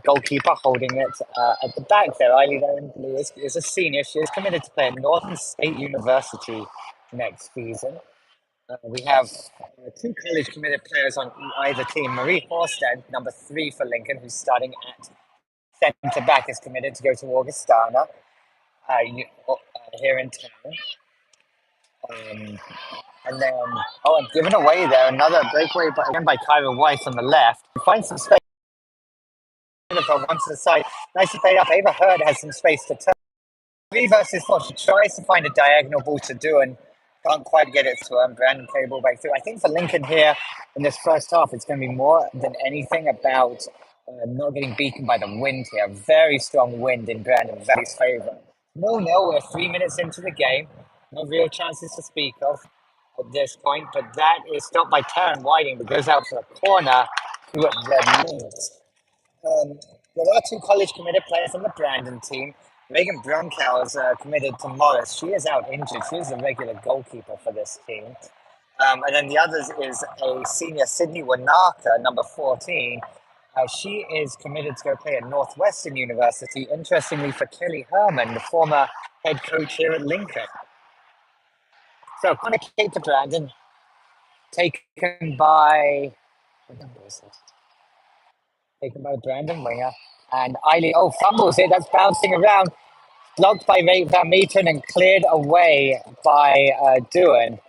S6: goalkeeper, holding it at the back there. Eileen Lewis is a senior. She is committed to play at Northern State University next season. We have two college committed players on either team. Marie Horsted, number 3 for Lincoln, who's starting at centre back, is committed to go to Augustana here in town. And then, and given away there, another breakaway again by Kyra Weiss on the left. Finds some space from onto the side. Nicely played up. Ava Hurd has some space to turn. 3 versus 4. She tries to find a diagonal ball to do and can't quite get it to her. Brandon play ball back through. I think for Lincoln here in this first half, it's going to be more than anything about not getting beaten by the wind here. Very strong wind in Brandon Valley's favour. 0-0, we're 3 minutes into the game. No real chances to speak of at this point, but that is stopped by Taryn Whiting, but goes out for a corner to Red Moons. There are 2 college committed players on the Brandon team. Megan Brunkow is committed to Morris. She is out injured. She is a regular goalkeeper for this team. And then the others is a senior, Sydney Wanaka, number 14. She is committed to go play at Northwestern University, interestingly for Kelly Herman, the former head coach here at Lincoln. So, corner kick to Brandon, taken by, what number is it? Taken by Brandon Winger. And Eileen, fumbles it, that's bouncing around. Blocked by Van Meeten and cleared away by Doohan.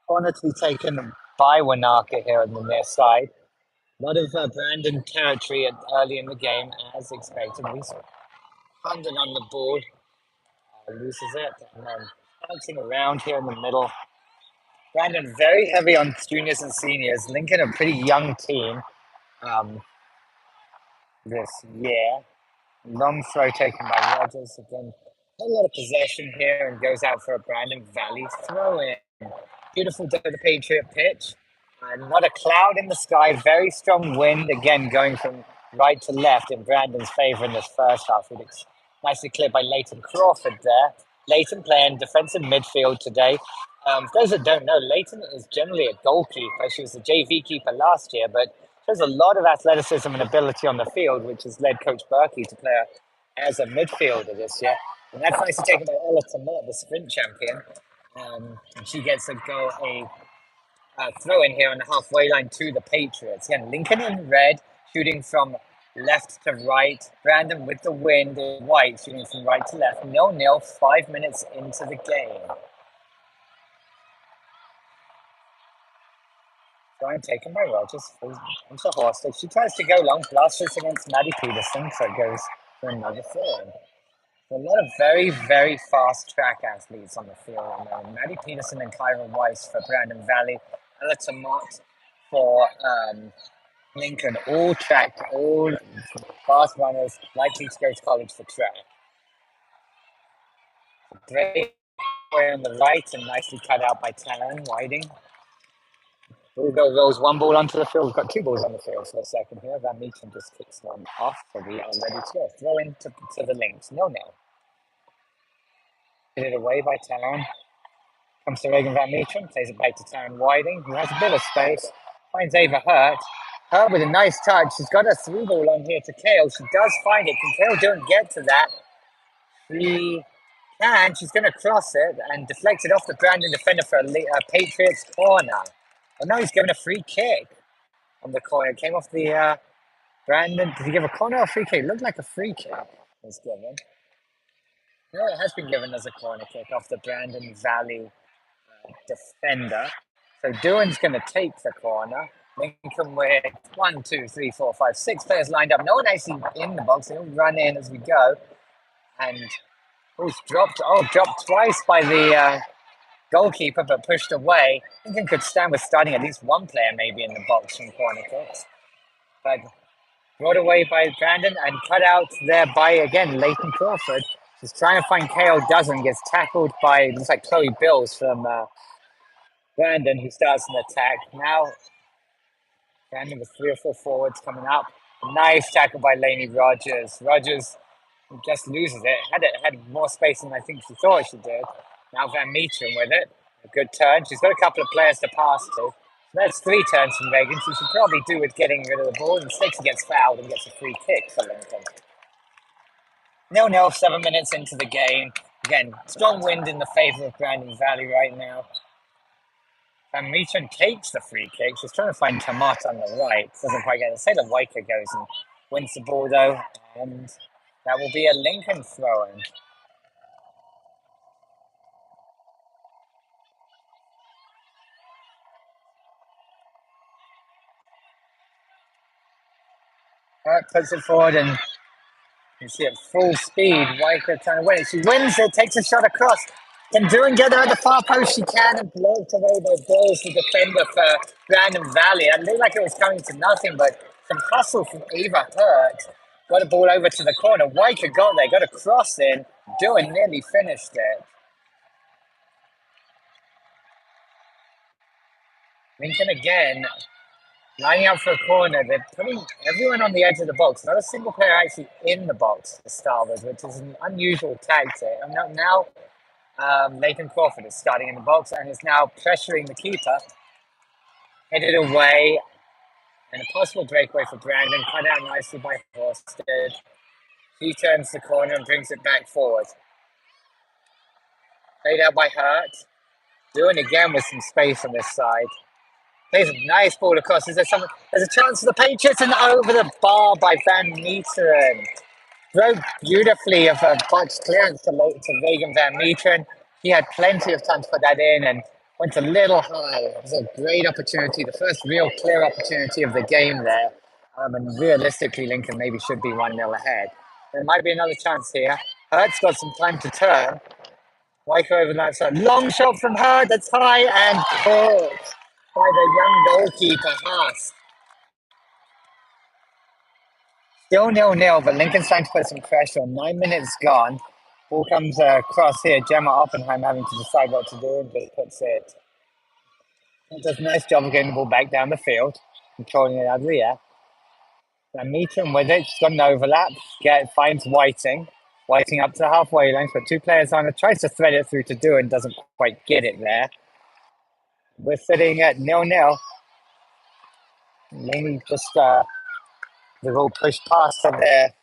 S6: Corner to be taken by Wanaka here on the near side. A lot of Brandon territory early in the game, as expected. London on the ball. Loses it, and then bouncing around here in the middle. Brandon very heavy on juniors and seniors. Lincoln a pretty young team this year. Long throw taken by Rogers. Again, not a lot of possession here, and goes out for a Brandon Valley throw in. Beautiful to the Patriot pitch. Not a cloud in the sky. Very strong wind. Again, going from right to left in Brandon's favour in this first half. Nicely cleared by Leighton Crawford there. Leighton playing defensive midfield today. For those that don't know, Leighton is generally a goalkeeper. She was a JV keeper last year, but shows a lot of athleticism and ability on the field, which has led Coach Berkey to play her as a midfielder this year. And that's nicely taken by Ella Tamot, the sprint champion. And she gets a throw in here on the halfway line to the Patriots. Again, Lincoln in red, shooting from left to right. Brandon with the wind in white, shooting from right to left. 0-0, 5 minutes into the game. Trying taken by Rogers. It's a horse. She tries to go long, blasts against Maddie Peterson, so it goes for another throw. So a lot of very, very fast track athletes on the field. And Maddie Peterson and Kyra Weiss for Brandon Valley. Ella Tamot for Lincoln. All track, all fast runners, likely to go to college for track. Breakaway on the right and nicely cut out by Taryn Whiting. Rolls one ball onto the field. We've got 2 balls on the field for a second here. Van Meeten just kicks one off, so we are ready to go. Throw into to the links. 0-0. Hit it away by Taryn. Comes to Reagan Van Meeten. Plays it back to Taryn Whiting, who has a bit of space. Finds Ava Hurt. Hurt with a nice touch. She's got a through ball on here to Kale. She does find it. Can Kale don't get to that? She can. She's going to cross it and deflect it off the Brandon defender for a Patriots corner. Oh, no, he's given a free kick on the corner. It came off the Brandon. Did he give a corner or a free kick? It looked like a free kick was given. No, it has been given as a corner kick off the Brandon Valley defender. So Doohan's going to take the corner. Lincoln with 1, 2, 3, 4, 5, 6 players lined up. No one actually in the box. They all run in as we go. And dropped twice by the goalkeeper, but pushed away. Lincoln could stand with starting at least one player maybe in the box from corner kicks. But brought away by Brandon and cut out there by, again, Leighton Crawford. He's trying to find KO, doesn't, gets tackled by, looks like Chloe Bills from Brandon, who starts an attack. Now, Brandon with 3 or 4 forwards coming up. Nice tackle by Lainey Rogers. Rogers just loses it. Had more space than I think she thought she did. Now Van Meteren with it. A good turn. She's got a couple of players to pass to. So that's 3 turns from Reagan. She should probably do with getting rid of the ball. Instead, she gets fouled and gets a free kick for Lincoln. 0-0, 7 minutes into the game. Again, strong wind in the favor of Brandon Valley right now. Van Meteren takes the free kick. She's trying to find Tamat on the right. Doesn't quite get it. Say the Weicker goes and wins the ball though. And that will be a Lincoln throw-in. Puts it forward and you see it full speed. Weicker trying to win it. She wins it, takes a shot across. Can Doohan get her at the far post? She can, and blocked away by Bills, the defender for Brandon Valley. It looked like it was coming to nothing, but some hustle from Eva Hurt. Got the ball over to the corner. Weicker got there, got a cross in. Doohan nearly finished it. Lincoln again, lining up for a corner. They're putting everyone on the edge of the box. Not a single player actually in the box to start with, which is an unusual tactic. Now Leighton Crawford is starting in the box and is now pressuring the keeper. Headed away, and a possible breakaway for Brandon. Cut out nicely by Horsted. He turns the corner and brings it back forward. Played out by Hurt. Doing again with some space on this side. Plays a nice ball across. There's a chance for the Patriots and over the bar by Van Meteren. Broke beautifully of a botched clearance to Reagan Van Meteren. He had plenty of time to put that in and went a little high. It was a great opportunity, the first real clear opportunity of the game there. And realistically, Lincoln maybe should be 1-0 ahead. There might be another chance here. Hurt's got some time to turn. Weicker over that side. Long shot from Hurt, that's high and caught by the young goalkeeper, Haas. Still 0-0, but Lincoln's trying to put some pressure on. 9 minutes gone. Ball comes across here. Gemma Oppenheim having to decide what to do and just puts it. It does a nice job of getting the ball back down the field, controlling it out of the air. Van Meteren with it. She's got an overlap. Finds Whiting. Whiting up to the halfway line. Got 2 players on it. Tries to thread it through to do and doesn't quite get it there. We're sitting at 0-0. Laney just they've all pushed past her there.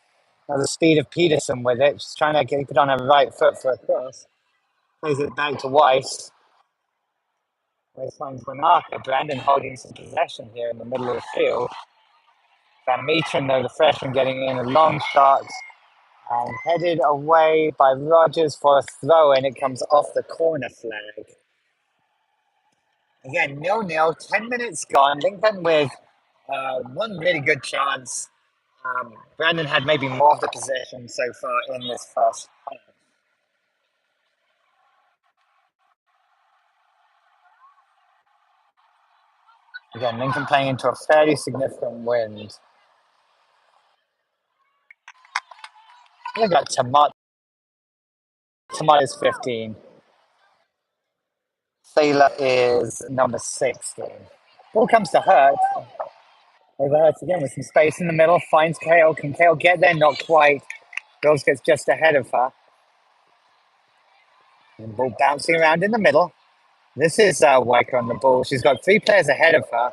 S6: Now the speed of Peterson with it. She's trying to keep it on her right foot for a cross. Plays it back to Weiss. Weiss finds Banaka. Brandon holding some possession here in the middle of the field. Van Meteren, though, the freshman, getting in a long shot and headed away by Rogers for a throw, and it comes off the corner flag. Again, 0-0, 10 minutes gone. Lincoln with one really good chance. Brandon had maybe more of the possession so far in this first half. Again, Lincoln playing into a fairly significant wind. We got Tamat. Tamat is 15. Sailor is number 16. Ball comes to Hurt. Over Hurt again with some space in the middle. Finds Kale. Can Kale get there? Not quite. Bills gets just ahead of her. And the ball bouncing around in the middle. This is Weicker on the ball. She's got 3 players ahead of her.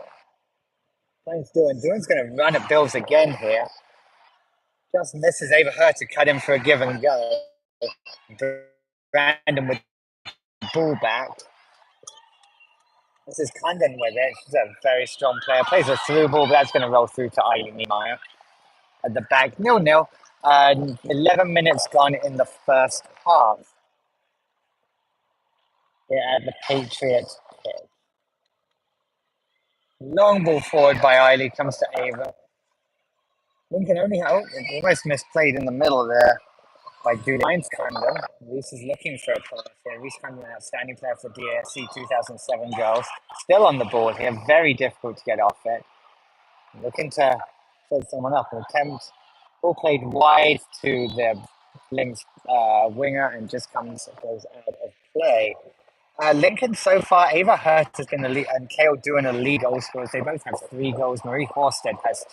S6: Playing's Doohan. Doohan's going to run at Bills again here. Just misses Ava Hurt to cut in for a give and go. Brandon with the ball back. This is Condon with it. She's a very strong player. Plays a through ball, but that's going to roll through to Eileen Niemeyer at the back. 0-0. 11 minutes gone in the first half. Here at the Patriots pitch. Long ball forward by Eiley, comes to Ava. Lincoln only almost misplayed in the middle there by Julie Camden. Reese is looking for a player here. Reese Camden, an outstanding player for DSC 2007 girls. Still on the board here, very difficult to get off it. Looking to set someone up. An attempt, ball played wide to the Lynx winger and just goes out of play. Lincoln so far, Ava Hurt has been the lead, and Kale Doohan are lead goal scorers. They both have 3 goals. Marie Horsted has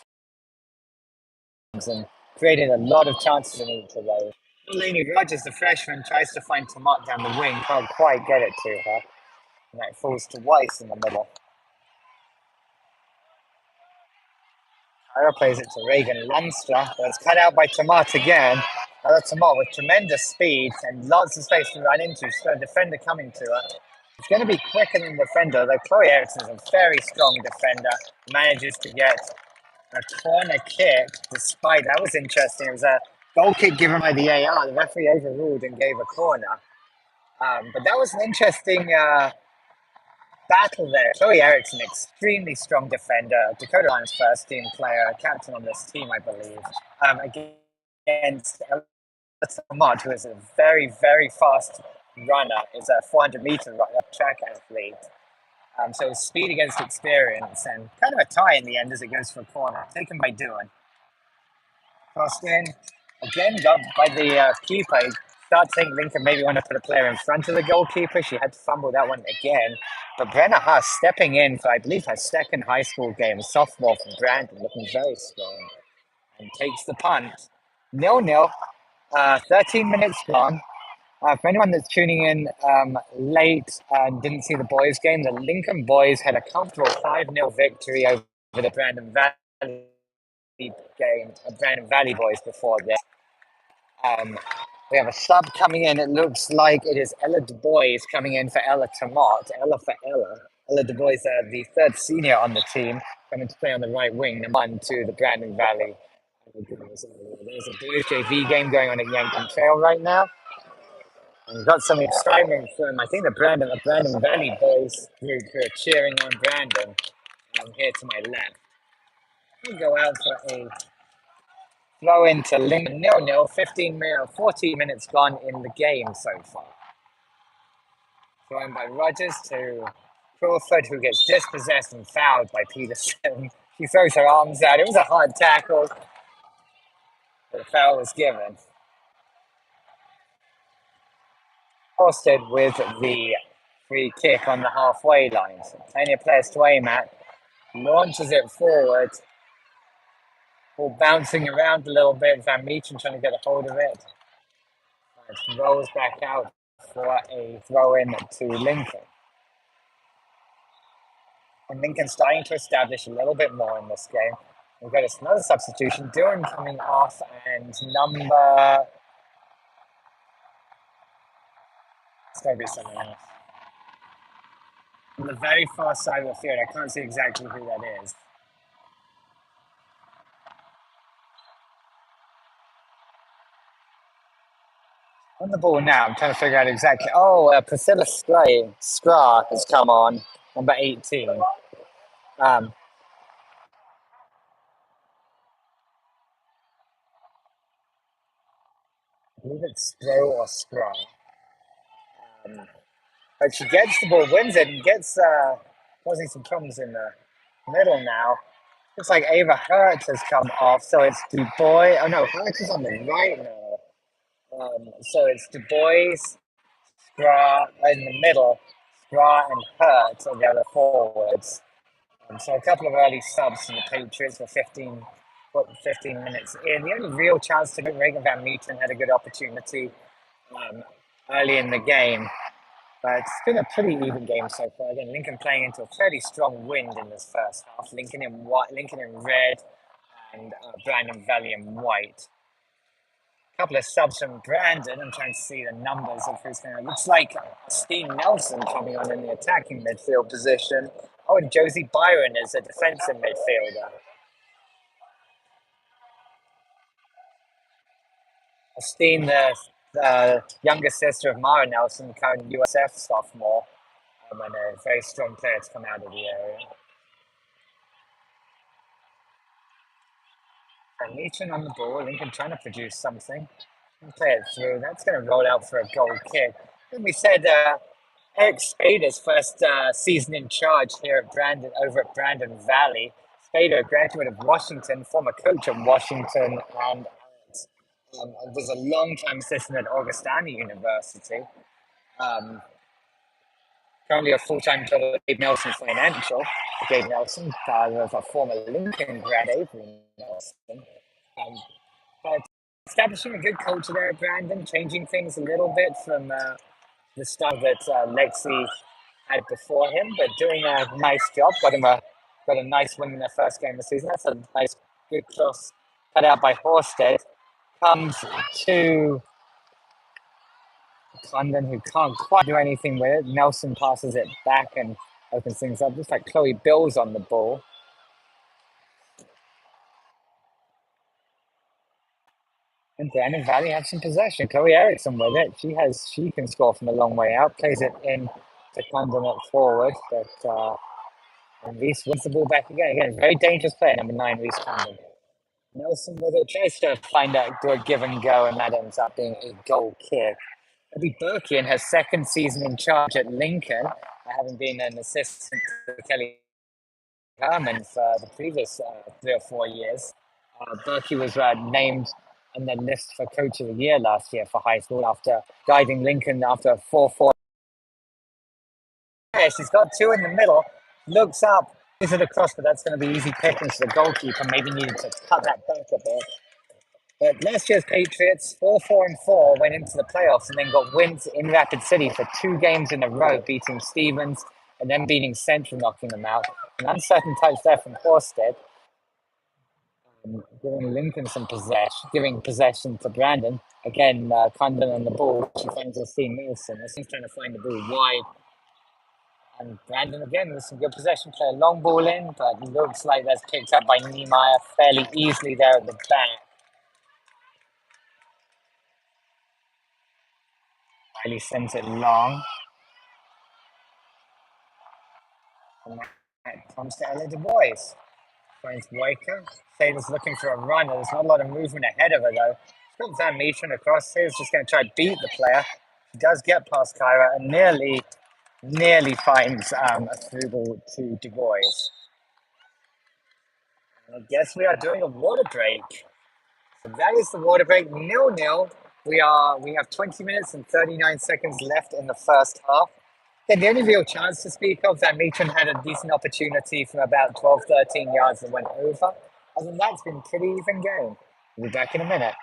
S6: 2 and created a lot of chances in each of those. Lainey Rogers, the freshman, tries to find Tomat down the wing, can't quite get it to her. And that falls to Weiss in the middle. Ira plays it to Reagan Lumstra, but it's cut out by Tomat again. Another Tomat with tremendous speed and lots of space to run into. She's got a defender coming to her. It's going to be quicker than the defender, though Chloe Erickson is a very strong defender. Manages to get a corner kick, despite that was interesting. It was a goal kick given by the AR. The referee overruled and gave a corner. But that was an interesting battle there. Chloe Erickson, extremely strong defender, Dakota Lions first team player, captain on this team, I believe, against Mott, who is a very, very fast runner, is a 400-meter track athlete. So speed against experience, and kind of a tie in the end as it goes for a corner, taken by Doohan. Crossed in, again got by the keeper. Start saying Lincoln maybe want to put a player in front of the goalkeeper. She had to fumble that one again. But Brenna Haas stepping in for, I believe, her second high school game, sophomore from Brandon, looking very strong, and takes the punt. 0-0, 13 minutes gone. For anyone that's tuning in late and didn't see the boys game, the Lincoln boys had a comfortable 5-0 victory over the Brandon Valley game, Brandon Valley boys before this. We have a sub coming in. It looks like it is Ella Du Bois coming in for Ella Tomat. Ella for Ella. Ella Du Bois, the third senior on the team, coming to play on the right wing, number 1 to the Brandon Valley. There's a boys JV game going on at Yankton Trail right now. And we've got some excitement from, I think, the Brandon Valley boys group who are cheering on Brandon here to my left. We'll go out for a throw into Lincoln 0-0, 14 minutes gone in the game so far. Thrown by Rogers to Crawford, who gets dispossessed and fouled by Peterson. She throws her arms out. It was a hard tackle, but the foul was given. Posted with the free kick on the halfway line. So plenty of players to aim at. Launches it forward. Ball bouncing around a little bit. Van Meeten trying to get a hold of it. It rolls back out for a throw in to Lincoln. And Lincoln starting to establish a little bit more in this game. We've got another substitution. Doohan coming off, and number... It's going to be someone else. On the very far side of the field, I can't see exactly who that is. On the ball now, I'm trying to figure out exactly. Oh, Priscilla Skra has come on, number 18. I believe it's Skro or Skra. But she gets the ball, wins it, and gets causing some problems in the middle now. Looks like Ava Hurt has come off, so it's Du Bois. Oh no, Hurt is on the right now. So it's Du Bois, Skra in the middle, Skra and Hurt are the other forwards. So a couple of early subs from the Patriots for 15 minutes in. The only real chance to get Reagan Van Meeten had a good opportunity early in the game. But it's been a pretty even game so far. Again, Lincoln playing into a fairly strong wind in this first half. Lincoln in white, Lincoln in red, and Brandon Valley in white. A couple of subs from Brandon. I'm trying to see the numbers of who's going to. Looks like Steen Nelson coming on in the attacking midfield position. Oh, and Josie Byron is a defensive midfielder. Steen, the younger sister of Mara Nelson, current USF sophomore, and a very strong player to come out of the area. And Leachman on the ball. Lincoln trying to produce something. Play it through. That's going to roll out for a goal kick. And we said Eric Spader's first season in charge here at over at Brandon Valley. Spader, a graduate of Washington, former coach at Washington, and was a long-time assistant at Augustana University. Currently a full-time job at Dave Nelson Financial. Dave Nelson, father of a former Lincoln grad, Avery Nelson. But establishing a good culture there at Brandon, changing things a little bit from the style that Lexi had before him, but doing a nice job. Got a nice win in their first game of the season. That's a nice, good cross cut out by Horsted. Comes to Condon, who can't quite do anything with it. Nelson passes it back and opens things up. Looks like Chloe Bill's on the ball. And Brandon Valley have some possession. Chloe Erickson with it. She can score from a long way out. Plays it in to Condon at forward, but and Reese wins the ball back again. Again, very dangerous player, number 9, Reese Condon. Nelson with it, tries to do a give and go, and that ends up being a goal kick. Abby Berkey in her second season in charge at Lincoln, having been an assistant to Kelly Herman for the previous 3 or 4 years. Berkey was named on the list for Coach of the Year last year for high school after guiding Lincoln after a 4-4. Yeah, she's got 2 in the middle, looks up, is it across, but that's going to be easy pickings for the goalkeeper. Maybe needed to cut that back a bit. But last year's Patriots, 4-4-4, went into the playoffs and then got wins in Rapid City for 2 games in a row, beating Stevens and then beating Central, knocking them out. An uncertain touch there from Horsted, giving Lincoln some possession, giving possession to Brandon. Again, Condon on the ball. She finds Steve Nielsen. She's trying to find the ball wide. And Brandon again with some good possession play. A long ball in, but it looks like that's picked up by Niemeyer fairly easily there at the back. Riley sends it long. And that comes to Ella Du Bois. Finds Waker. Sailor's looking for a run. There's not a lot of movement ahead of her though. She's got Van Meetron across. Sailor's just going to try to beat the player. She does get past Kyra and nearly finds a through ball to Du Bois. I guess we are doing a water break. So that is the water break, 0-0. We have 20 minutes and 39 seconds left in the first half. Then the only real chance to speak of, Van Meetron had a decent opportunity from about 12, 13 yards and went over. Other than that, it's been pretty even game. We'll be back in a minute.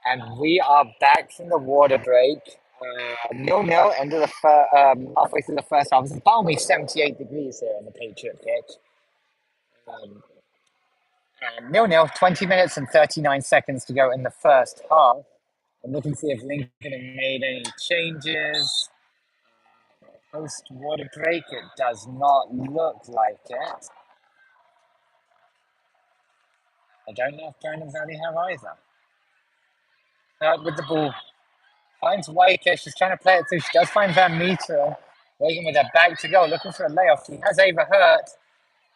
S6: And we are back from the water break. 0-0, end of the halfway through the first half. It's balmy 78 degrees here on the Patriot pitch. Um, and 0-0, 20 minutes and 39 seconds to go in the first half. I'm looking to see if Lincoln have made any changes. Post water break, it does not look like it. I don't know if Brandon Valley have either. With the ball, finds Waker. She's trying to play it through. She does find Van Meter. Waiting with her back to go, looking for a layoff. He has Ava Hurt.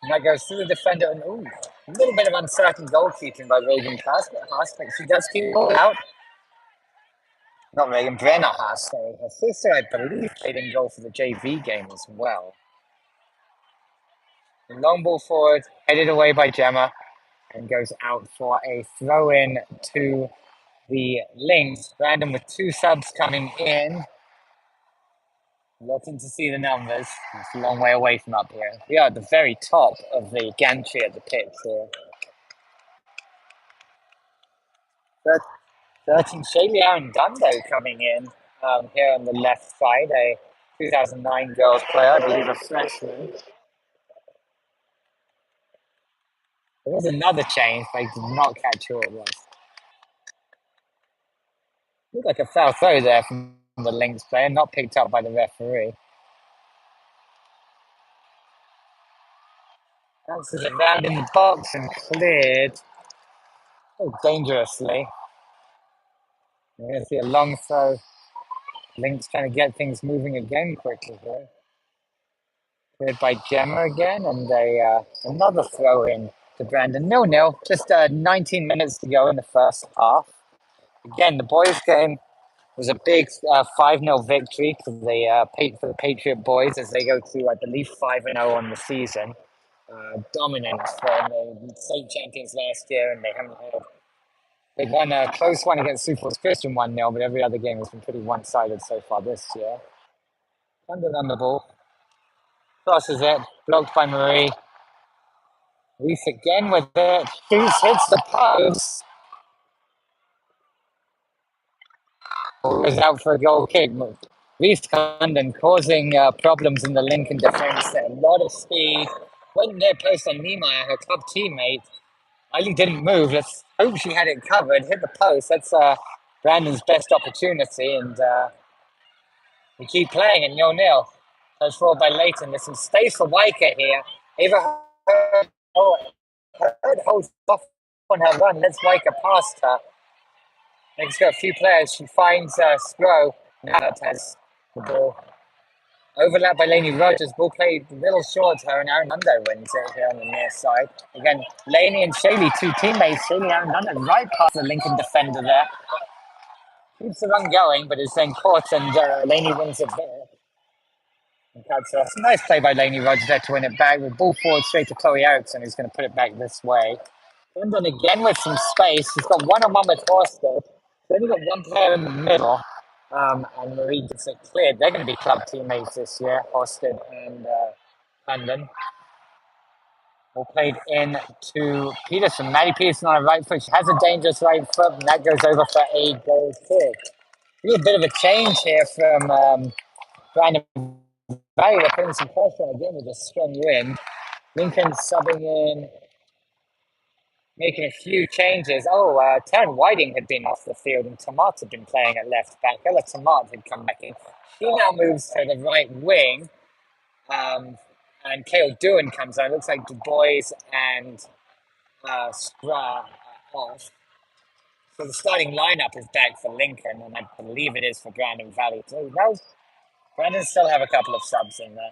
S6: And that goes through the defender. And ooh, a little bit of uncertain goalkeeping by Reagan Haas, but she does keep the ball out. Not Reagan, Brenna Haas, sorry. Her sister, I believe, played in goal for the JV game as well. The long ball forward, headed away by Gemma, and goes out for a throw-in to the Lynx. Brandon with 2 subs coming in. Looking to see the numbers. It's a long way away from up here. We are at the very top of the gantry at the pitch here. 13, Shaylee Aaron Dundo coming in here on the left side, a 2009 girls player, I believe a freshman. There was another change, but I did not catch who it was. Looked like a foul throw there from the Lynx player, not picked up by the referee. Bounces it round in the box and cleared. Oh, dangerously. We're going to see a long throw. Lynx trying to get things moving again quickly here. Cleared by Gemma again, and another throw in to Brandon. 0-0, just 19 minutes to go in the first half. Again, the boys' game was a big 5-0 victory for the Patriot boys as they go to, I believe, 5-0 on the season. Dominant from the state champions last year, and they haven't had. They won a close one against Sioux Falls Christian 1-0, but every other game has been pretty one-sided so far this year. London on the ball. Crosses it, blocked by Marie. Reese again with it. Shoots, hits the post. Goes out for a goal kick. Reese London causing problems in the Lincoln defense. A lot of speed. Went near post on Niemeyer, her club teammate. Eileen didn't move. Let's hope she had it covered. Hit the post. That's Brandon's best opportunity, and we keep playing at 0-0. That's followed by Leighton. There's some space for Weicker here. Ava Hurd holds off on her run. Let's Weicker past her. Next got a few players. She finds Spro. Now that has the ball. Overlap by Lainey Rogers. Ball played a little short to her, and Aaron Mundo wins it here on the near side. Again, Lainey and Shaylee, 2 teammates. Shaylee Aaron Mundo right past the Lincoln defender there. Keeps the run going, but is then caught, and Lainey wins it there. And cuts off. Nice play by Lainey Rogers there to win it back. With ball forward straight to Chloe Erickson, who's going to put it back this way. London again with some space. She's got one-on-one with Horsted. She's only got one player in the middle. And Marie gets it cleared. They're going to be club teammates this year, Horsted and London. Ball played in to Peterson. Maddie Peterson on her right foot. She has a dangerous right foot, and that goes over for a goal kick. A bit of a change here from Brandon Valley. They're putting some pressure on again with a strong wind. Lincoln subbing in, making a few changes. Taryn Whiting had been off the field, and Tomat had been playing at left back. Ella Tomat had come back in. She now moves to the right wing, and Kale Doohan comes on. It looks like Du Bois and Spra off. So the starting lineup is back for Lincoln, and I believe it is for Brandon Valley too. No, Brandon still have a couple of subs in there.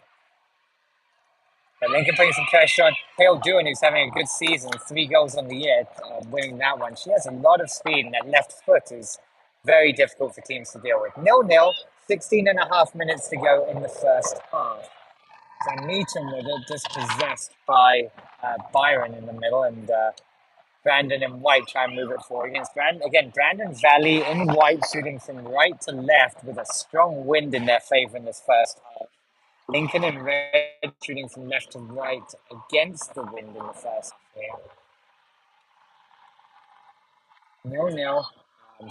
S6: But Lincoln putting some pressure on Kale Doohan, who's having a good season, 3 goals on the year, winning that one. She has a lot of speed, and that left foot is very difficult for teams to deal with. 0-0, 16 and a half minutes to go in the first half. So Meacham with it, dispossessed by Byron in the middle, and Brandon in white try and move it forward against Brandon. Again, Brandon Valley in white shooting from right to left with a strong wind in their favor in this first half. Lincoln in red shooting from left to right against the wind in the first half. 0-0,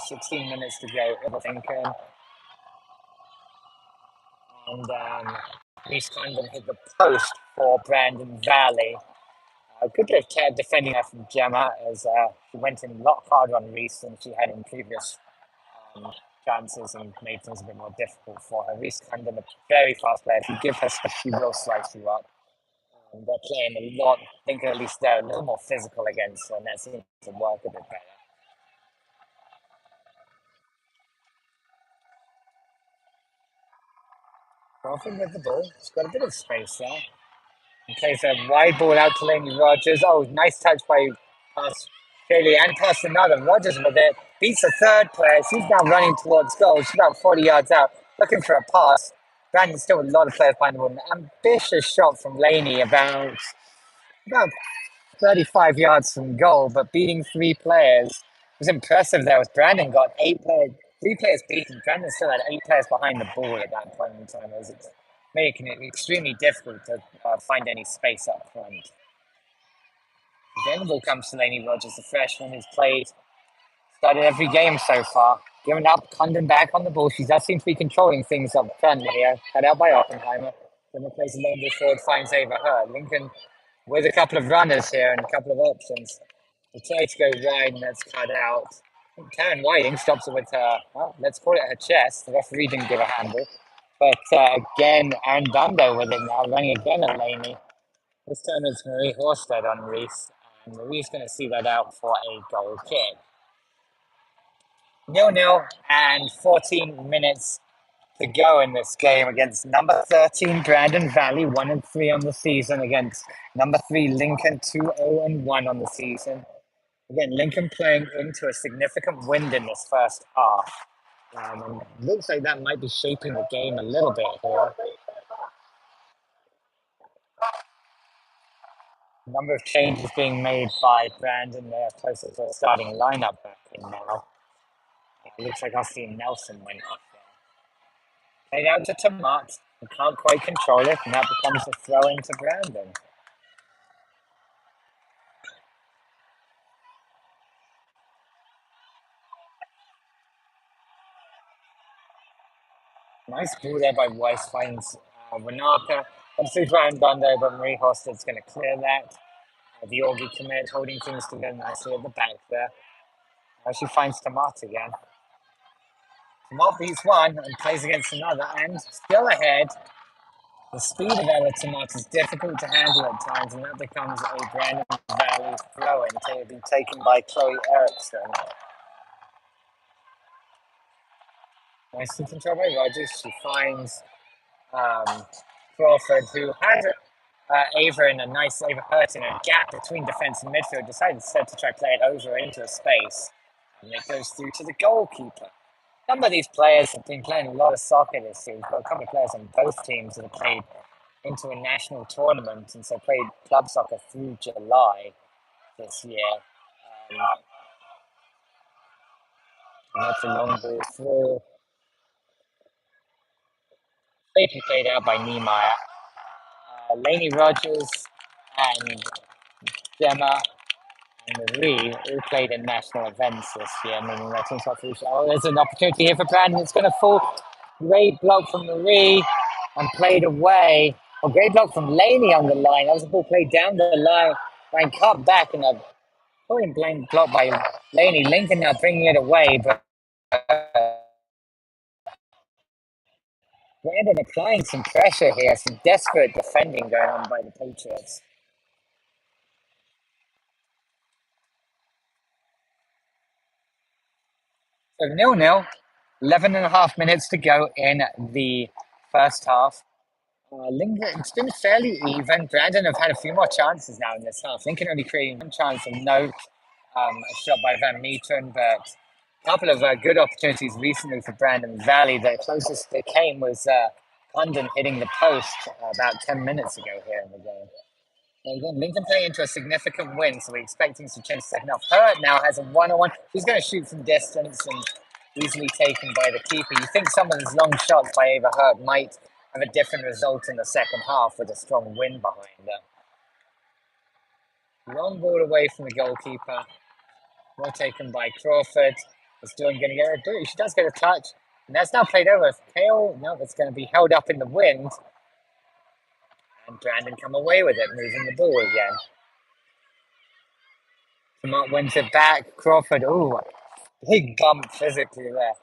S6: 16 minutes to go. Lincoln And Reese Condon hit the post for Brandon Valley. Good bit of care defending her from Gemma as she went in a lot harder on Reese than she had in previous chances and made things a bit more difficult for her. Reese Condon, a very fast player. If you give her space, she will slice you up. They're playing a lot. I think at least they're a little more physical against her, and that seems to work a bit better. Crawford with the ball. She's got a bit of space there. And plays a wide ball out to Laney Rogers. Oh, nice touch by pass Shaylee and pass another. Rogers with it. Beats the third player. She's now running towards goal. She's about 40 yards out, looking for a pass. Brandon's still with a lot of players behind the ball. An ambitious shot from Laney about 35 yards from goal, but beating three players was impressive there. With Brandon got three players beaten. Brandon still had 8 players behind the ball at that point in time. It was making it extremely difficult to find any space up front. Then the ball comes to Laney Rogers, the freshman who's started every game so far. Giving up, Condon back on the ball. She does seem to be controlling things up front here. Cut out by Oppenheimer. Then the plays a long ball forward, finds Ava Hurd. Lincoln with a couple of runners here and a couple of options. They try to go wide and that's cut out. Karen Whiting stops it with her, well, let's call it her chest. The referee didn't give a handle. But again, Aaron Dundo with it now, running again at Laney. This time it's Marie Horsted on Reese. And Marie's going to see that out for a goal kick. 0-0 and 14 minutes to go in this game against number 13 Brandon Valley, 1-3 on the season, against number 3 Lincoln, 2-0-1 on the season. Again, Lincoln playing into a significant wind in this first half. And it looks like that might be shaping the game a little bit here. A number of changes being made by Brandon there, closer to a starting lineup back in now. It looks like Austin Nelson went off there. Played out to Tomat, who can't quite control it, and that becomes a throw into Brandon. Nice ball there by Weiss, finds Wanaka. Comes through Brian Dundo, but Marie Hosted's going to clear that. The Augie commit, holding things together nicely at the back there. She finds Tomat again. Tomat beats one and plays against another, and still ahead. The speed of Ella Tomat is difficult to handle at times, and that becomes a Brandon Valley throw in to be taken by Chloe Erickson. Nicely controlled by Rogers. She finds Crawford, who had Ava in a nice Ava Hurt in a gap between defense and midfield, decided instead to try to play it over into a space. And it goes through to the goalkeeper. Some of these players have been playing a lot of soccer this year. We've got a couple of players on both teams that have played into a national tournament and so played club soccer through July this year. And that's a long ball through. Safely played out by Niemeyer. Laney Rogers and Gemma and Marie all played in national events this year, meaning that team's not finished. Oh, there's an opportunity here for Brandon. It's going to fall. Great block from Marie and played away. A great block from Laney on the line. That was a ball played down the line, cut back, and a point blank block by Laney. Lincoln now bringing it away, but Brandon applying some pressure here, some desperate defending going on by the Patriots. So 0-0, 11 and a half minutes to go in the first half. Lincoln, it's been fairly even. Brandon have had a few more chances now in this half. Lincoln only creating one chance of note, a shot by Van Meteren, but a couple of good opportunities recently for Brandon Valley. The closest they came was Condon hitting the post about 10 minutes ago here in the game. Again, Lincoln playing into a significant win, so we're expecting some change second half. Hurt now has a 1-on-1. She's going to shoot from distance and easily taken by the keeper. You think some of these long shots by Ava Hurt might have a different result in the second half with a strong win behind her. Long ball away from the goalkeeper. Well taken by Crawford. Is doing going to get her. She does get a touch. And that's now played over. Kale, no, it's going to be held up in the wind. And Brandon come away with it, moving the ball again. Mark wins it back. Crawford, ooh, big bump physically there.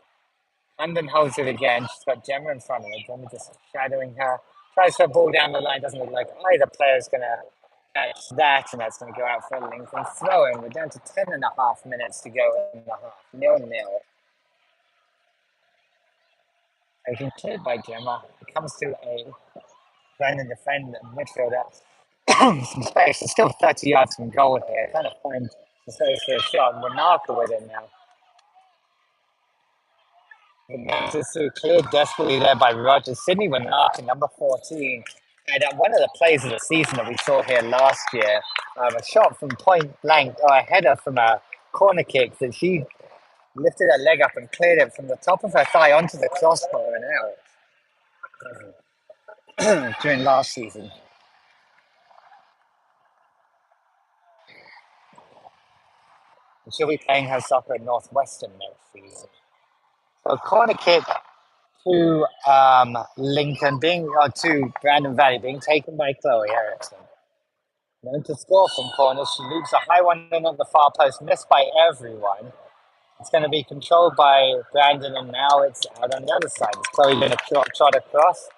S6: London holds it again. She's got Gemma in front of her. Gemma just shadowing her. Tries her ball down the line. Doesn't look like either player's going to catch that, and that's going to go out for a Lincoln throw-in. We're down to 10.5 minutes to go in the half. 0-0. Taken cleared by Gemma. It comes to a Brandon defender, midfielder. Some space. It's still 30 yards from goal here. Trying to find the space for a shot. Wanaka with it now. This is cleared desperately there by Rogers. Sydney Wanaka, number 14. And one of the plays of the season that we saw here last year, a shot from point blank, or a header from a corner kick that she lifted her leg up and cleared it from the top of her thigh onto the crossbar and out during last season. And she'll be playing her soccer at Northwestern next season. So a corner kick to Lincoln to Brandon Valley being taken by Chloe Erickson. Known to score from corners, she leaves a high one in at the far post, missed by everyone. It's going to be controlled by Brandon, and now it's out on the other side. Is Chloe going to trot across?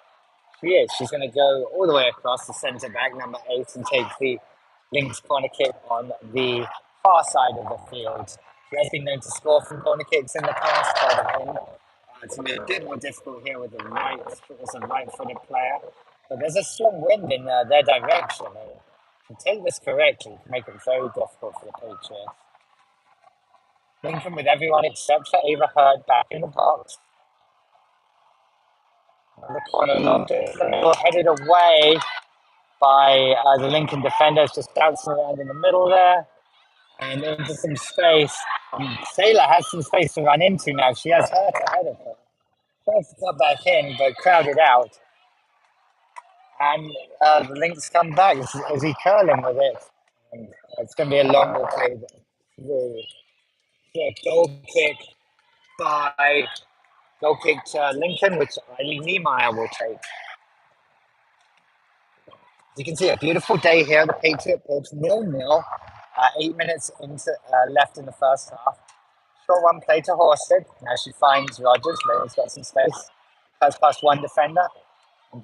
S6: She is. She's going to go all the way across the centre back, number 8, and take the Lynx corner kick on the far side of the field. She has been known to score from corner kicks in the past. It's going to be a bit more difficult here with the right-footed player. But there's a strong wind in their direction. To take this correctly can make it very difficult for the Patriots. Lincoln with everyone except for Ava Hurd back in the box. The corner headed away by the Lincoln defenders, just bouncing around in the middle there and into some space. Sailor has some space to run into now. She has Hurt ahead of her. Tries to cut back in, but crowded out. And the Lynx come back. Is he curling with it? And it's going to be a long ball play through. Yeah, goal kick to Lincoln, which Eileen Niemeyer will take. You can see a beautiful day here. The Patriot pitch 0-0. 8 minutes left in the first half. Short one play to Horsted. Now she finds Rogers. Rogers got some space. Pass past one defender. In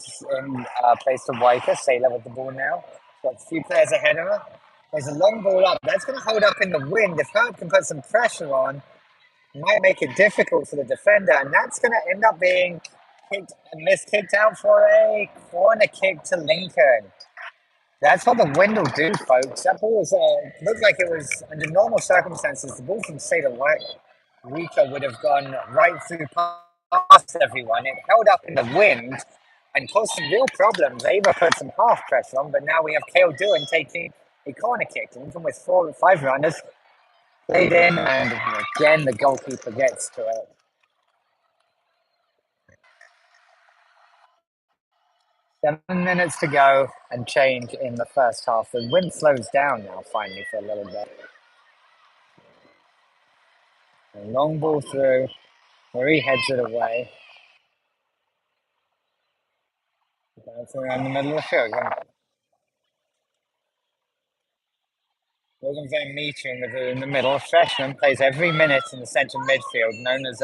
S6: place to Weicker. Sailor with the ball now. Got a few players ahead of her. There's a long ball up. That's going to hold up in the wind. If Hurd can put some pressure on, it might make it difficult for the defender. And that's going to end up being kicked out for a corner kick to Lincoln. That's what the wind will do, folks. That ball was, looked like it was, under normal circumstances, the ball from Sailor Rika would have gone right through past everyone. It held up in the wind and caused some real problems. Ava put some half pressure on, but now we have Kale Doohan taking a corner kick. Even with 4 or 5 runners played in, and again, the goalkeeper gets to it. 7 minutes to go and change in the first half. The wind slows down now, finally, for a little bit. A long ball through. Marie heads it away. Bouncing around the middle of the field. Logan Van Meter in the middle. A freshman, plays every minute in the central midfield, known as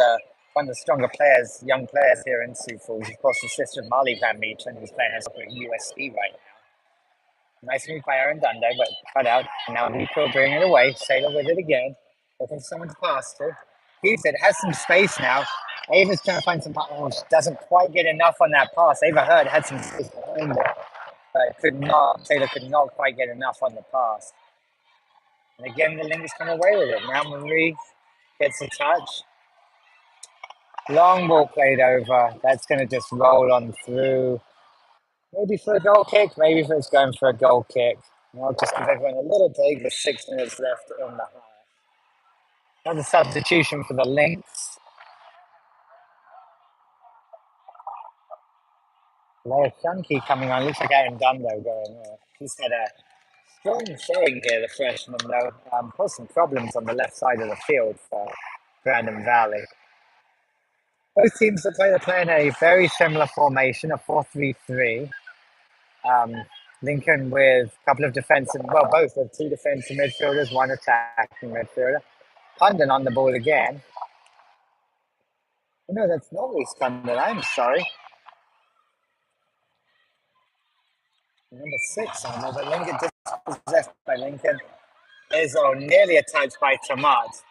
S6: one of the stronger players, young players here in Sioux Falls. Of course, the sister of Marley Van Meter, who's playing at USC right now. Nice move by Aaron Dunday, but cut out. And now Nico bringing it away. Sailor with it again. Looking for someone to pass to. Keeps it, has some space now. Ava's trying to find some. Oh, she doesn't quite get enough on that pass. Ava Hurd had some space behind it, but Taylor could not quite get enough on the pass. And again, the Lynx come away with it. Now Marie gets a touch. Long ball played over. That's going to just roll on through. Maybe for a goal kick. Maybe if it's going for a goal kick. And I'll just give everyone a little break with 6 minutes left in the half. Another substitution for the Lynx. Laura Shunky coming on. Looks like Aaron Dundo going there. He's had a strong showing here, the freshman, though. Caused some problems on the left side of the field for Brandon Valley. Both teams look like they're playing a very similar formation, a 4-3-3. Um, Lincoln with a couple of defensive, well, both with two defensive midfielders, one attacking midfielder. Condon on the ball again. Oh, no, that's not Reese Condon. I'm sorry. Number 6 on there, but Lincoln dispossessed by Lincoln. Is nearly a touch by Tomat.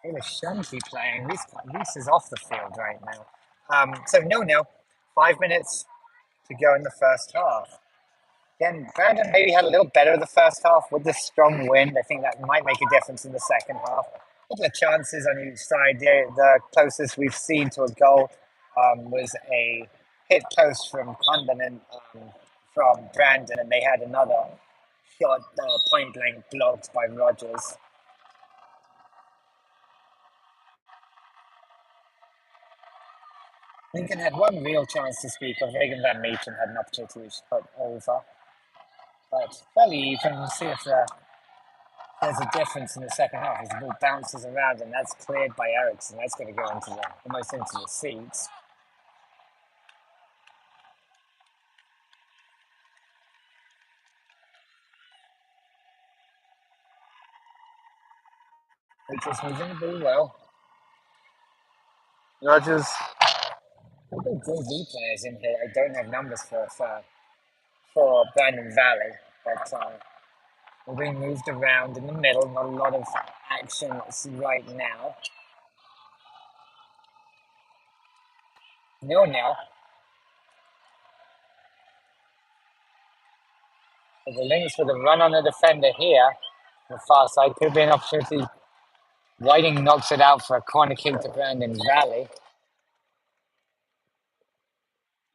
S6: Hey, the Shanti playing. Reese is off the field right now. So 0-0. 5 minutes to go in the first half. Again, Brandon maybe had a little better in the first half with the strong wind. I think that might make a difference in the second half. A couple of chances on each side. The closest we've seen to a goal was a hit post from Condon and from Brandon, and they had another shot point blank blocked by Rogers. Lincoln had one real chance to speak of. Reagan Van Meeten had an opportunity to put over, but fairly even. We'll see if there's a difference in the second half as the ball bounces around and that's cleared by Eriksson. That's going to go almost into the seats. Rogers moving the ball well. Rogers. I've got JV players in here. I don't have numbers for Brandon Valley, but we're being moved around in the middle. Not a lot of action right now. 0-0. The Lynx with a run on the defender here. The far side could be an opportunity. Whiting knocks it out for a corner kick to Brandon Valley.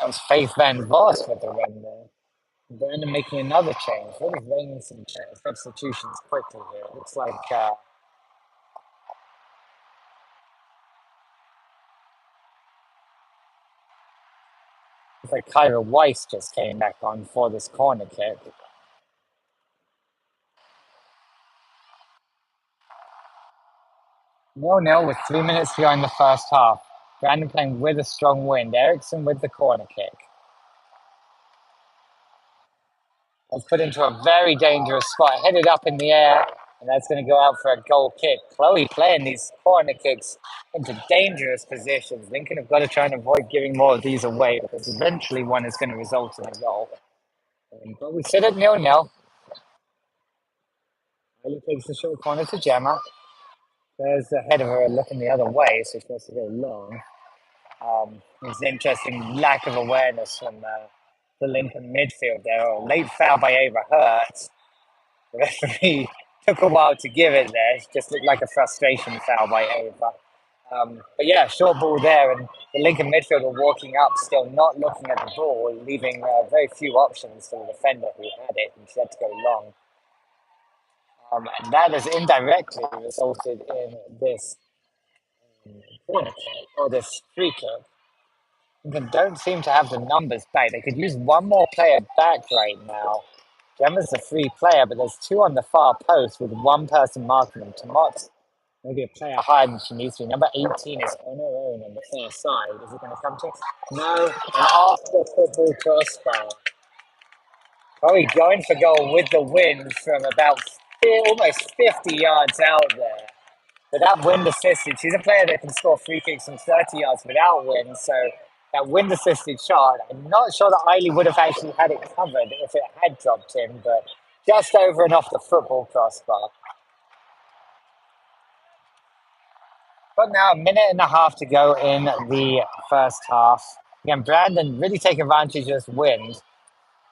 S6: That was Faith Van Voss with the run there. Brandon making another change. What is bringing some substitutions quickly here? It looks like Kyra Weiss just came back on for this corner kick. 0-0 with 3 minutes to go in the first half. Brandon playing with a strong wind. Eriksson with the corner kick. That's put into a very dangerous spot, headed up in the air, and that's going to go out for a goal kick. Chloe playing these corner kicks into dangerous positions. Lincoln have got to try and avoid giving more of these away because eventually one is going to result in a goal. But we sit at 0-0. Riley takes the short corner to Gemma. There's the head of her looking the other way, so she's supposed to go long. There's an interesting lack of awareness from the Lincoln midfield there. A late foul by Ava Hurts. The referee took a while to give it there. It just looked like a frustration foul by Ava. But yeah, short ball there, and the Lincoln midfielder walking up, still not looking at the ball, leaving very few options for the defender who had it, and she had to go long. And that has indirectly resulted in this corner kick, or this free kick. They don't seem to have the numbers back. They could use one more player back right now. Gemma's a free player, but there's two on the far post with one person marking them. Tomot, maybe a player higher than she needs to be. Number 18 is on her own on the far side. Is it going to come to? No, an after football crossbar. Probably going for goal with the wind from about almost 50 yards out there. But that wind assisted, she's a player that can score free kicks from 30 yards without wind. So that wind assisted shot, I'm not sure that Eiley would have actually had it covered if it had dropped in, but just over and off the football crossbar. But now a minute and a half to go in the first half. Again, Brandon really taking advantage of this wind,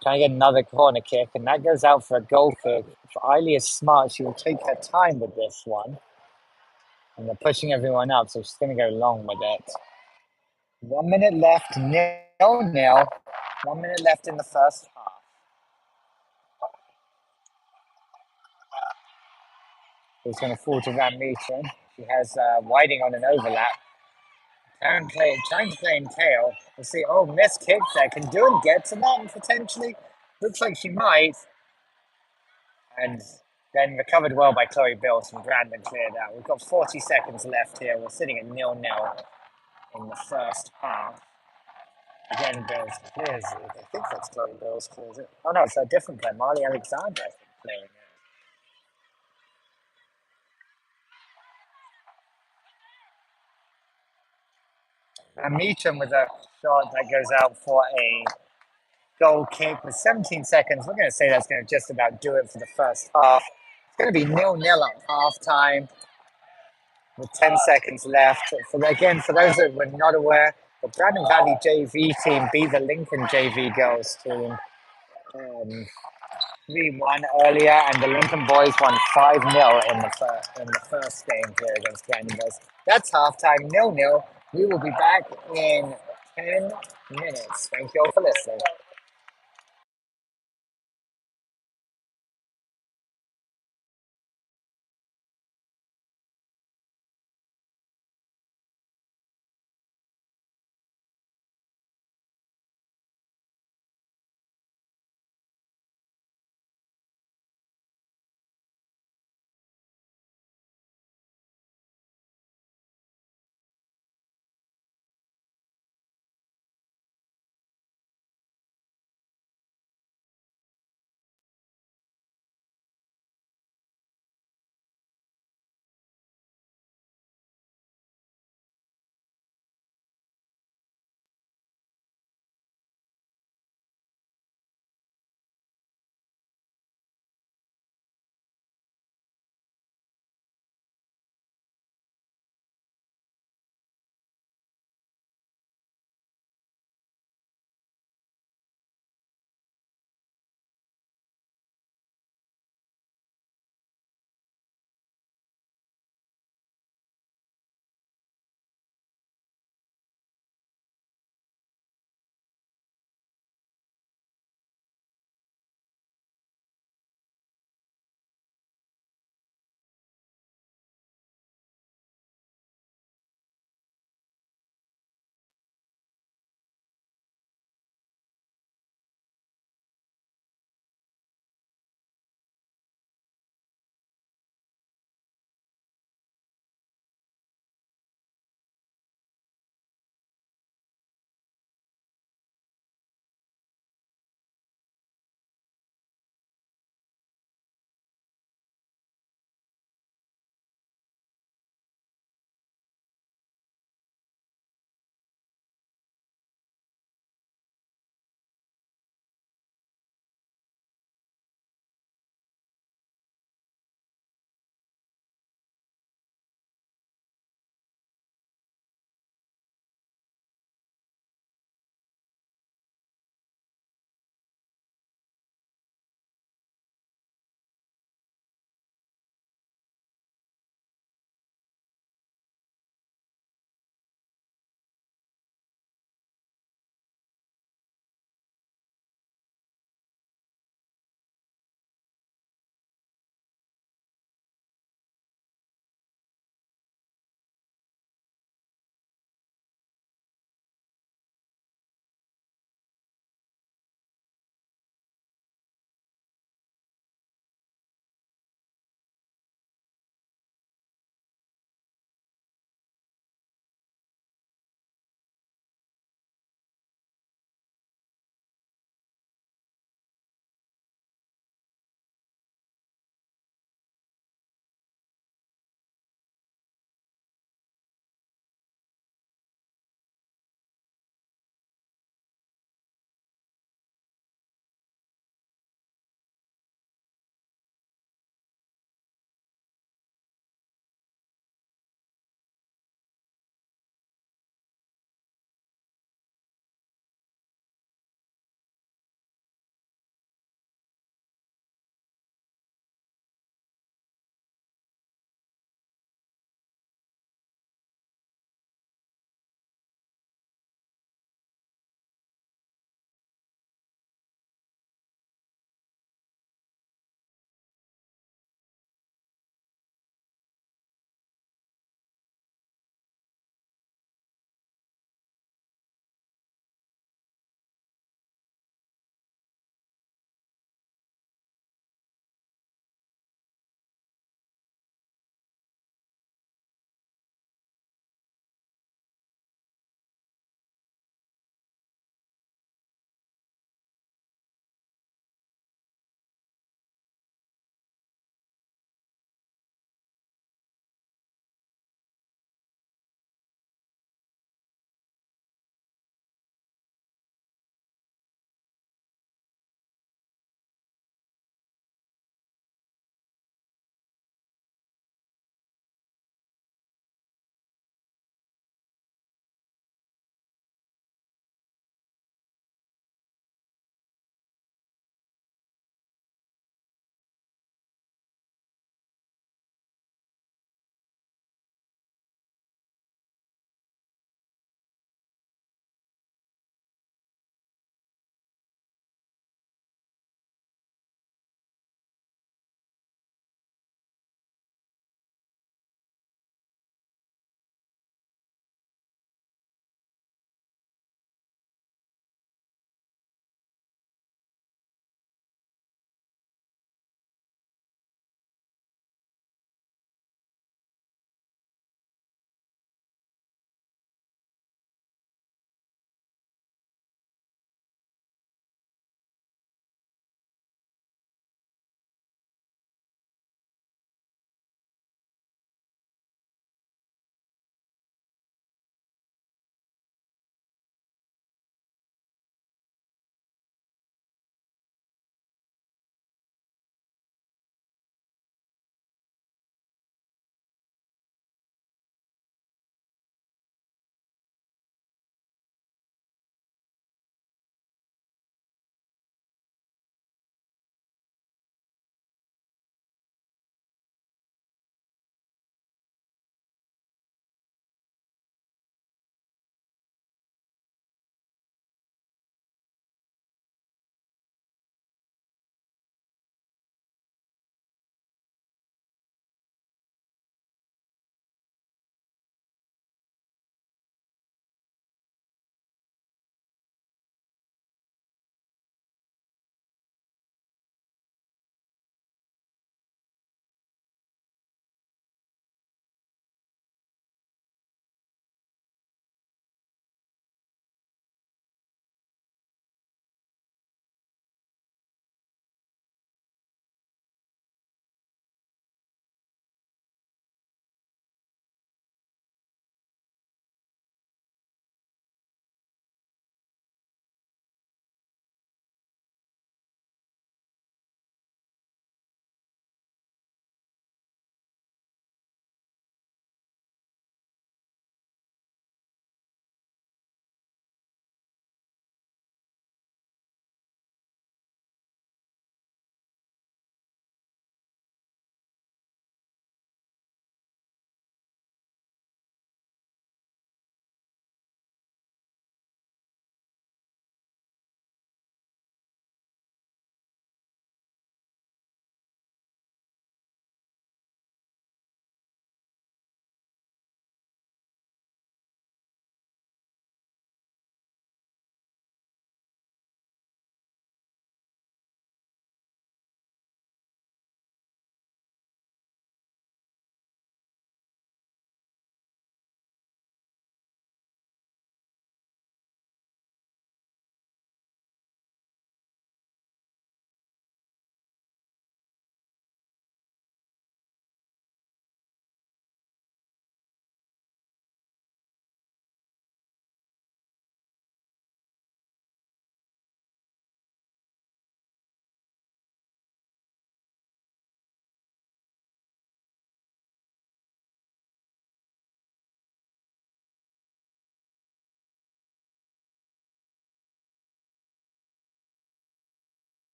S6: trying to get another corner kick, and that goes out for a goal kick. If Eiley is smart, she will take her time with this one. And they're pushing everyone up, so she's going to go long with it. 1 minute left, 0-0. 1 minute left in the first half. It's going to fall to Van Meeten. She has Whiting on an overlap. Aaron Clay trying to play in tail. We'll see. Oh, missed kick there. Can Doohan get to that potentially? Looks like she might. And then recovered well by Chloe Bills and Brandon cleared out. We've got 40 seconds left here. We're sitting at 0-0 in the first half. Again, Bills clears it. I think that's Chloe Bills clears it. Oh no, it's a different player. Marley Alexander, I think, playing it. And Meacham with a shot that goes out for a goal kick with 17 seconds. We're going to say that's going to just about do it for the first half. It's going to be 0-0 at half time with 10 seconds left. For those that were not aware, the Brandon Valley JV team beat the Lincoln JV girls team 3-1 earlier, and the Lincoln boys won 5-0 in the first game here against Brandon Boys. That's halftime, 0-0. We will be back in 10 minutes. Thank you all for listening.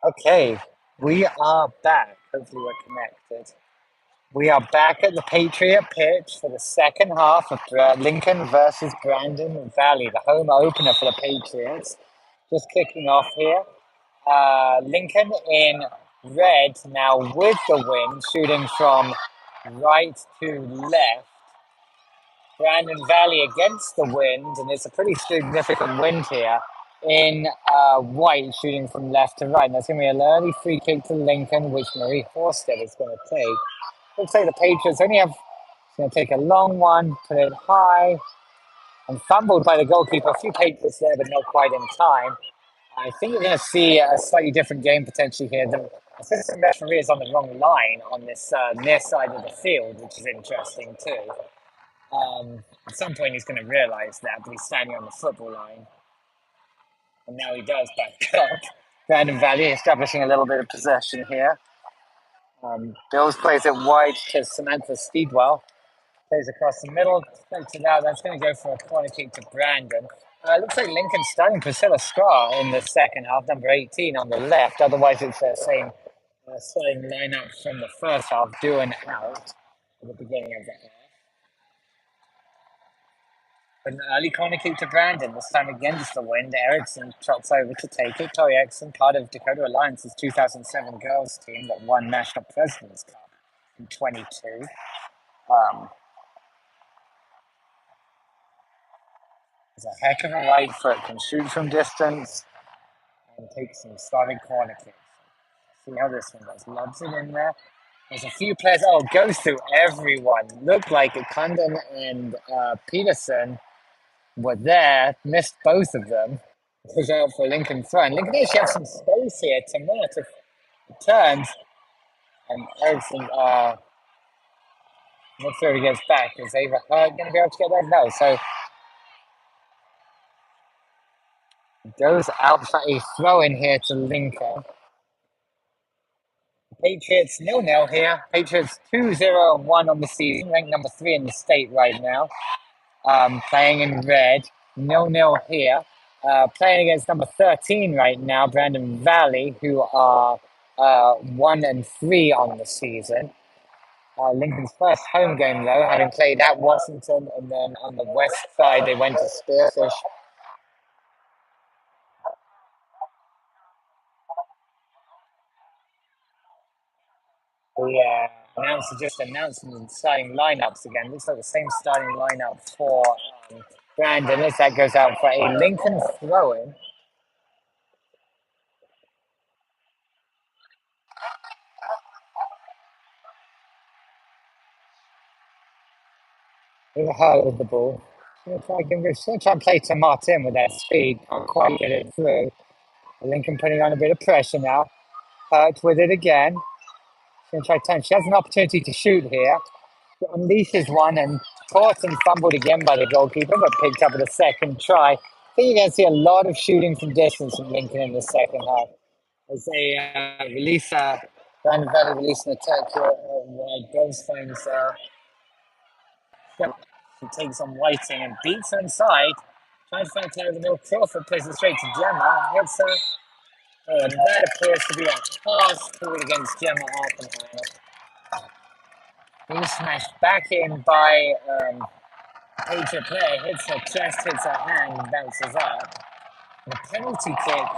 S6: Okay, we are back. Hopefully, we're connected. We are back at the Patriot pitch for the second half of Lincoln versus Brandon Valley, the home opener for the Patriots. Just kicking off here. Lincoln in red now with the wind, shooting from right to left. Brandon Valley against the wind, and it's a pretty significant wind here, in white, shooting from left to right. And that's going to be an early free kick to Lincoln, which Marie Horsted is going to take. Looks like the Patriots only have, going to take a long one, put it high, and fumbled by the goalkeeper. A few Patriots there, but not quite in time. I think we're going to see a slightly different game potentially here. The assistant referee is on the wrong line on this near side of the field, which is interesting too. At some point he's going to realise that, but he's standing on the football line. And now he does back up. Brandon Valley establishing a little bit of possession here. Bills plays it wide to Samantha Speedwell. Plays across the middle. Takes it out. That's going to go for a corner kick to Brandon. Looks like Lincoln's starting Priscilla Scar in the second half, number 18 on the left. Otherwise, it's the same starting lineup from the first half, doing out at the beginning of the half. An early corner kick to Brandon, this time against the wind. Erickson trots over to take it. Tori Erickson, part of Dakota Alliance's 2007 girls team that won National President's Cup in 22. He's a heck of a right foot, can shoot from distance and take some solid corner kicks. See how this one goes. Lobs it in there. There's a few players. Oh, goes through everyone. Looked like Condon and Peterson were there, missed both of them. Was out for Lincoln throw. And Lincoln actually have some space here to mark if it turns. And Erickson, not sure he gets back. Is Ava Hurt going to be able to get there? No. So goes out for a throw in here to Lincoln. Patriots 0-0 here. Patriots 2-0-1 on the season, ranked number 3 in the state right now. Playing in red, 0-0 here. Playing against number 13 right now, Brandon Valley, who are 1-3 on the season. Lincoln's first home game, though, having played at Washington, and then on the west side they went to Spearfish. The announcer just announcing the starting lineups again. Looks like the same starting lineup for Brandon as that goes out for a Lincoln throw-in. With Hurt with the ball. She'll try and play to Martin with that speed. Can't quite get it through. Lincoln putting on a bit of pressure now. Hurt with it again. She'll try 10. She has an opportunity to shoot here. She unleashes one and caught and fumbled again by the goalkeeper, but picked up at a second try. I think you're going to see a lot of shooting from distance from Lincoln in the second half. As they release, Brandon Valley release an attack here wide. Bills finds she takes on Whiting and beats her inside. Trying to find Taylor in the middle. Crawford plays it straight to Gemma. Hits her. And that appears to be a pass forward against Gemma Oppenheimer. He's smashed back in by Patriot player. Hits her chest, hits her hand, and bounces up. And a penalty kick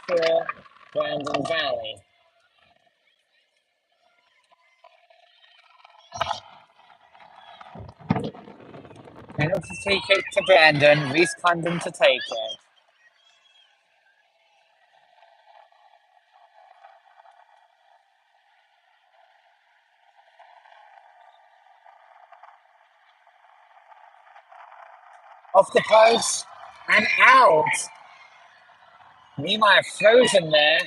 S6: for Brandon Valley. Penalty kick to Brandon. Reese Condon to take it. Off the post and out. Nehemiah frozen there.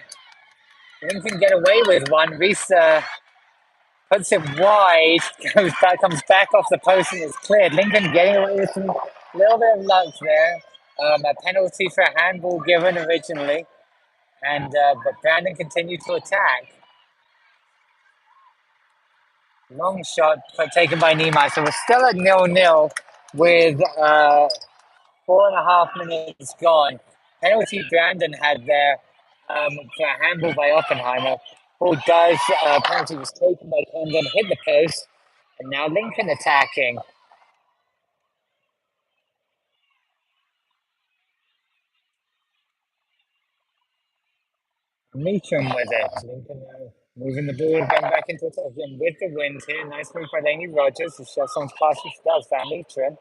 S6: Lincoln get away with one. Reese puts it wide, comes back off the post and is cleared. Lincoln getting away with some little bit of luck there. A penalty for a handball given originally, and but Brandon continued to attack. Long shot taken by Nehemiah. So we're still at 0-0 with 4.5 minutes gone. Penalty Brandon had there for a handball by Oppenheimer. Ball does, penalty was taken by Condon, hit the post, and now Lincoln attacking. Meacham with it. Lincoln now moving the ball, going back into attack again with the wind here. Nice move by Laney Rogers. If someone's pass, she does that. Meacham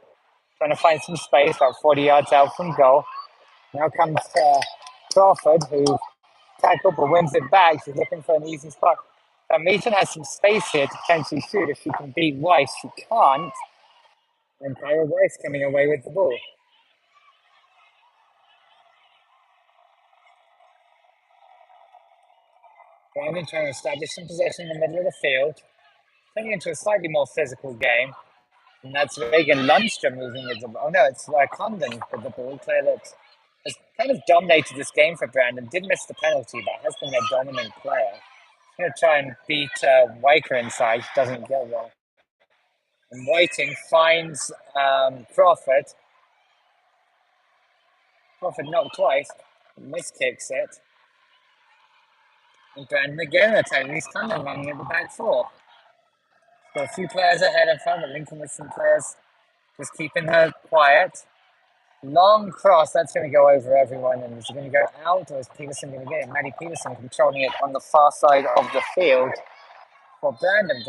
S6: trying to find some space, about 40 yards out from goal. Now comes Crawford, who tackled but wins it back. She's looking for an easy spot. Meacham has some space here to potentially shoot if she can beat Weiss. She can't. And Kyra Weiss coming away with the ball. Brandon trying to establish some possession in the middle of the field, turning into a slightly more physical game. And that's Reagan Lundstrom moving with the ball. Oh no, it's Condon with the ball. Player that has kind of dominated this game for Brandon. Did miss the penalty, but has been their dominant player. Going to try and beat Weicker inside. Doesn't get there. And Whiting finds Crawford. Crawford knocked twice. Miskicks it. And Brandon again attacking. He's kind of running at the back four. Got a few players ahead of him, but Lincoln with some players just keeping her quiet. Long cross, that's going to go over everyone. And is it going to go out, or is Peterson going to get it? Maddie Peterson controlling it on the far side of the field for Brandon.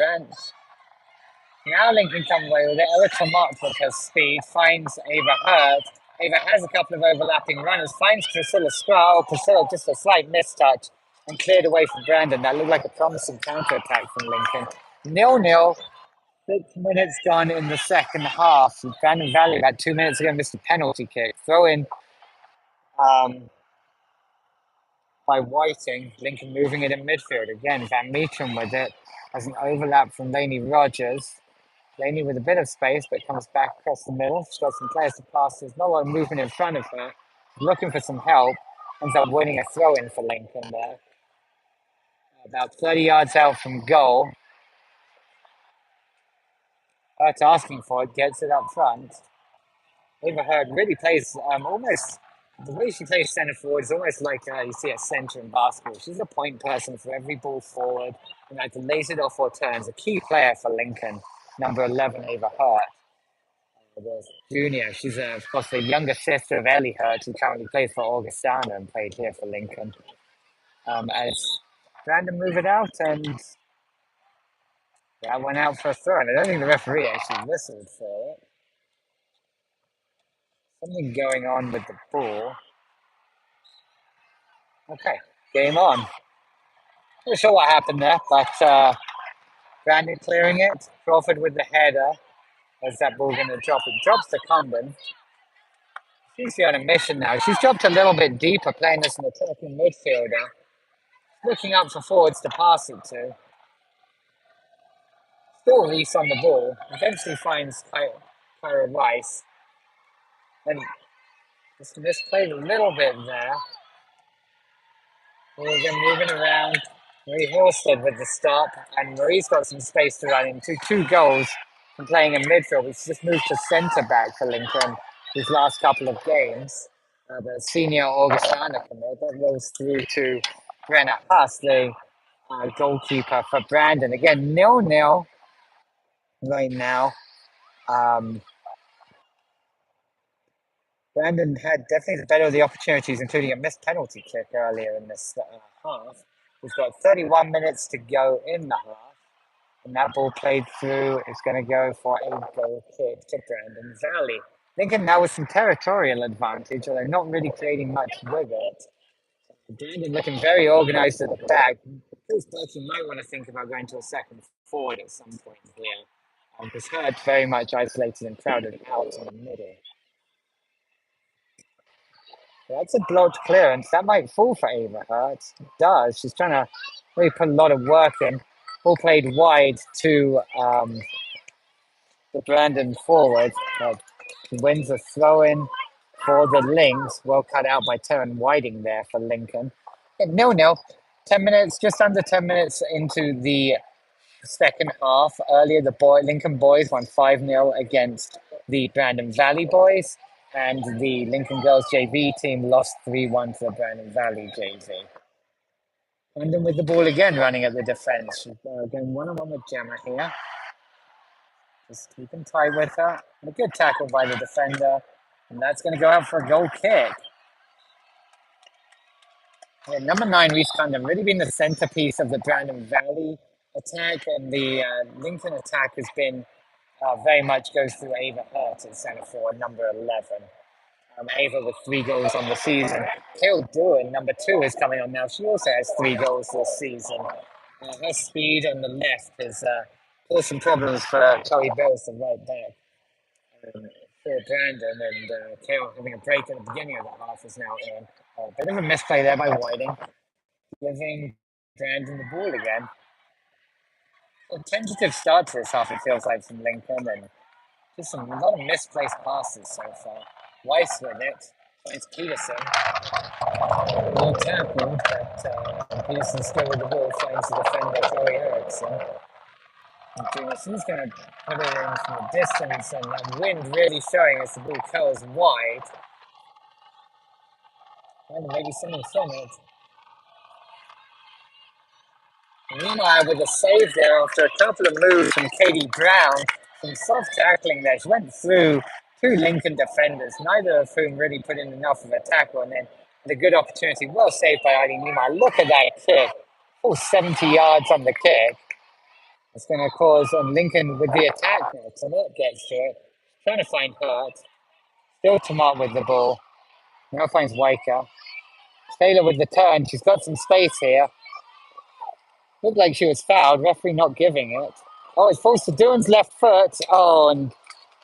S6: Now Lincoln come away with it. Erica Mott with her speed finds Ava Hurd. Ava has a couple of overlapping runners, finds Priscilla Stroll. Priscilla just a slight mistouch and cleared away from Brandon. That looked like a promising counter-attack from Lincoln. 0-0. 6 minutes gone in the second half. Brandon Valley had 2 minutes ago missed a penalty kick. Throw in by Whiting. Lincoln moving it in midfield. Again, Van Meeteren with it. Has an overlap from Laney Rogers. Laney with a bit of space, but comes back across the middle. She's got some players to pass. There's no one moving in front of her. Looking for some help. Ends up winning a throw-in for Lincoln there. About 30 yards out from goal. Hurt's asking for it, gets it up front. Ava Hurd really plays almost, the way she plays centre forward is almost like you see a centre in basketball. She's a point person for every ball forward, and like to lace it off or turns. A key player for Lincoln, number 11, Ava Hurd. The junior, she's of course the younger sister of Ellie Hurd, who currently plays for Augustana and played here for Lincoln. As Brandon move it out, and that went out for a throw. And I don't think the referee actually whistled for it. Something going on with the ball. Okay, game on. Not sure what happened there, but Brandon clearing it. Crawford with the header. Is that ball going to drop? It drops to Condon. Seems to be on a mission now. She's dropped a little bit deeper, playing as an attacking midfielder. Looking up for forwards to pass it to. Still Reese on the ball. Eventually finds Kyra Rice. And just misplayed a little bit there. Morgan moving around. Marie Horsted with the stop. And Marie's got some space to run into. 2 goals from playing in midfield. She's just moved to centre back for Lincoln these last couple of games. The senior Augustana commit that rolls through to Brenna Huss, the goalkeeper for Brandon. Again, 0-0 right now. Brandon had definitely the better of the opportunities, including a missed penalty kick earlier in this half. We've got 31 minutes to go in the half. And that ball played through is going to go for a goal kick to Brandon Valley. Lincoln now with some territorial advantage, although not really creating much with it. Brandon looking very organised at the back. Chris Burton might want to think about going to a second forward at some point here. Because Hurd very much isolated and crowded out in the middle. That's a blocked clearance. That might fall for Ava Hurd. It does. She's trying to really put a lot of work in. Ball played wide to the Brandon forward. He wins a throw-in for the Lynx. Well cut out by Taryn Whiting there for Lincoln. 0-0. 10 minutes, just under 10 minutes into the second half. Earlier, the Lincoln boys won 5-0 against the Brandon Valley boys. And the Lincoln Girls JV team lost 3-1 to the Brandon Valley JV. Brandon with the ball again, running at the defense. She's going one-on-one with Gemma here. Just keeping tight with her. And a good tackle by the defender. And that's going to go out for a goal kick. Yeah, number 9, Reese Condon, really been the centerpiece of the Brandon Valley attack. And the Lincoln attack has been very much goes through Ava Hurt at center forward, number 11. Ava with 3 goals on the season. Kale Doohan, number 2, is coming on now. She also has 3 goals this season. Her speed on the left has caused some problems for Chloe Bills, the right back. For Brandon, and Kale having a break at the beginning of the half is now in. A bit of a misplay there by Whiting, giving Brandon the ball again. A tentative start to this half, it feels like, from Lincoln, and just a lot of misplaced passes so far. Weiss with it. It's Peterson. No tackle, but Peterson still with the ball, finds the defender, Chloe Erickson. And Jameson's going to put it in from a distance, and the wind really showing as the ball curls wide. And maybe someone from it. Meanwhile, with a save there after a couple of moves from Katie Brown, some soft tackling there. She went through 2 Lincoln defenders, neither of whom really put in enough of a tackle, and then the good opportunity, well saved by Eileen Niemeyer. Look at that kick, full 70 yards on the kick. It's going to cause Lincoln with the attack next, and it gets to it. Trying to find Hurt. Still Tamar with the ball. Now finds Waker. Taylor with the turn. She's got some space here. Looked like she was fouled. Referee not giving it. Oh, it falls to Doohan's left foot. Oh, and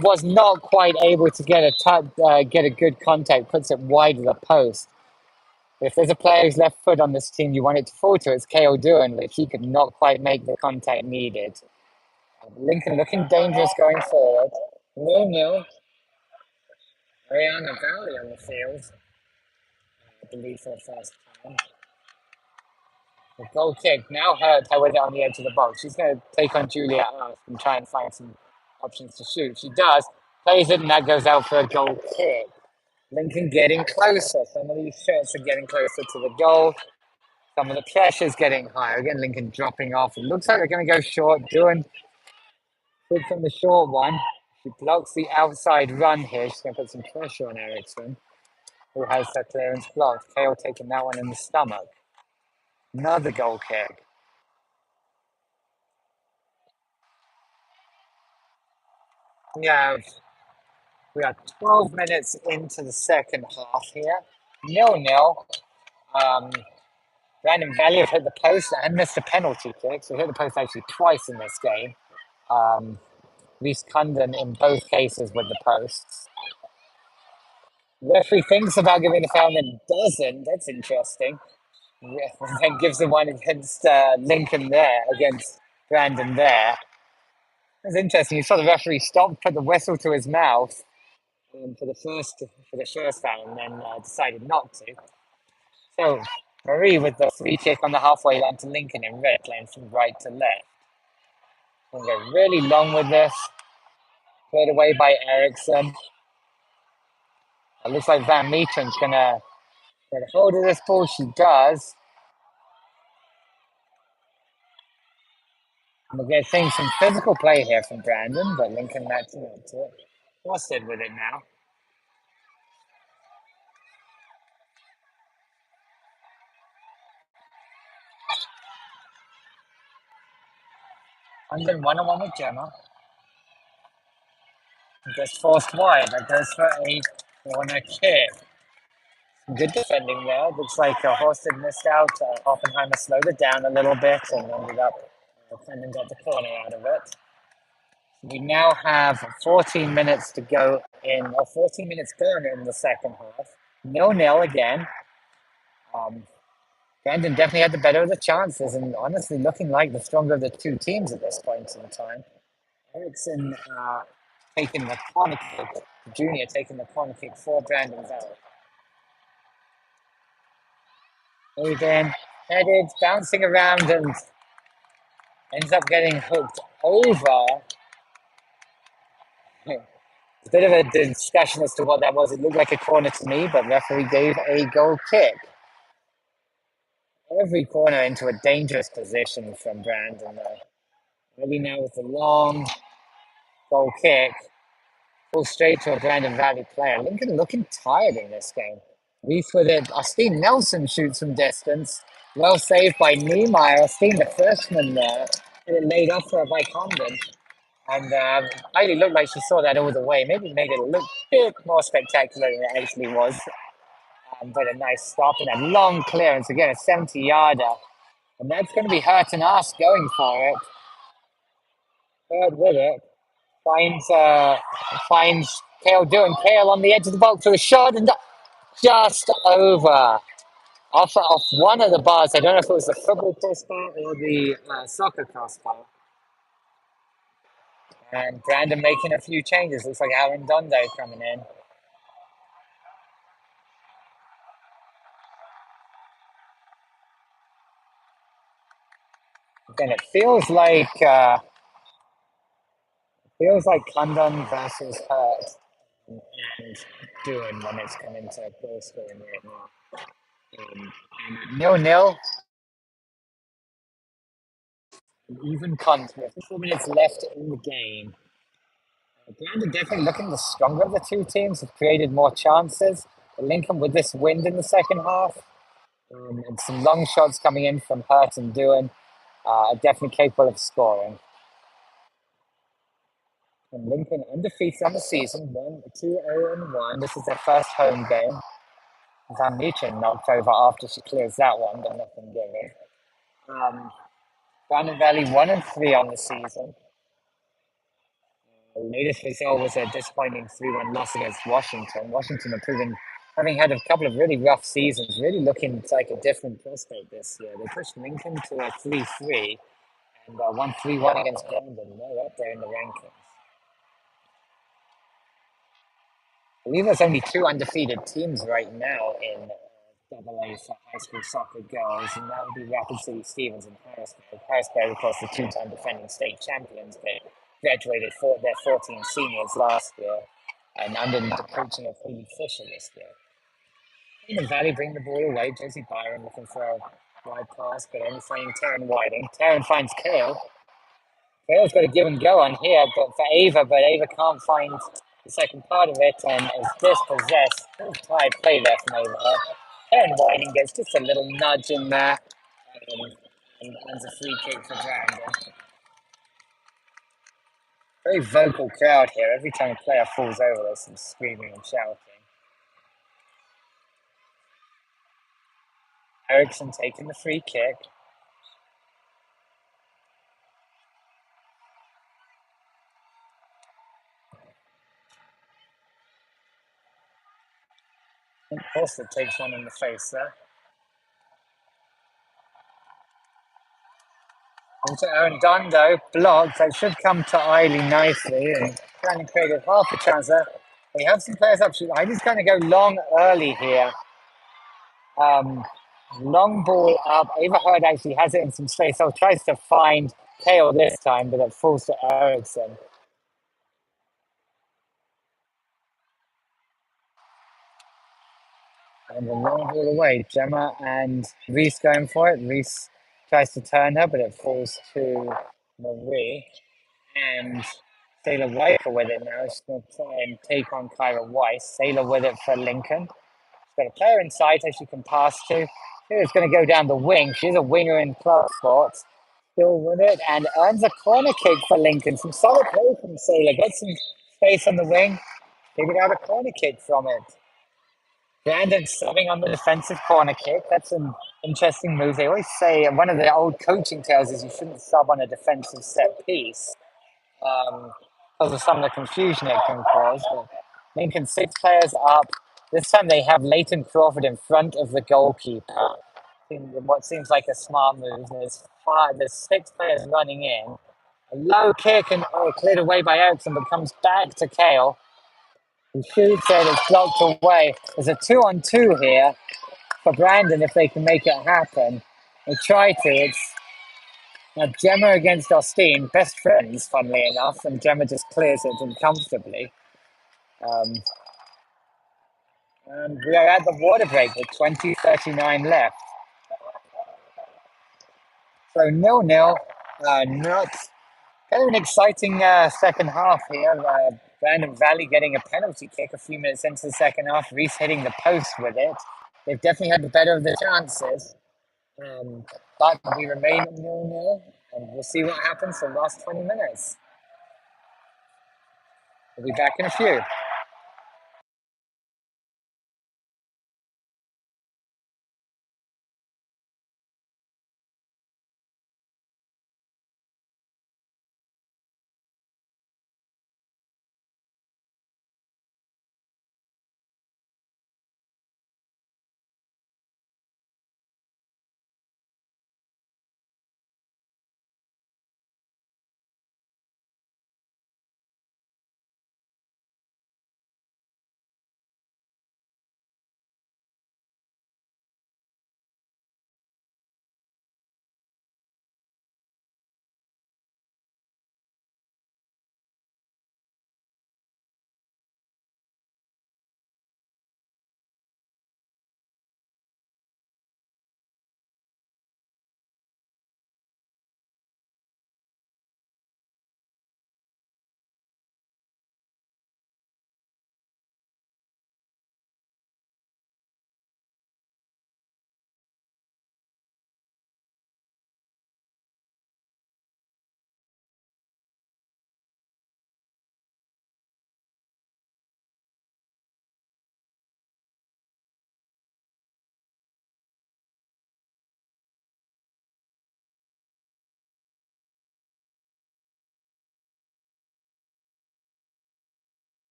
S6: was not quite able to get a good contact. Puts it wide of the post. If there's a player who's left foot on this team you want it to fall to, it's K.O. Doohan, but he could not quite make the contact needed. Lincoln looking dangerous going forward. 0-0. Ariana Valley on the field, I believe, for the first time. The goal kick now Hurt her with it on the edge of the box. She's going to take on Julia Earth and try and find some options to shoot. She does, plays it, and that goes out for a goal kick. Lincoln getting closer. Some of these shots are getting closer to the goal. Some of the pressure's getting higher. Again, Lincoln dropping off. It looks like they're going to go short. Doohan good from the short one. She blocks the outside run here. She's going to put some pressure on Erickson, who has her clearance blocked. Kale taking that one in the stomach. Another goal kick. We are 12 minutes into the second half here. 0-0. Brandon Valley have hit the post and missed a penalty kick. So hit the post actually twice in this game. Reese Condon in both cases with the posts. Referee thinks about giving the foul and then doesn't. That's interesting. And then gives the one against Lincoln there, against Brandon there. That's interesting. You saw the referee stop, put the whistle to his mouth for the first foul, and then decided not to. So Marie with the free kick on the halfway line to Lincoln in red, playing from right to left. We'll go really long with this. Played away by Erickson. It looks like Van Meetren's gonna get a hold of this ball. She does. And we're getting some physical play here from Brandon, but Lincoln matching up to it. Worsted with it now. And then 1-on-1 with Gemma. Just forced wide. That goes for a corner kick. Good defending there. Looks like Horsted missed out. Oppenheimer slowed it down a little bit and ended up and got the corner out of it. We now have 14 minutes to go in, or 14 minutes gone in the second half. 0-0 again. Brandon definitely had the better of the chances and honestly looking like the stronger of the 2 teams at this point in time. Erickson taking the corner kick, Junior taking the corner kick for Brandon Valley. Again, headed, bouncing around and ends up getting hooked over. A bit of a discussion as to what that was. It looked like a corner to me, but referee gave a goal kick. every corner into a dangerous position from Brandon there. Maybe now with the long goal kick, full straight to a Brandon Valley player. Lincoln looking tired in this game. Reef with it. Austin Nelson shoots from distance. Well saved by Niemeyer. Austin, the freshman there. Had it laid up for her by Condon. And Heidi looked like she saw that all the way. Maybe made it look a bit more spectacular than it actually was. But a nice stop and a long clearance. Again, a 70-yarder. And that's going to be hurting us going for it. Third with it. Finds Kale doing. Kale on the edge of the box for a shot and just over. Off one of the bars. I don't know if it was the football crossbar or the soccer crossbar. And Brandon making a few changes. Looks like Aaron Dondo coming in. Again, it feels like Condon versus Hurt and Doing when it's coming to goal scoring right now. 0-0. Even contest. 4 minutes left in the game. Brandon definitely looking the stronger of the two teams. Have created more chances. Lincoln with this wind in the second half. And some long shots coming in from Hurt and Doing. Are definitely capable of scoring. And Lincoln undefeated on the season, 2-0-1. This is their first home game. Van Meechen knocked over after she clears that one, but nothing given. Brandon Valley 1-3 on the season. The latest result was a disappointing 3-1 loss against Washington. Washington improving, having had a couple of really rough seasons, really looking like a different prospect this year. They pushed Lincoln to a 3-3 and won 3-1 against Brandon. They're up there in the rankings. I believe there's only 2 undefeated teams right now in AA for high school soccer girls, and that would be Rapid City Stevens and Harrisburg. Harrisburg, of course, the 2-time defending state champions, but graduated for their 14 seniors last year, and under the coaching of Haley Fisher this year. In the Valley, bring the ball away. Josie Byron looking for a wide pass, but only finding Taryn Whiting. Taryn finds Kale. Kale's got a give and go on here, but for Ava, but Ava can't find the second part of it and is dispossessed. Tired play there from Ava. Taryn Whiting gets just a little nudge in there and earns a free kick for Brandon. Very vocal crowd here. Every time a player falls over, there's some screaming and shouting. Erickson taking the free kick. And Forster takes one in the face there. Into Aaron Dondo, blocked. That should come to Eiley nicely. And Brandon created half a chance there. We have some players up. I just kind of go long early here. Long ball up. Ava Hurd actually has it in some space. So tries to find Kale this time, but it falls to Erickson. And the long ball away. Gemma and Reese going for it. Reese tries to turn her, but it falls to Marie. And Sailor Riker with it now. She's going to try and take on Kyra Weiss. Sailor with it for Lincoln. She's got a player inside her she can pass to. It's going to go down the wing. She's a winger in club sports. Still with it and earns a corner kick for Lincoln. Some solid play from Sailor. Gets some space on the wing. Figured out a corner kick from it. Brandon subbing on the defensive corner kick. That's an interesting move. They always say, one of the old coaching tales is you shouldn't sub on a defensive set piece because of some of the confusion it can cause. But Lincoln 6 players up. This time they have Leighton Crawford in front of the goalkeeper. What seems like a smart move. There's 6 players running in. A low kick and cleared away by Erickson, but comes back to Kale. He shoots it, it's blocked away. There's a 2-on-2 here for Brandon if they can make it happen. They try to. It's now Gemma against Austin, best friends, funnily enough, and Gemma just clears it uncomfortably. And we are at the water break with 20:39 left. So 0-0. Not kind of an exciting second half here. Brandon Valley getting a penalty kick a few minutes into the second half. Reese hitting the post with it. They've definitely had the better of the chances. But we remain 0-0, and we'll see what happens for the last 20 minutes. We'll be back in a few.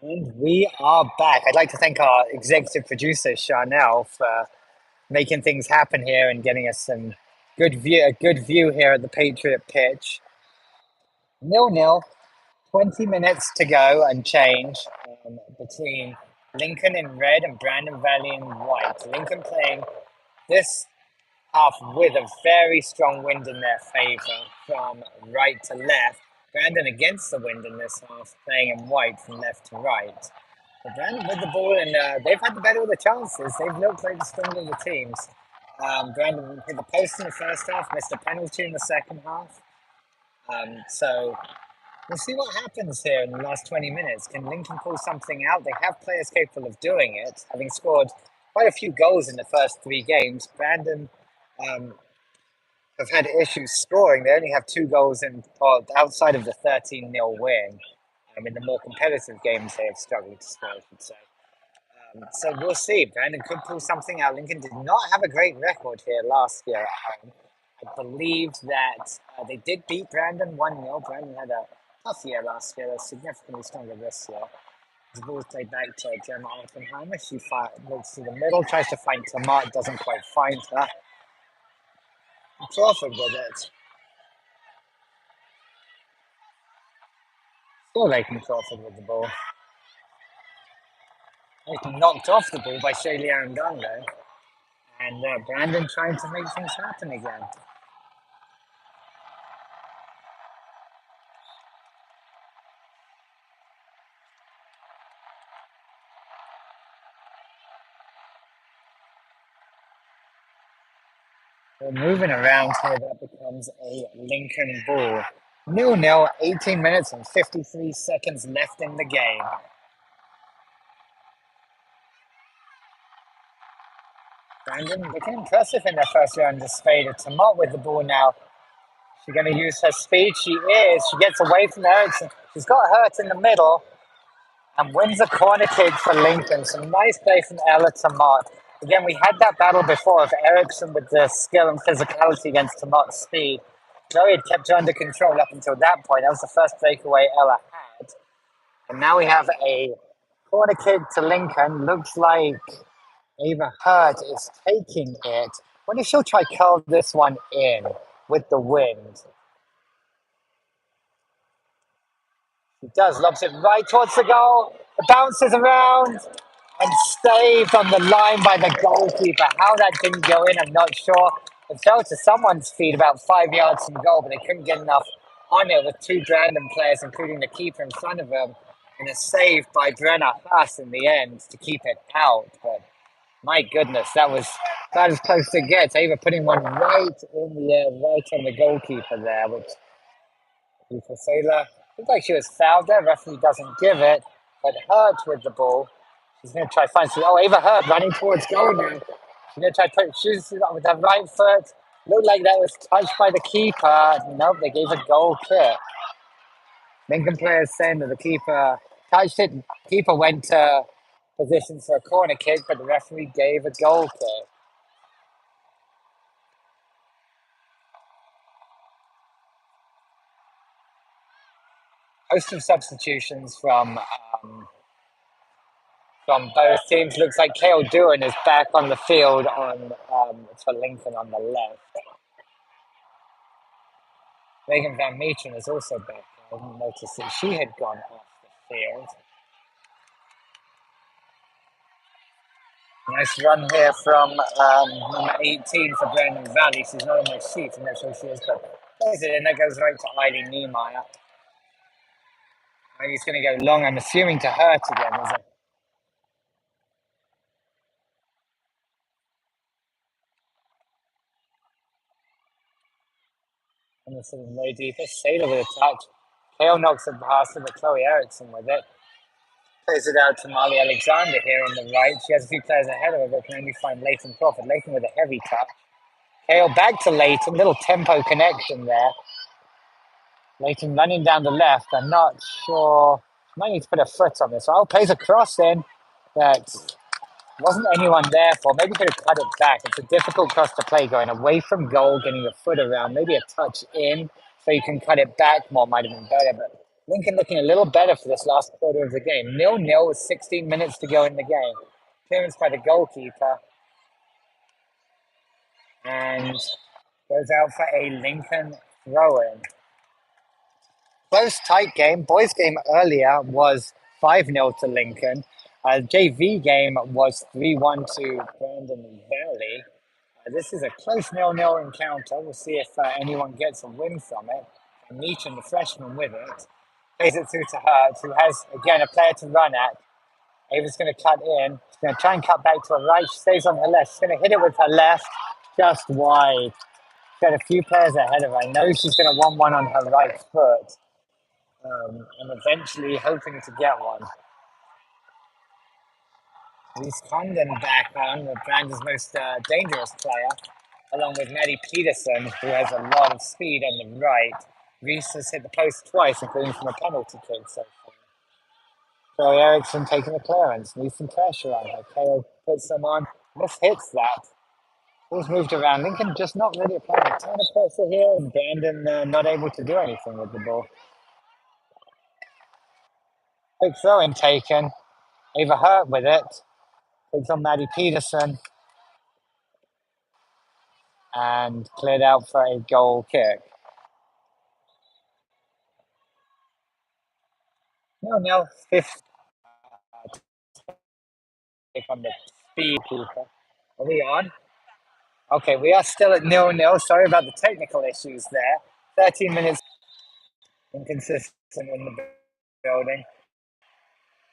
S6: And we are back. I'd like to thank our executive producer, Charnel, for making things happen here and getting us some a good view here at the Patriot pitch. 0-0, 20 minutes to go and change between Lincoln in red and Brandon Valley in white. Lincoln playing this half with a very strong wind in their favor from right to left. Brandon against the wind in this half, playing in white from left to right. But Brandon with the ball, and they've had the better of the chances. They've looked like the stronger of the teams. Brandon hit the post in the first half, missed a penalty in the second half. So we'll see what happens here in the last 20 minutes. Can Lincoln pull something out? They have players capable of doing it, having scored quite a few goals in the first 3 games. Brandon have had issues scoring. They only have 2 goals outside of the 13-0 win. In the more competitive games, they have struggled to score, I should say. So we'll see. Brandon could pull something out. Lincoln did not have a great record here last year at home. I believe that they did beat Brandon 1-0. Brandon had a tough year last year. They're significantly stronger this year. The ball played back to Gemma Oppenheimer. She looks to the middle, tries to find Tamat, doesn't quite find her. Crawford with it. Still making Crawford with the ball. He's knocked off the ball by Shaylee Aranganga. And Brandon trying to make things happen again. We're moving around here. That becomes a Lincoln ball. 0-0, 18 minutes and 53 seconds left in the game. Brandon looking impressive in their first round of Spader. Tamat with the ball now. She's going to use her speed. She is. She gets away from Erickson. She's got hurt in the middle and wins a corner kick for Lincoln. Some nice play from Ella Tamat. Again, we had that battle before of Erickson with the skill and physicality against Tamat's speed. Zoe had kept her under control up until that point. That was the first breakaway Ella had. And now we have a corner kick to Lincoln. Looks like Ava Hurt is taking it. Wonder if she'll try curl this one in with the wind. She does, lobs it right towards the goal. It bounces around and saved on the line by the goalkeeper. How that didn't go in, I'm not sure. It fell to someone's feet about 5 yards from goal, but they couldn't get enough on it with two random players, including the keeper in front of them, and a save by Brenner Haas in the end to keep it out. But my goodness, that was about as close as it gets. Ava putting one right in the air, right on the goalkeeper there, which Lisa Sailor looked like she was fouled there. Referee doesn't give it, but Hurt with the ball. She's going to try to find some. Oh, Ava Hurt running towards goal now. She's going to try to put shoots with her right foot. Looked like that was touched by the keeper. Nope, they gave a goal kick. Lincoln players saying that the keeper touched it. Keeper went to position for a corner kick, but the referee gave a goal kick. Host of substitutions from both teams. Looks like Kale Doohan is back on the field on for Lincoln on the left. Megan Van Meeten is also back. I didn't notice that she had gone off the field. Nice run here from number 18 for Brandon Valley. She's not on my sheet, I'm not sure she is, but plays it in. That goes right to Eileen Niemeyer. Maybe it's going to go long, I'm assuming, to Hurt again, is it? And it's sitting way deeper. Sailor with a touch. Kale knocks it past it, but Chloe Erickson with it. Plays it out to Molly Alexander here on the right. She has a few players ahead of her, but can only find Leighton Crawford. Leighton with a heavy touch. Kale back to Leighton. Little tempo connection there. Leighton running down the left. I'm not sure. She might need to put her foot on this. Oh, plays a cross in. That wasn't anyone there for. Maybe could have cut it back. It's a difficult cross to play going away from goal, getting your foot around. Maybe a touch in so you can cut it back more might have been better. But Lincoln looking a little better for this last quarter of the game. 0-0 with 16 minutes to go in the game. Clearance by the goalkeeper. And goes out for a Lincoln throw-in. Close, tight game. Boys game earlier was 5-0 to Lincoln. JV game was 3-1 to Brandon Valley. This is a close 0-0 encounter. We'll see if anyone gets a win from it. Meacham, the freshman, with it. Plays it through to Hurt, who has, again, a player to run at. Ava's going to cut in. She's going to try and cut back to her right. She stays on her left. She's going to hit it with her left, just wide. She's got a few players ahead of her. I know she's going to want one on her right foot. And eventually hoping to get one. Reese Condon back on, Brandon's most dangerous player, along with Maddie Peterson, who has a lot of speed on the right. Reese has hit the post twice, including from a penalty kick so far. Chloe Erickson taking the clearance, needs some pressure on her. Kale puts them on, this hits that. Ball's moved around. Lincoln just not really applying a ton of pressure here, and Brandon not able to do anything with the ball. Quick throw-in taken. Ava Hurt with it. Takes on Maddie Peterson. And cleared out for a goal kick. 0-0, fifth on the speed keeper. Are we on? Okay, we are still at 0-0. Sorry about the technical issues there. 13 minutes inconsistent in the building.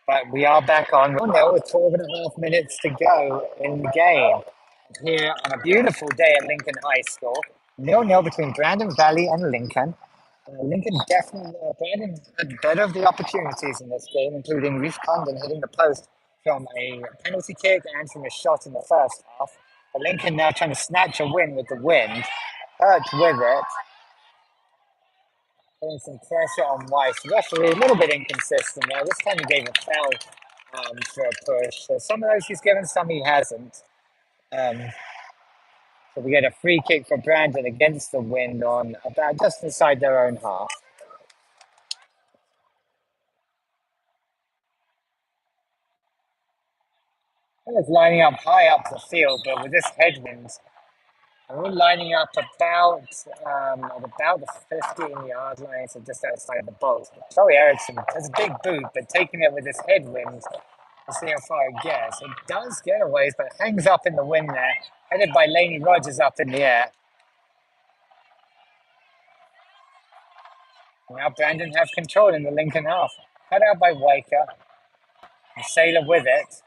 S6: But we are back on 0-0 with 12.5 minutes to go in the game. Here on a beautiful day at Lincoln High School. 0-0 between Brandon Valley and Lincoln. Lincoln definitely, Brandon had better of the opportunities in this game, including Reese Condon hitting the post from a penalty kick and from a shot in the first half. But Lincoln now trying to snatch a win with the wind. Hurt with it. Putting some pressure on Weiss. The referee a little bit inconsistent there. This time he gave a foul for a push. So some of those he's given, some he hasn't. So we get a free kick for Brandon against the wind on about just inside their own half. It's lining up high up the field, but with this headwind, we're lining up about the 15-yard line, so just outside the box. Chloe Erickson has a big boot, but taking it with this headwind, we'll see how far it gets. It does get a ways, but it hangs up in the wind there, headed by Lainey Rogers up in the air. Now Brandon have control in the Lincoln half. Cut out by Waker. And Sailor with it.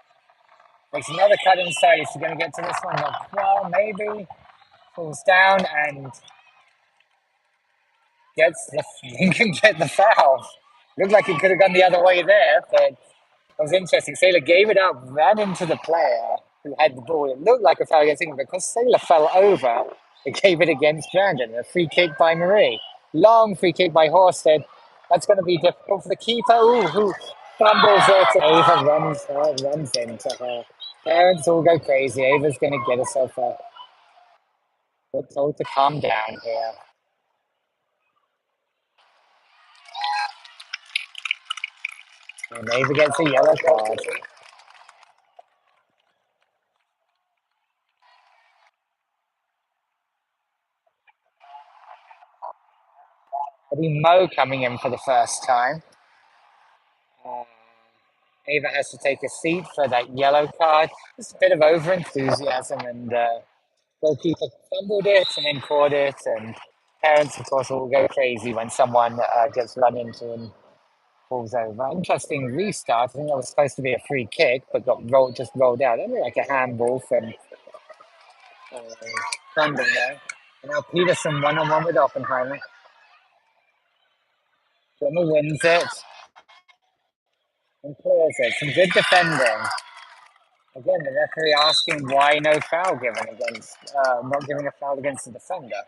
S6: Makes another cut inside. Is he going to get to this one? Not well, maybe. Falls down and gets the Lincoln get the foul. Looked like he could have gone the other way there, but it was interesting. Sailor gave it up, ran into the player who had the ball. It looked like a foul against England because Sailor fell over. It gave it against Brandon. A free kick by Marie. Long free kick by Horsted. That's going to be difficult for the keeper. Ooh, who fumbles it. Ava runs into her. Parents all go crazy. Ava's going to get herself up. We're told to calm down here. And Ava gets a yellow card. Eddie Mo coming in for the first time. Uh, Ava has to take a seat for that yellow card. Just a bit of over enthusiasm, and goalkeeper fumbled it and then caught it. And parents, of course, will go crazy when someone gets run into and falls over. Interesting restart. I think that was supposed to be a free kick, but just rolled out. That looked like a handball from uh, London there. And now Peterson one-on-one with Oppenheimer. Gemma wins it and clears it. Some good defending. Again, the referee asking why no foul given against, not giving a foul against the defender.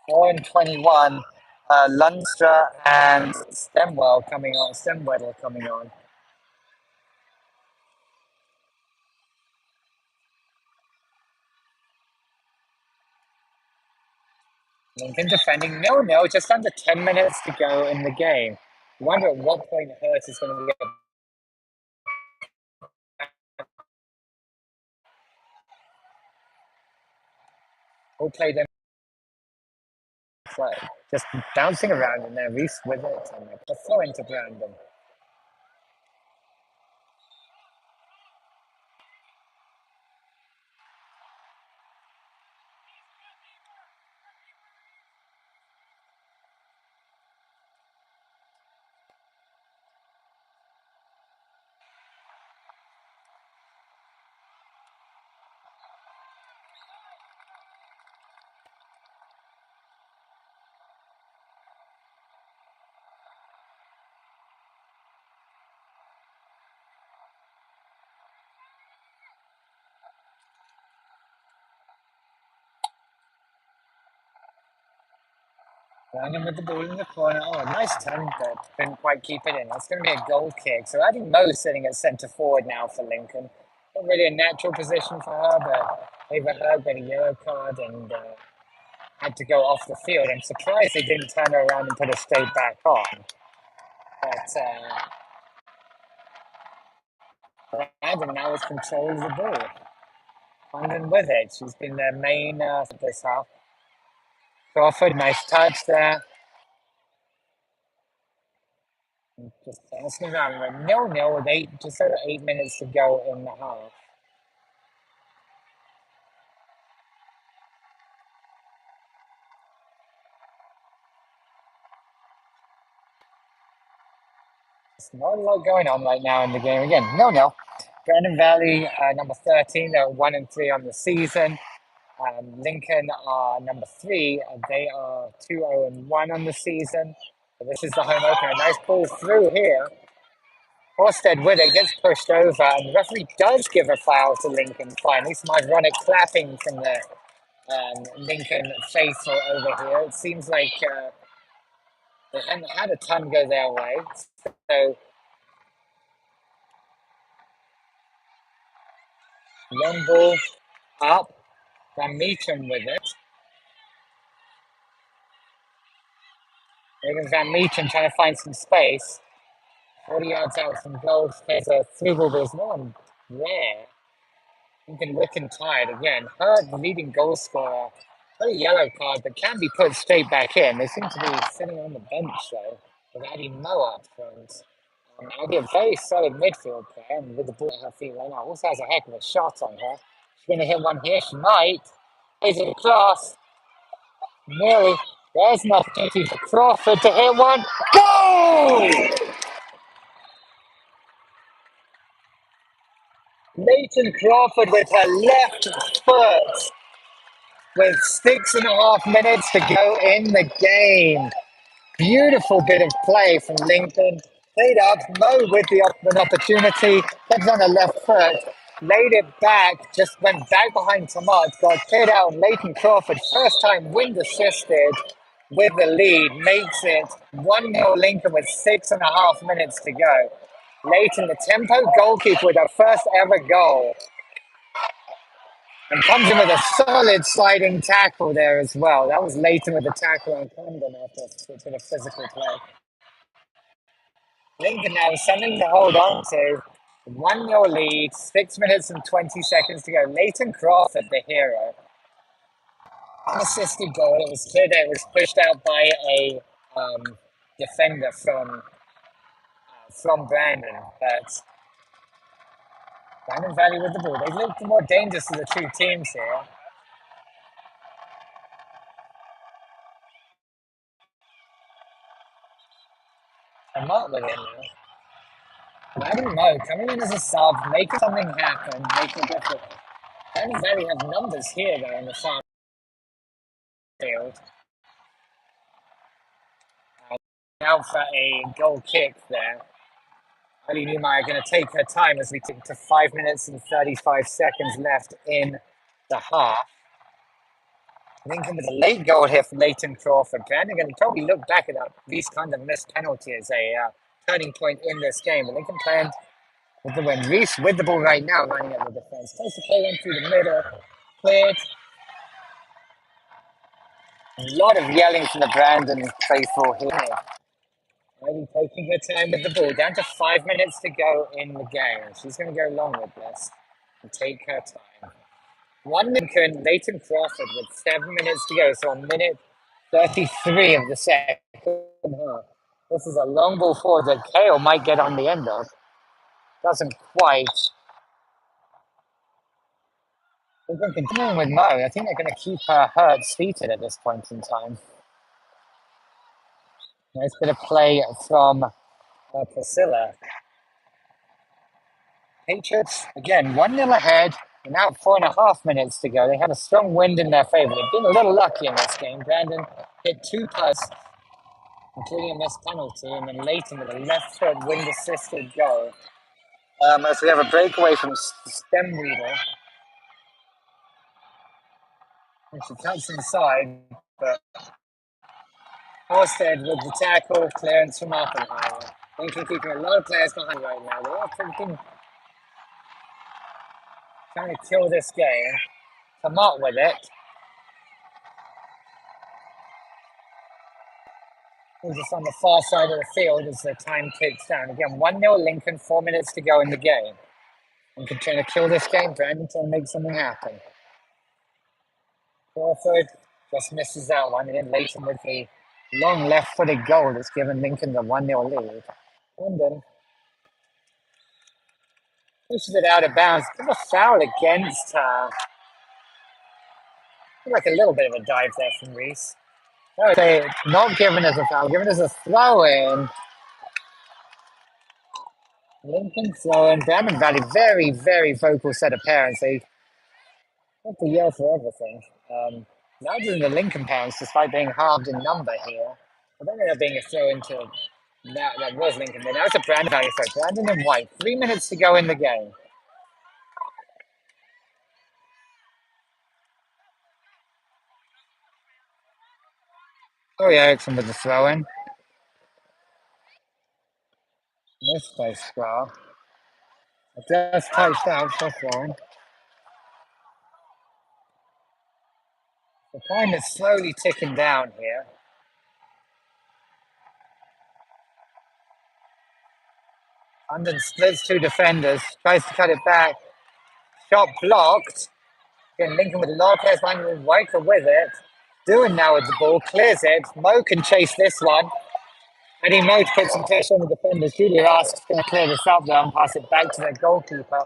S6: 4:21, Lundster and Stemwell coming on. Lincoln defending 0-0, just under 10 minutes to go in the game. I wonder at what point Hurts is going to get. We'll play them play. Just bouncing around in there, Reese with it, and a throw into Brandon. Brandon with the ball in the corner. Oh, nice turn, but couldn't quite keep it in. That's going to be a goal kick. So I think Mo's sitting at centre forward now for Lincoln. Not really a natural position for her, but Ava Hurd got a yellow card and had to go off the field. I'm surprised they didn't turn her around and put her straight back on. But Brandon now has control of the ball. London with it. She's been their main for this half. Crawford, nice touch there. Just bouncing around. We're 0-0 with just over 8 minutes to go in the half. There's not a lot going on right now in the game. Again, 0-0. Brandon Valley, number 13, they're 1-3 on the season. Lincoln are number 3, and they are 2-0-1 on the season. So this is the home opener. Nice ball through here. Horsted with it, gets pushed over, and the referee does give a foul to Lincoln finally. Some ironic clapping from the Lincoln faithful over here. It seems like they hadn't had a ton go their way. So long ball up, Van Meeten with it. Even Van Meeten trying to find some space. 40 yards out from goal. There's a through ball, there's no one there. Lincoln looking tired again. Her the leading goal scorer. Got a yellow card, but can be put straight back in. They seem to be sitting on the bench though, with Addie Moe up front. Now a very solid midfield player, and with the ball at her feet right now, also has a heck of a shot on her. She's going to hit one here. She might. Is it across? Nearly. There's an opportunity for Crawford to hit one. Goal! Leighton Crawford with her left foot with 6.5 minutes to go in the game. Beautiful bit of play from Lincoln. Played up, Mo with an opportunity, kept on the left foot, laid it back, just went back behind Tomat, got cleared out. Leighton Crawford, first time wind assisted with the lead, makes it 1-0 Lincoln with 6.5 minutes to go. Leighton, the tempo goalkeeper with her first ever goal, and comes in with a solid sliding tackle there as well. That was Leighton with the tackle on Condon after a bit of physical play. Lincoln now something to hold on to. 1-0 lead, 6 minutes and 20 seconds to go. Leighton Crawford, the hero. Unassisted goal. It was clear that it was pushed out by a defender from Brandon, but Brandon Valley with the ball. They looked more dangerous to the two teams here. And Mark with it now. I don't know, coming in as a sub, making something happen, making a difference. Brandon Valley have numbers here though in the far field. Now for a goal kick there. Ali Newmeyer going to take her time as we take to 5 minutes and 35 seconds left in the half. Lincoln with a late goal here for Leighton Crawford. Brandon going to probably look back at that. These kind of missed penalty as a turning point in this game. But Lincoln playing with the win. Reese with the ball right now, lining up the defense. Tries to play in through the middle. Cleared. A lot of yelling from the Brandon faithful here. Riley taking her time with the ball. Down to 5 minutes to go in the game. She's going to go long with this and take her time. 1 Lincoln, Leighton Crawford with 7 minutes to go. So a minute 33 of the second half. This is a long ball forward that Kale might get on the end of. Doesn't quite. Lincoln continuing with Mo. I think they're going to keep her hurt seated at this point in time. Nice bit of play from Priscilla. Patriots, again, 1-0 ahead, and now 4.5 minutes to go. They had a strong wind in their favor. They've been a little lucky in this game. Brandon hit 2 posts, including a missed penalty, and then Leighton with a left foot wind assisted goal. As we have a breakaway from Stemweeder. And she cuts inside, but Horsted with the tackle, clearance from Oppenheimer. Lincoln keeping a lot of players behind right now. They're all thinking, trying to kill this game. Come up with it. Just on the far side of the field as the time ticks down. Again, 1-0 Lincoln, 4 minutes to go in the game. Lincoln trying to kill this game. Brandon trying to make something happen. Crawford just misses that one. And then Leighton with the long left-footed goal that's given Lincoln the 1-0 lead. London pushes it out of bounds. Give a foul against like a little bit of a dive there from Reese. I would say not given as a foul, given as a throw-in. Lincoln throwing. Brandon Valley, very, very vocal set of parents. They have to yell for everything. Larger than the Lincoln parents, despite being halved in number here. I don't know being a throw into that was Lincoln. But now it's a Brandon Valley throw. Brandon and White. 3 minutes to go in the game. Corey Erickson with the throw-in. Missed by Scar. Just touched out for throwing. The time is slowly ticking down here. London splits 2 defenders, tries to cut it back. Shot blocked. Again, Lincoln with a lot of players behind him. Weicker with it. Doing now with the ball, clears it. Mo can chase this one. Eddie Moat put some pressure on the defenders. Julia Ask's going to clear this up though and pass it back to their goalkeeper.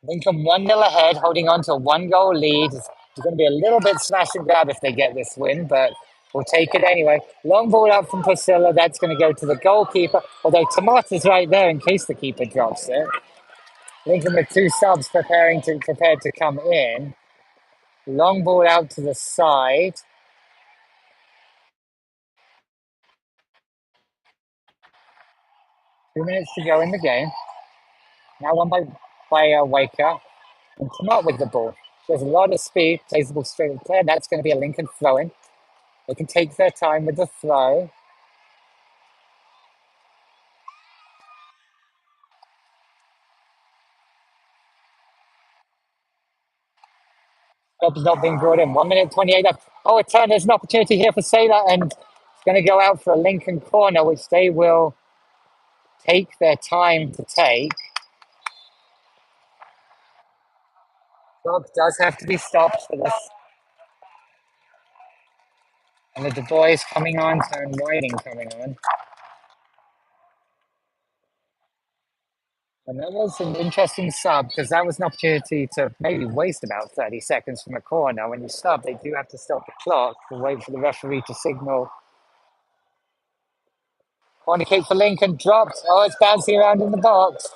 S6: Lincoln 1-0 ahead, holding on to a 1-goal lead. It's going to be a little bit smash and grab if they get this win, but we'll take it anyway. Long ball up from Priscilla. That's going to go to the goalkeeper, although Tomato's right there in case the keeper drops it. Lincoln with 2 subs prepared to come in. Long ball out to the side. Two minutes to go in the game. Now won by Waker. And Tomat with the ball. She has a lot of speed. Plays the ball straight to the player. That's going to be a Lincoln throw-in. They can take their time with the throw. Job's not being brought in. 1 minute 28 left. Oh, a turn. There's an opportunity here for Sailor, and it's going to go out for a Lincoln corner, which they will take their time to take. Job does have to be stopped for this. And the Du Bois coming on, turn Whiting coming on. And that was an interesting sub because that was an opportunity to maybe waste about 30 seconds from a corner. When you sub, they do have to stop the clock to wait for the referee to signal. Corner kick for Lincoln, dropped. Oh, it's bouncing around in the box.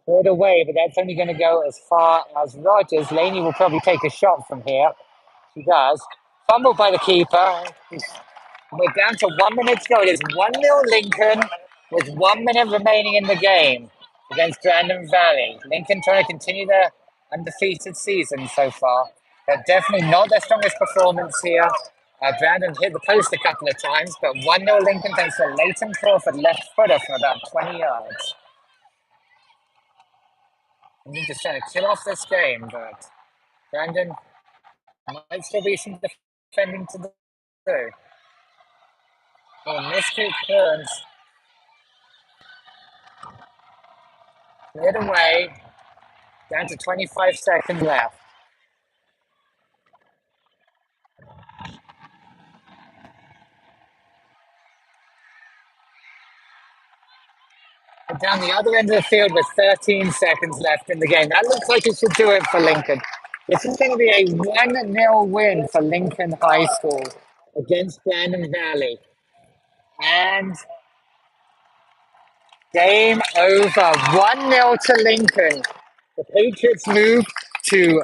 S6: Throw it away, but that's only going to go as far as Rogers. Laney will probably take a shot from here. She does. Fumbled by the keeper. We're down to 1 minute to go. It is 1-0 Lincoln with 1 minute remaining in the game against Brandon Valley. Lincoln trying to continue their undefeated season so far. But definitely not their strongest performance here. Brandon hit the post a couple of times, but 1-0 Lincoln thanks to Leighton Crawford left footer from about 20 yards. I'm just trying to kill off this game, but Brandon might still be some defending to do. Oh, miskick clearance. Cleared away. Down to 25 seconds left. But down the other end of the field with 13 seconds left in the game. That looks like it should do it for Lincoln. This is going to be a 1-0 win for Lincoln High School against Brandon Valley. And game over. 1-0 to Lincoln. The Patriots move to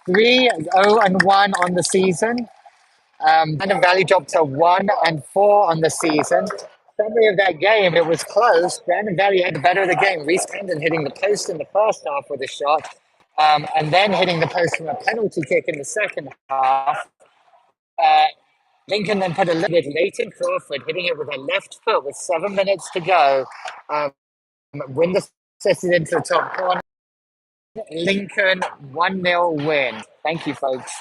S6: 3-0-1 on the season. Brandon Valley dropped to 1-4 on the season. Summary of that game, it was close. Brandon Valley had the better of the game. Reese Camden hitting the post in the first half with a shot, and then hitting the post from a penalty kick in the second half. Lincoln then put a little bit Leighton Crawford hitting it with her left foot with 7 minutes to go. Winder sets it into the top corner. Lincoln 1-0 win. Thank you, folks.